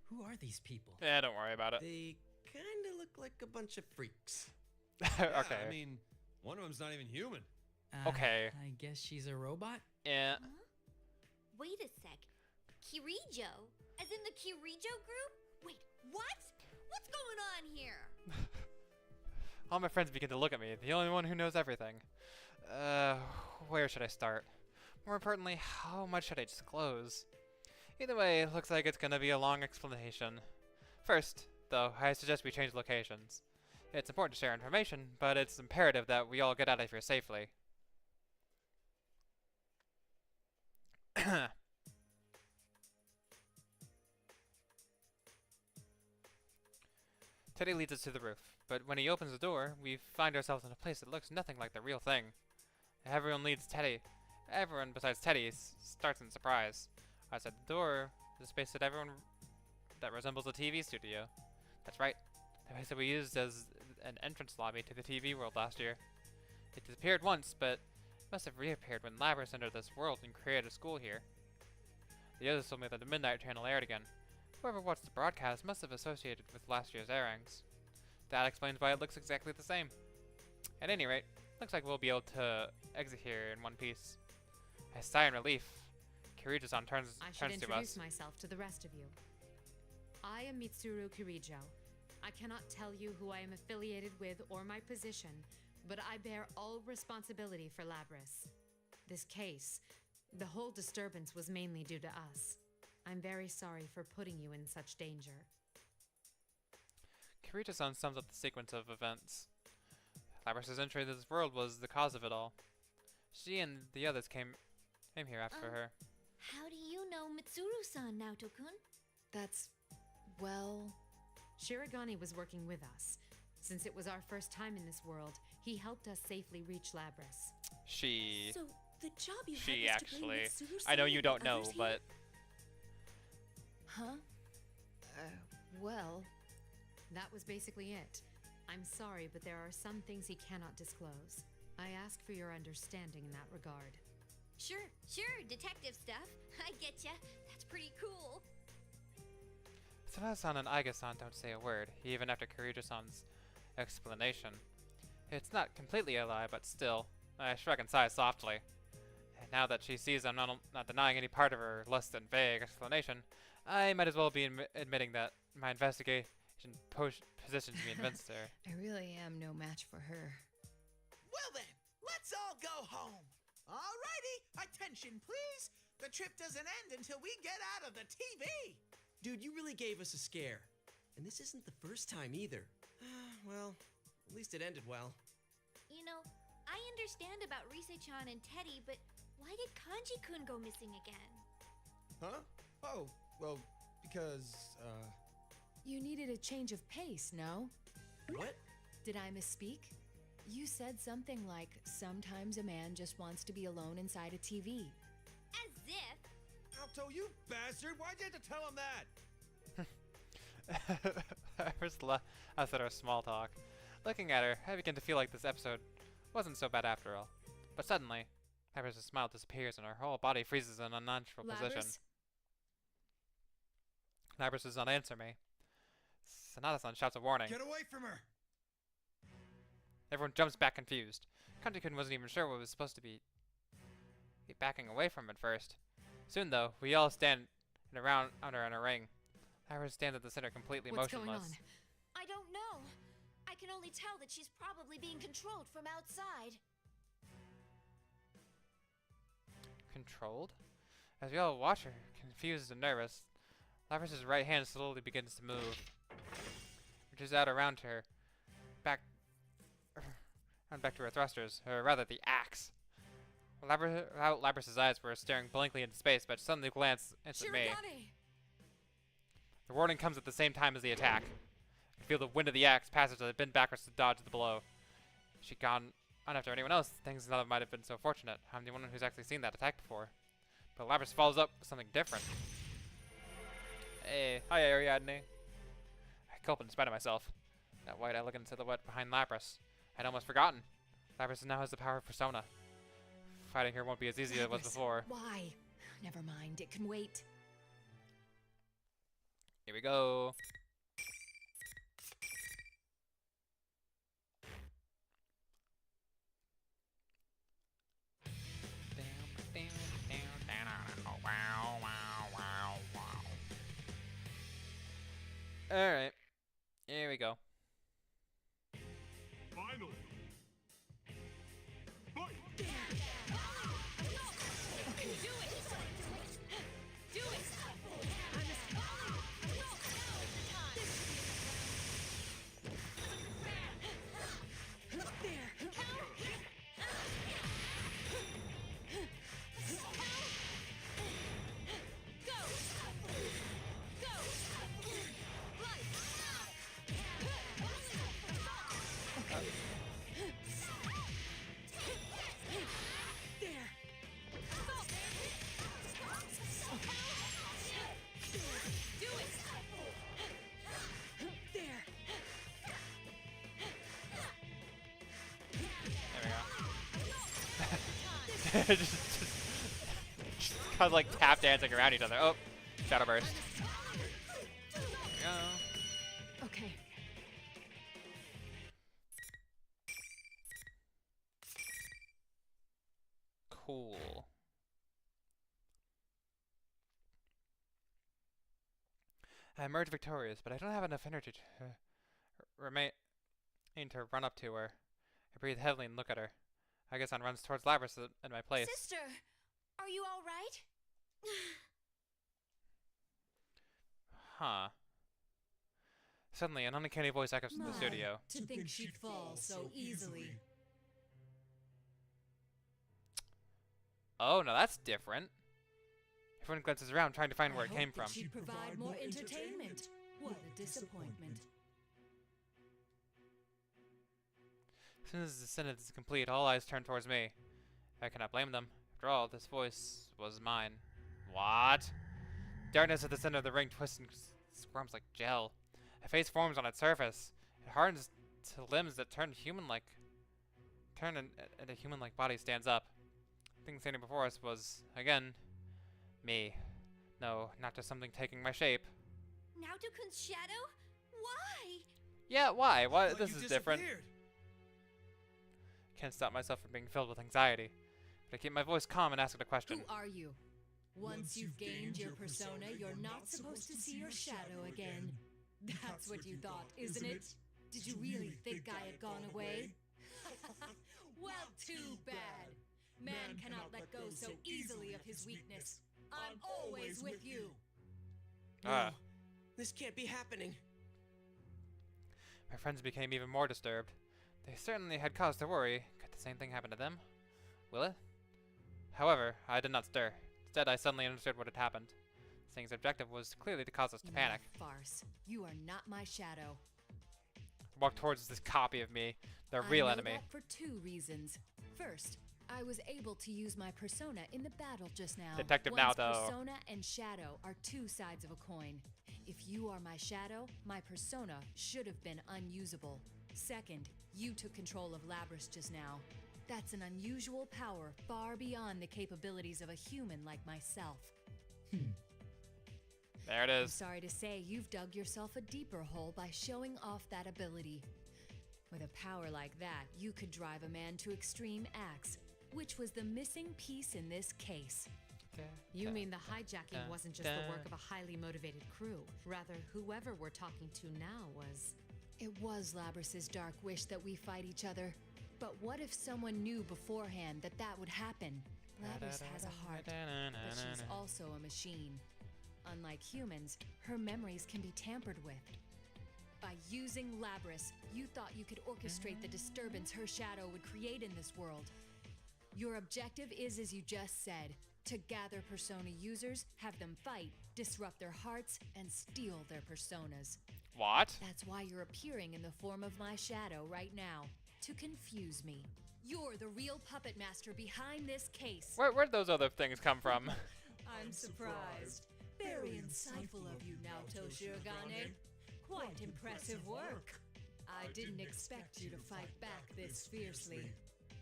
who are these people? Yeah, don't worry about it. They kinda look like a bunch of freaks. Okay. Yeah, I mean, one of them's not even human. Okay. I guess she's a robot? Yeah. Huh? Wait a sec. Kirijo? As in the Kirijo group? Wait, what? What's going on here? All my friends begin to look at me, the only one who knows everything. Where should I start? More importantly, how much should I disclose? Either way, it looks like it's gonna be a long explanation. First, though, I suggest we change locations. It's important to share information, but it's imperative that we all get out of here safely. Teddy leads us to the roof, but when he opens the door, we find ourselves in a place that looks nothing like the real thing. Everyone besides Teddy starts in surprise. Outside the door, the space that resembles a TV studio. That's right, the place that we used as an entrance lobby to the TV world last year. It disappeared once, but must have reappeared when Labrys entered this world and created a school here. The others told me that the Midnight Channel aired again. Whoever watched the broadcast must have associated with last year's airings. That explains why it looks exactly the same. At any rate, looks like we'll be able to exit here in one piece. I sigh in relief. Kirito-san turns to us. I should introduce myself to the rest of you. I am Mitsuru Kirijo. I cannot tell you who I am affiliated with or my position, but I bear all responsibility for Labrys. This case, the whole disturbance was mainly due to us. I'm very sorry for putting you in such danger. Kirito-san sums up the sequence of events. Labrys' entry into this world was the cause of it all. She and the others came here after her. How do you know Mitsuru-san, Naoto-kun? That's... well... Shirogane was working with us. Since it was our first time in this world, he helped us safely reach Labrys. She... So, the job you She had was to blame actually... Mitsuru-san I know you and don't the know, others here? but... Huh? Well... That was basically it. I'm sorry, but there are some things he cannot disclose. I ask for your understanding in that regard. Sure, detective stuff. I get ya. That's pretty cool. Sana-san and Aiga-san don't say a word, even after Kirito-san's explanation. It's not completely a lie, but still, I shrug and sigh softly. And now that she sees I'm not denying any part of her less than vague explanation, I might as well be admitting that my investigation positions me against her. I really am no match for her. Well then, let's all go home. Alrighty, attention please. The trip doesn't end until we get out of the TV. Dude, you really gave us a scare. And this isn't the first time either. Well, at least it ended well. You know, I understand about Rise-chan and Teddy, but why did Kanji-kun go missing again? Huh? Oh, well, because, You needed a change of pace, no? What? Did I misspeak? You said something like, sometimes a man just wants to be alone inside a TV. As if. Alto, you bastard! Why'd you have to tell him that? First after our small talk. Looking at her, I begin to feel like this episode wasn't so bad after all. But suddenly, Iris' smile disappears and her whole body freezes in an unnatural position. Labris? Iris does not answer me. Sonata-san shouts a warning. Get away from her! Everyone jumps back confused. Kanji-kun wasn't even sure what was supposed to be backing away from at first. Soon though, we all stand around her in a ring. Iris stands at the center completely What's motionless. going on? I don't know. I can only tell that she's probably being controlled from outside. Controlled? As we all watch her, confused and nervous, Iris' right hand slowly begins to move. Reaches out around her, back to her thrusters, or rather the axe. Labris' eyes were staring blankly into space, but suddenly glanced at me. The warning comes at the same time as the attack. I feel the wind of the axe passes as I bend backwards to dodge the blow. She'd gone on after anyone else, things none of them might have been so fortunate. I'm the one who's actually seen that attack before. But Labris follows up with something different. Hey, hi Ariadne. I gulp in spite of myself. That white elegant silhouette behind Lapras. I'd almost forgotten. Lapras now has the power of Persona. Fighting her won't be as easy as it was Labris, before. Why? Never mind, it can wait. Here we go. Alright. Here we go. Finally! Fight! just kind of like tap dancing around each other. Oh, shadow burst. There we go. Okay. Cool. I emerge victorious, but I don't have enough energy to remain to run up to her. I breathe heavily and look at her. I guess on runs towards Labris in my place. Sister, are you all right? Huh. Suddenly, an uncanny voice echoes from the studio. To think she'd fall so easily. Oh, no, that's different. Everyone glances around, trying to find where it came from. She'd provide more entertainment. What a disappointment. As soon as the sentence is complete, all eyes turn towards me. I cannot blame them. After all, this voice was mine. What? Darkness at the center of the ring twists and squirms like gel. A face forms on its surface. It hardens to limbs that turn human-like. And a human-like body stands up. The thing standing before us was, again, me. No, not just something taking my shape. Naoto-kun's shadow? Why? Yeah, why? Why? Thought This you is different. disappeared. Can't stop myself from being filled with anxiety. But I keep my voice calm and ask it a question. Who are you? Once you've gained your persona, you're not supposed to see your shadow again. That's what you thought, isn't it? Did you really think I had gone away? Well, too bad. Man cannot let go so easily of his weakness. I'm always with you. Ah. No, this can't be happening. My friends became even more disturbed. They certainly had cause to worry. Could the same thing happen to them? Will it? However, I did not stir. Instead, I suddenly understood what had happened. This thing's objective was clearly to cause us to panic. Farce. You are not my shadow. walk towards this copy of me, the I real know enemy. that for two reasons. First, I was able to use my persona in the battle just now. Detective One's now, though. persona and shadow are two sides of a coin. If you are my shadow, my persona should have been unusable. Second, you took control of Labrys just now. That's an unusual power far beyond the capabilities of a human like myself. There it I'm is. sorry to say you've dug yourself a deeper hole by showing off that ability. With a power like that, you could drive a man to extreme acts, which was the missing piece in this case. You mean the hijacking wasn't just the work of a highly motivated crew. Rather, whoever we're talking to now was... It was Labrys's dark wish that we fight each other. But what if someone knew beforehand that that would happen? Labrys has a heart, but she's also a machine. Unlike humans, her memories can be tampered with. By using Labrys, you thought you could orchestrate the disturbance her shadow would create in this world. Your objective is, as you just said, to gather persona users, have them fight, disrupt their hearts, and steal their personas. What? That's why you're appearing in the form of my shadow right now, to confuse me. You're the real puppet master behind this case. Where'd those other things come from? I'm surprised. Very insightful of you, Naoto Shirogane. Quite impressive work. I didn't expect you to fight back this fiercely.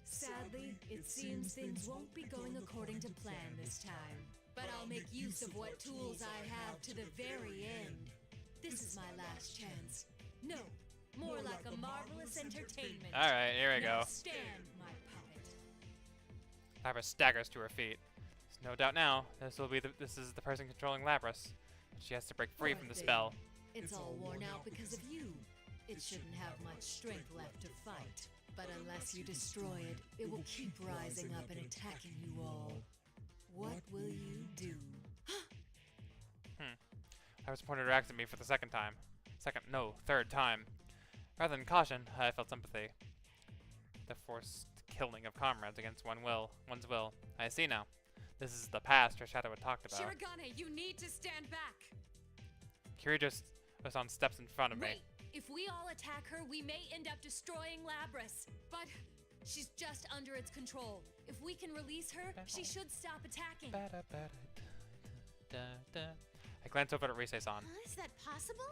Sadly, it seems things won't be going according to plan this time. But I'll make use of what tools I have to the very end. This is my last chance. No, more like a marvelous entertainment. Alright, here we Now go. stand, my puppet. Labrys staggers to her feet. There's no doubt now, this is the person controlling Labrys. She has to break free from the spell. It's all worn out because of you. It shouldn't have much strength left to fight. But unless you destroy it, it will keep rising up and attacking you all. What will you do? Labrys pointed her axe at me for the third time. Rather than caution, I felt sympathy. The forced killing of comrades against one's will. I see now. This is the past her shadow had talked about. Shirogane, you need to stand back! Kiri just was on steps in front of me. Wait! If we all attack her, we may end up destroying Labrys. But she's just under its control. If we can release her, she should stop attacking. I glanced over at Rise-san. Is that possible?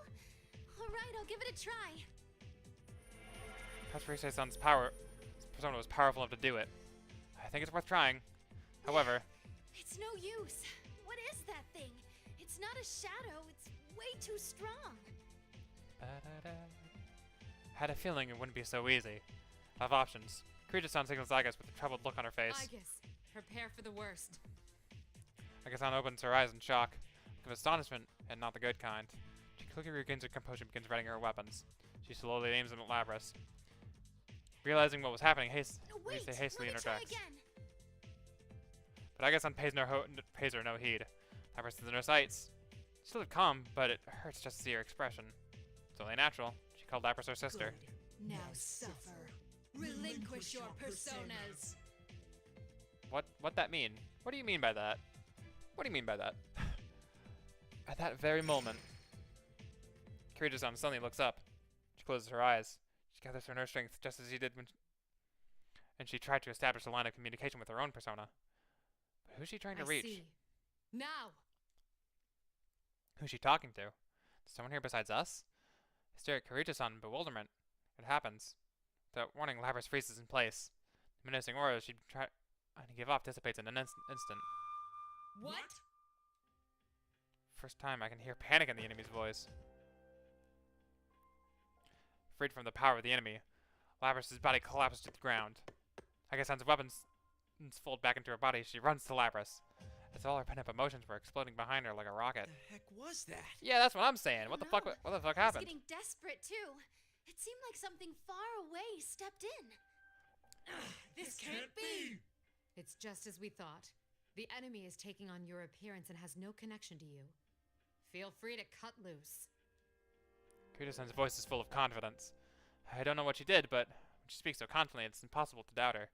Alright, I'll give it a try. Perhaps Rise-san's persona was powerful enough to do it. I think it's worth trying. However... It's no use. What is that thing? It's not a shadow. It's way too strong. I had a feeling it wouldn't be so easy. I have options. Kiri-san signals Aigis with a troubled look on her face. Aigis, prepare for the worst. Aigis opens her eyes in shock, of astonishment, and not the good kind. She quickly regains her composure and begins readying her weapons. She slowly aims them at Labrys. Realizing what was happening, Wait, Rise hastily let me try interjects. again. But Aigis pays her no heed. Labrys is in her sights. She looked calm, but it hurts just to see her expression. It's only natural. She called Labrys her sister. Good. Now suffer. Relinquish your personas. What that mean? What do you mean by that? What do you mean by that? At that very moment, Kiri-san suddenly looks up. She closes her eyes. She gathers her nerve strength just as she did and she tried to establish a line of communication with her own persona. But who's she trying to reach? See. Now! Who's she talking to? Is someone here besides us? I stare at Kiri-san in bewilderment. It happens. Without warning, Labrys freezes in place. The menacing aura she'd try to give off dissipates in an instant. What? First time I can hear panic in the enemy's voice. Freed from the power of the enemy, Labrys' body collapses to the ground. Aigis-san's weapons fold back into her body. She runs to Labrys. As all her pent-up emotions were exploding behind her like a rocket. What the heck was that? Yeah, that's what I'm saying. What the fuck I happened? was getting desperate too. It seemed like something far away stepped in. This can't be! It's just as we thought. The enemy is taking on your appearance and has no connection to you. Feel free to cut loose. Kiri-san's voice is full of confidence. I don't know what she did, but when she speaks so confidently, it's impossible to doubt her.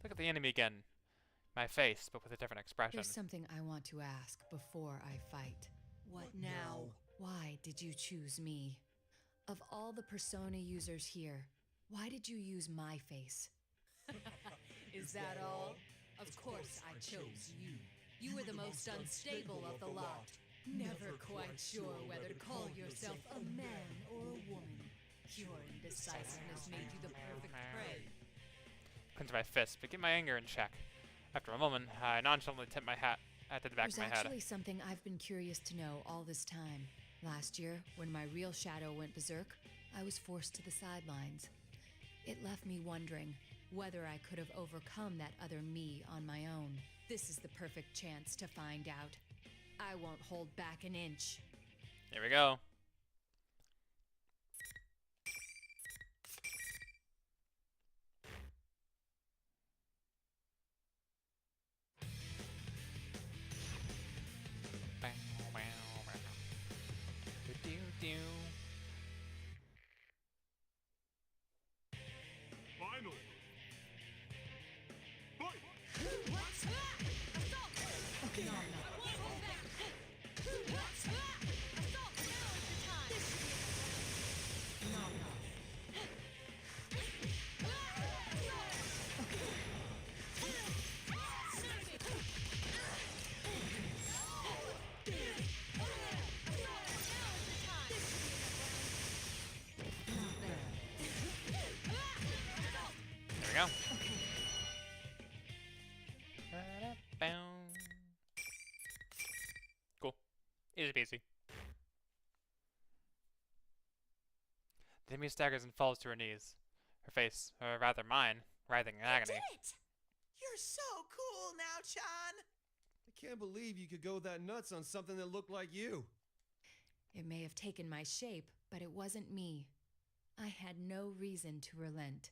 Look at the enemy again. My face, but with a different expression. There's something I want to ask before I fight. What now? Why did you choose me? Of all the persona users here, why did you use my face? Is that all? Of course I chose you. You were the most unstable of the lot. Never quite sure whether to call yourself a man or a woman. Your indecisiveness made you the perfect prey. Clench my fist, but get my anger in check. After a moment, I nonchalantly tip my hat to the back There's of my head. actually something I've been curious to know all this time. Last year, when my real shadow went berserk, I was forced to the sidelines. It left me wondering whether I could have overcome that other me on my own. This is the perfect chance to find out. I won't hold back an inch. Here we go. Final. Fight! Okay, no, no. There we go. Cool. Easy peasy. The enemy staggers and falls to her knees. Her face, or rather mine, writhing in agony. Did it! You're so cool now, Chan! I can't believe you could go that nuts on something that looked like you. It may have taken my shape, but it wasn't me. I had no reason to relent.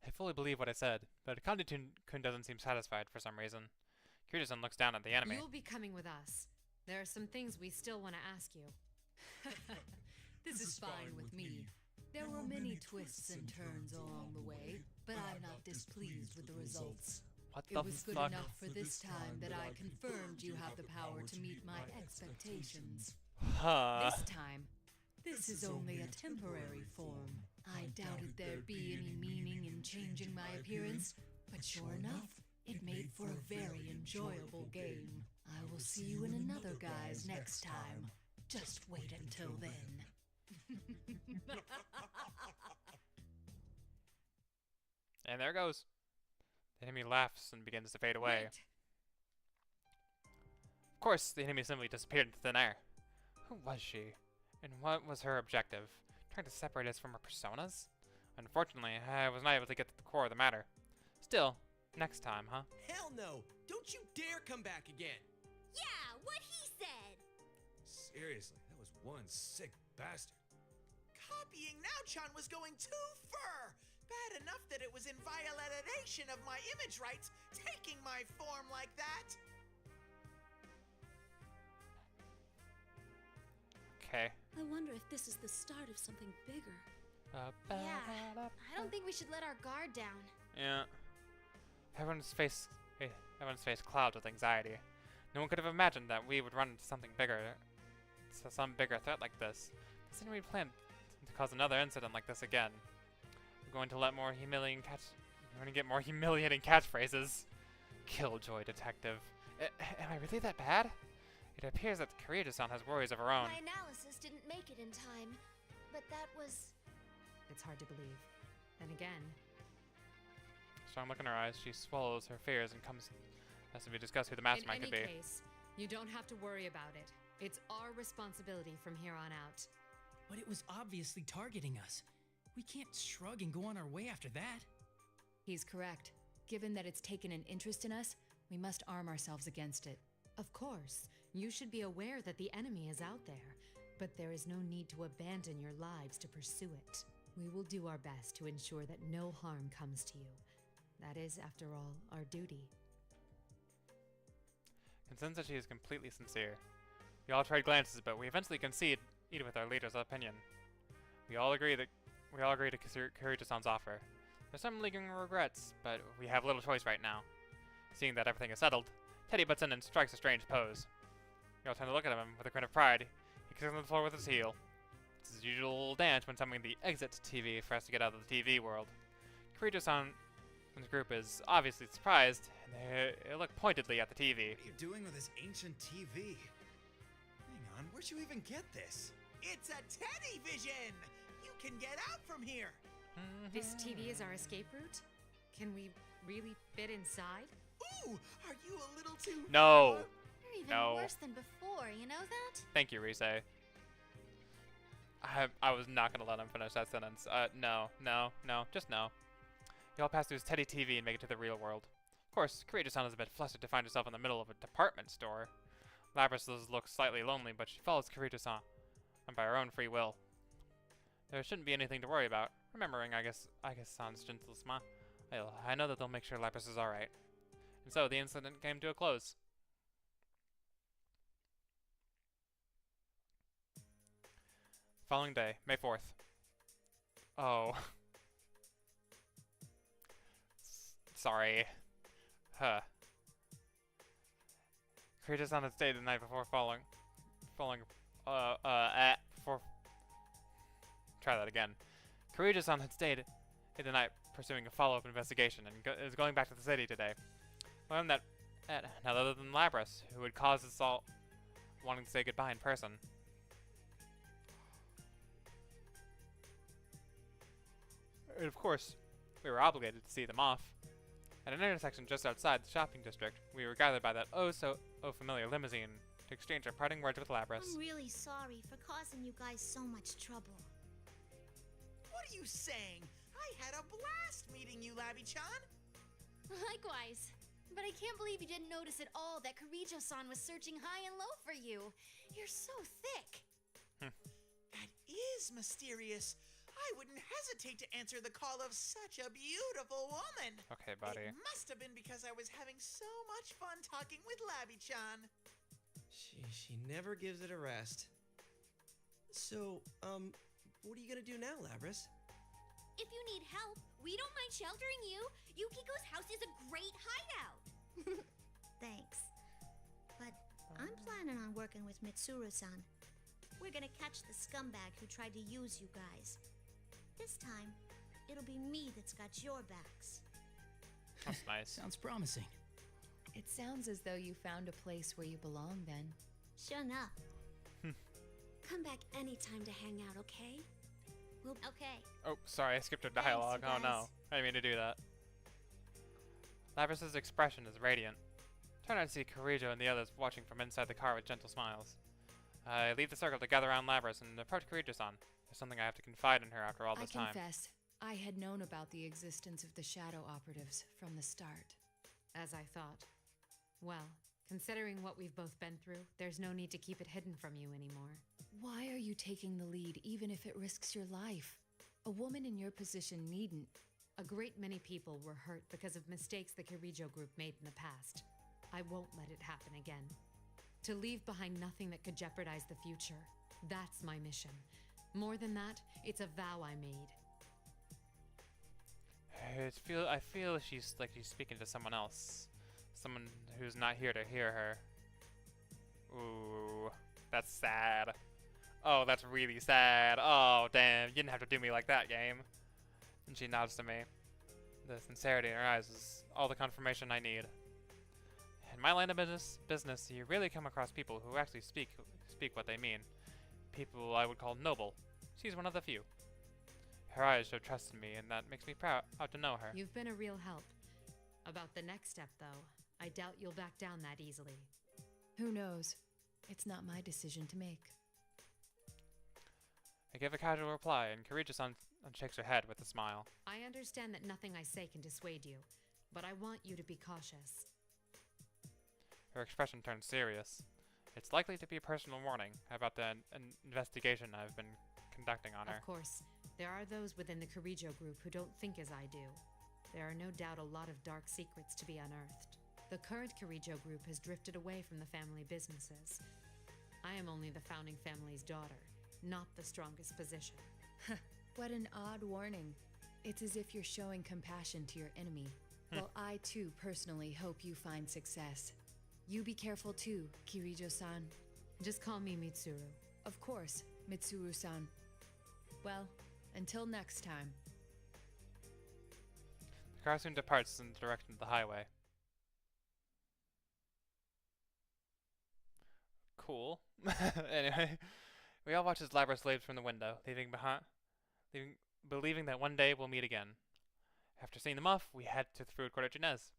I fully believe what I said, but Kanji-kun doesn't seem satisfied for some reason. Kiryu-san looks down at the enemy. You'll be coming with us. There are some things we still want to ask you. This is fine with me. There were many twists and turns along the way, but I'm not displeased with the results. What the It was good fuck? enough for this time that I confirmed you have the power to meet my expectations. Huh. This time, this is only a temporary form. I doubted there'd be any meaning in changing my appearance, but sure enough, it made for a very enjoyable game. I will see you in another guise next time. Just wait until then. And there it goes. The enemy laughs and begins to fade away. Wait. Of course, the enemy simply disappeared into thin air. Who was she? And what was her objective? Trying to separate us from our personas? Unfortunately, I was not able to get to the core of the matter. Still, next time, huh? Hell no! Don't you dare come back again! Yeah, what he said! Seriously, that was one sick bastard. Copying Now-chan was going too far! Bad enough that it was in violation of my image rights, taking my form like that! Okay. I wonder if this is the start of something bigger. Yeah, I don't think we should let our guard down. Yeah. Everyone's face clouds with anxiety. No one could have imagined that we would run into something bigger, some bigger threat like this. This didn't really plan to cause another incident like this again. We're going to let more humiliating We're going to get more humiliating catchphrases. Killjoy detective. Am I really that bad? It appears that Kiryu-san has worries of her own. My analysis didn't make it in time, but that was... It's hard to believe. Then again, Strong look in her eyes, she swallows her fears and comes as we discuss who the mastermind in could any be. case, you don't have to worry about it. It's our responsibility from here on out. But it was obviously targeting us. We can't shrug and go on our way after that. He's correct. Given that it's taken an interest in us, we must arm ourselves against it. Of course, you should be aware that the enemy is out there, but there is no need to abandon your lives to pursue it. We will do our best to ensure that no harm comes to you. That is, after all, our duty. And since that she is completely sincere, we all trade glances, but we eventually concede with our leader's opinion. We all agree to Kiryu-san's offer. There's some lingering regrets, but we have little choice right now. Seeing that everything is settled, Teddy butts in and strikes a strange pose. We all turn to look at him with a grin of pride. He kicks on the floor with his heel. It's his usual dance when summoning the exit TV for us to get out of the TV world. Kirito-san and his group is obviously surprised, and they look pointedly at the TV. What are you doing with this ancient TV? Hang on, where'd you even get this? It's a teddy vision! You can get out from here! This TV is our escape route? Can we really fit inside? Ooh, are you a little too... No! You're even No. worse than before, you know that? Thank you, Rise. I was not going to let him finish that sentence. No, just no. You'll pass through his Teddy TV and make it to the real world. Of course, Kirito-san is a bit flustered to find herself in the middle of a department store. Lapras does look slightly lonely, but she follows Kirito-san, and by her own free will. There shouldn't be anything to worry about. Remembering, I guess sans gentle smile. I know that they'll make sure Lapras is alright. And so, the incident came to a close. Following day, May 4th. Oh. Sorry. Huh. Kirito-san had stayed the night before try that again. Kirito-san had stayed the night pursuing a follow-up investigation and is going back to the city today. Learned that none other than Lapras, who would cause us all wanting to say goodbye in person. And of course, we were obligated to see them off. At an intersection just outside the shopping district, we were gathered by that familiar limousine to exchange our parting words with Lapras. I'm really sorry for causing you guys so much trouble. What are you saying? I had a blast meeting you, Labby-chan! Likewise. But I can't believe you didn't notice at all that Kirijo-san was searching high and low for you. You're so thick. That is mysterious. I wouldn't hesitate to answer the call of such a beautiful woman. Okay, buddy. It must have been because I was having so much fun talking with Labby-chan. She never gives it a rest. So, what are you gonna do now, Lapras? If you need help, we don't mind sheltering you. Yukiko's house is a great hideout. Thanks. But I'm planning on working with Mitsuru-san. We're gonna catch the scumbag who tried to use you guys. This time, it'll be me that's got your backs. That's nice. Sounds promising. It sounds as though you found a place where you belong then. Sure enough. Come back anytime to hang out, okay? Okay. Oh, sorry, I skipped a dialogue. Oh no, I didn't mean to do that. Labras's expression is radiant. Turn out to see Kirijo and the others watching from inside the car with gentle smiles. I leave the circle to gather around Lapras and approach Kirijo-san. There's something I have to confide in her after all this time. I confess, I had known about the existence of the Shadow Operatives from the start. As I thought. Well, considering what we've both been through, there's no need to keep it hidden from you anymore. Why are you taking the lead even if it risks your life? A woman in your position needn't. A great many people were hurt because of mistakes the Kirijo group made in the past. I won't let it happen again. To leave behind nothing that could jeopardize the future. That's my mission. More than that, it's a vow I made. I feel she's speaking to someone else. Someone who's not here to hear her. Ooh, that's sad. Oh, that's really sad. Oh, damn, you didn't have to do me like that, game. And she nods to me. The sincerity in her eyes is all the confirmation I need. In my line of business, you really come across people who actually speak what they mean. People I would call noble. She's one of the few. Her eyes show trust in me, and that makes me proud to know her. You've been a real help. About the next step, though, I doubt you'll back down that easily. Who knows? It's not my decision to make. I give a casual reply, and Kirijo-san shakes her head with a smile. I understand that nothing I say can dissuade you, but I want you to be cautious. Her expression turns serious. It's likely to be a personal warning about the investigation I've been conducting on her. Of course, there are those within the Kirijo group who don't think as I do. There are no doubt a lot of dark secrets to be unearthed. The current Kirijo group has drifted away from the family businesses. I am only the founding family's daughter, not the strongest position. What an odd warning. It's as if you're showing compassion to your enemy. Well, I too personally hope you find success. You be careful too, Kirijo-san. Just call me Mitsuru. Of course, Mitsuru-san. Well, until next time. The car soon departs in the direction of the highway. Cool. Anyway, we all watch as Labrador slaves from the window, believing that one day we'll meet again. After seeing them off, we head to the food court at Janez.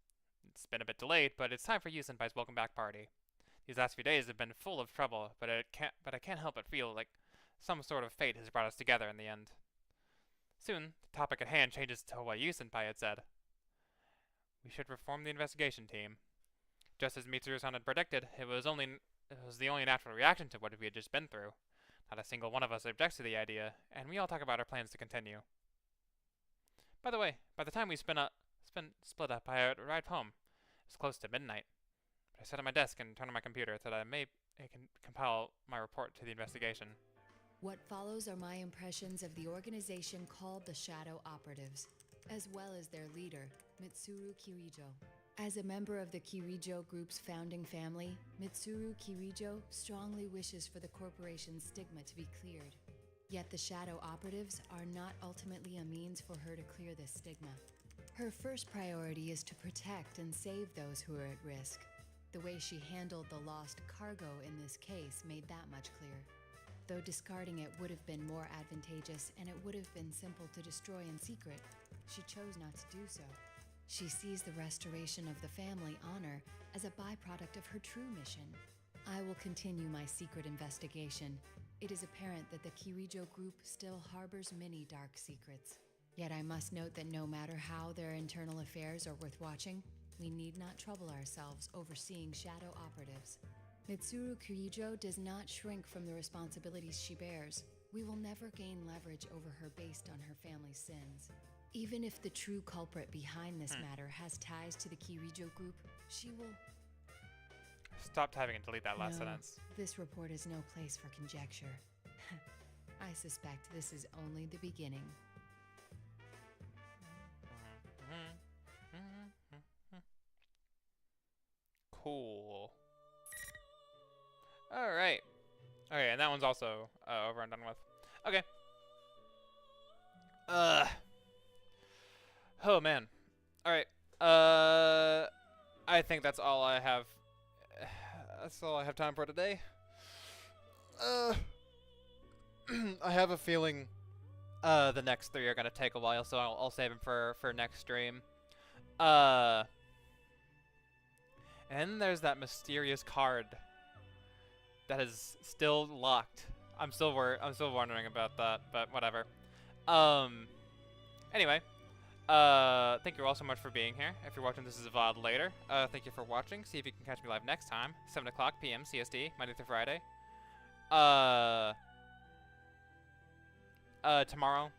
It's been a bit delayed, but it's time for Yusenpai's welcome back party. These last few days have been full of trouble, but I can't help but feel like some sort of fate has brought us together in the end. Soon, the topic at hand changes to what Yusenpai had said. We should reform the investigation team. Just as Mitsuru-san had predicted, it was the only natural reaction to what we had just been through. Not a single one of us objects to the idea, and we all talk about our plans to continue. By the way, by the time we split up, I arrived home. It was close to midnight. But I sat at my desk and turned on my computer so that I can compile my report to the investigation. What follows are my impressions of the organization called the Shadow Operatives, as well as their leader, Mitsuru Kirijo. As a member of the Kirijo Group's founding family, Mitsuru Kirijo strongly wishes for the corporation's stigma to be cleared. Yet the Shadow Operatives are not ultimately a means for her to clear this stigma. Her first priority is to protect and save those who are at risk. The way she handled the lost cargo in this case made that much clear. Though discarding it would have been more advantageous and it would have been simple to destroy in secret, she chose not to do so. She sees the restoration of the family honor as a byproduct of her true mission. I will continue my secret investigation. It is apparent that the Kirijo Group still harbors many dark secrets. Yet I must note that no matter how their internal affairs are worth watching, we need not trouble ourselves overseeing shadow operatives. Mitsuru Kirijo does not shrink from the responsibilities she bears. We will never gain leverage over her based on her family's sins. Even if the true culprit behind this matter has ties to the Kirijo Group, she will... Stop typing and delete that last sentence. This report is no place for conjecture. I suspect this is only the beginning. Cool. Alright. Okay, and that one's also over and done with. Okay. Oh, man. Alright. I think that's all I have. That's all I have time for today. I have a feeling the next three are gonna take a while, so I'll save them for next stream. And then there's that mysterious card that is still locked. I'm still wondering about that, but whatever. Anyway, thank you all so much for being here. If you're watching this as a VOD later, thank you for watching. See if you can catch me live next time, 7 o'clock p.m. CST, Monday through Friday. Tomorrow,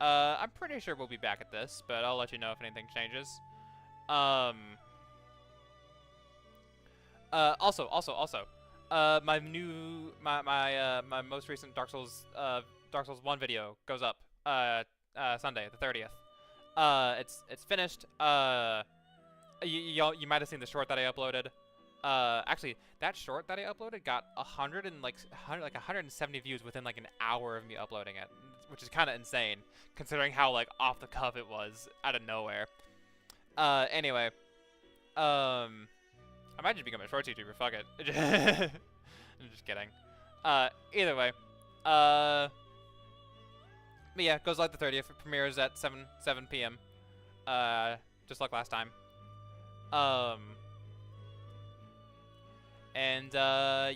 I'm pretty sure we'll be back at this, but I'll let you know if anything changes. Also, my most recent Dark Souls 1 video goes up Sunday the 30th. It's finished. You might have seen the short that I uploaded. Actually, that short that I uploaded got 170 views within like an hour of me uploading it, which is kind of insane considering how like off the cuff it was out of nowhere. Anyway, I might just become a short YouTuber, fuck it. I'm just kidding. Either way. But yeah, goes live the 30th. It premieres at 7 p.m. Just like last time.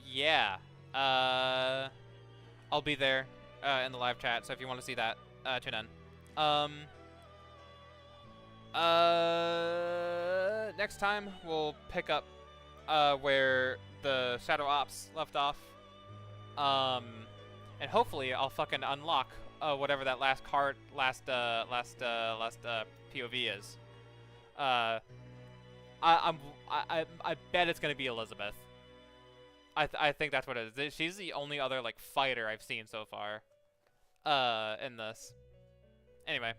Yeah. I'll be there in the live chat, so if you want to see that, tune in. Next time, we'll pick up where the Shadow Ops left off. And hopefully I'll fucking unlock whatever that last POV is. I bet it's gonna be Elizabeth. I think that's what it is. She's the only other like fighter I've seen so far in this. Anyway,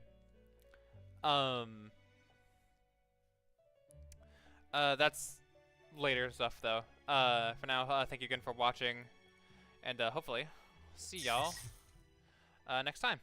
that's later stuff though. For now, thank you again for watching, and hopefully see y'all next time.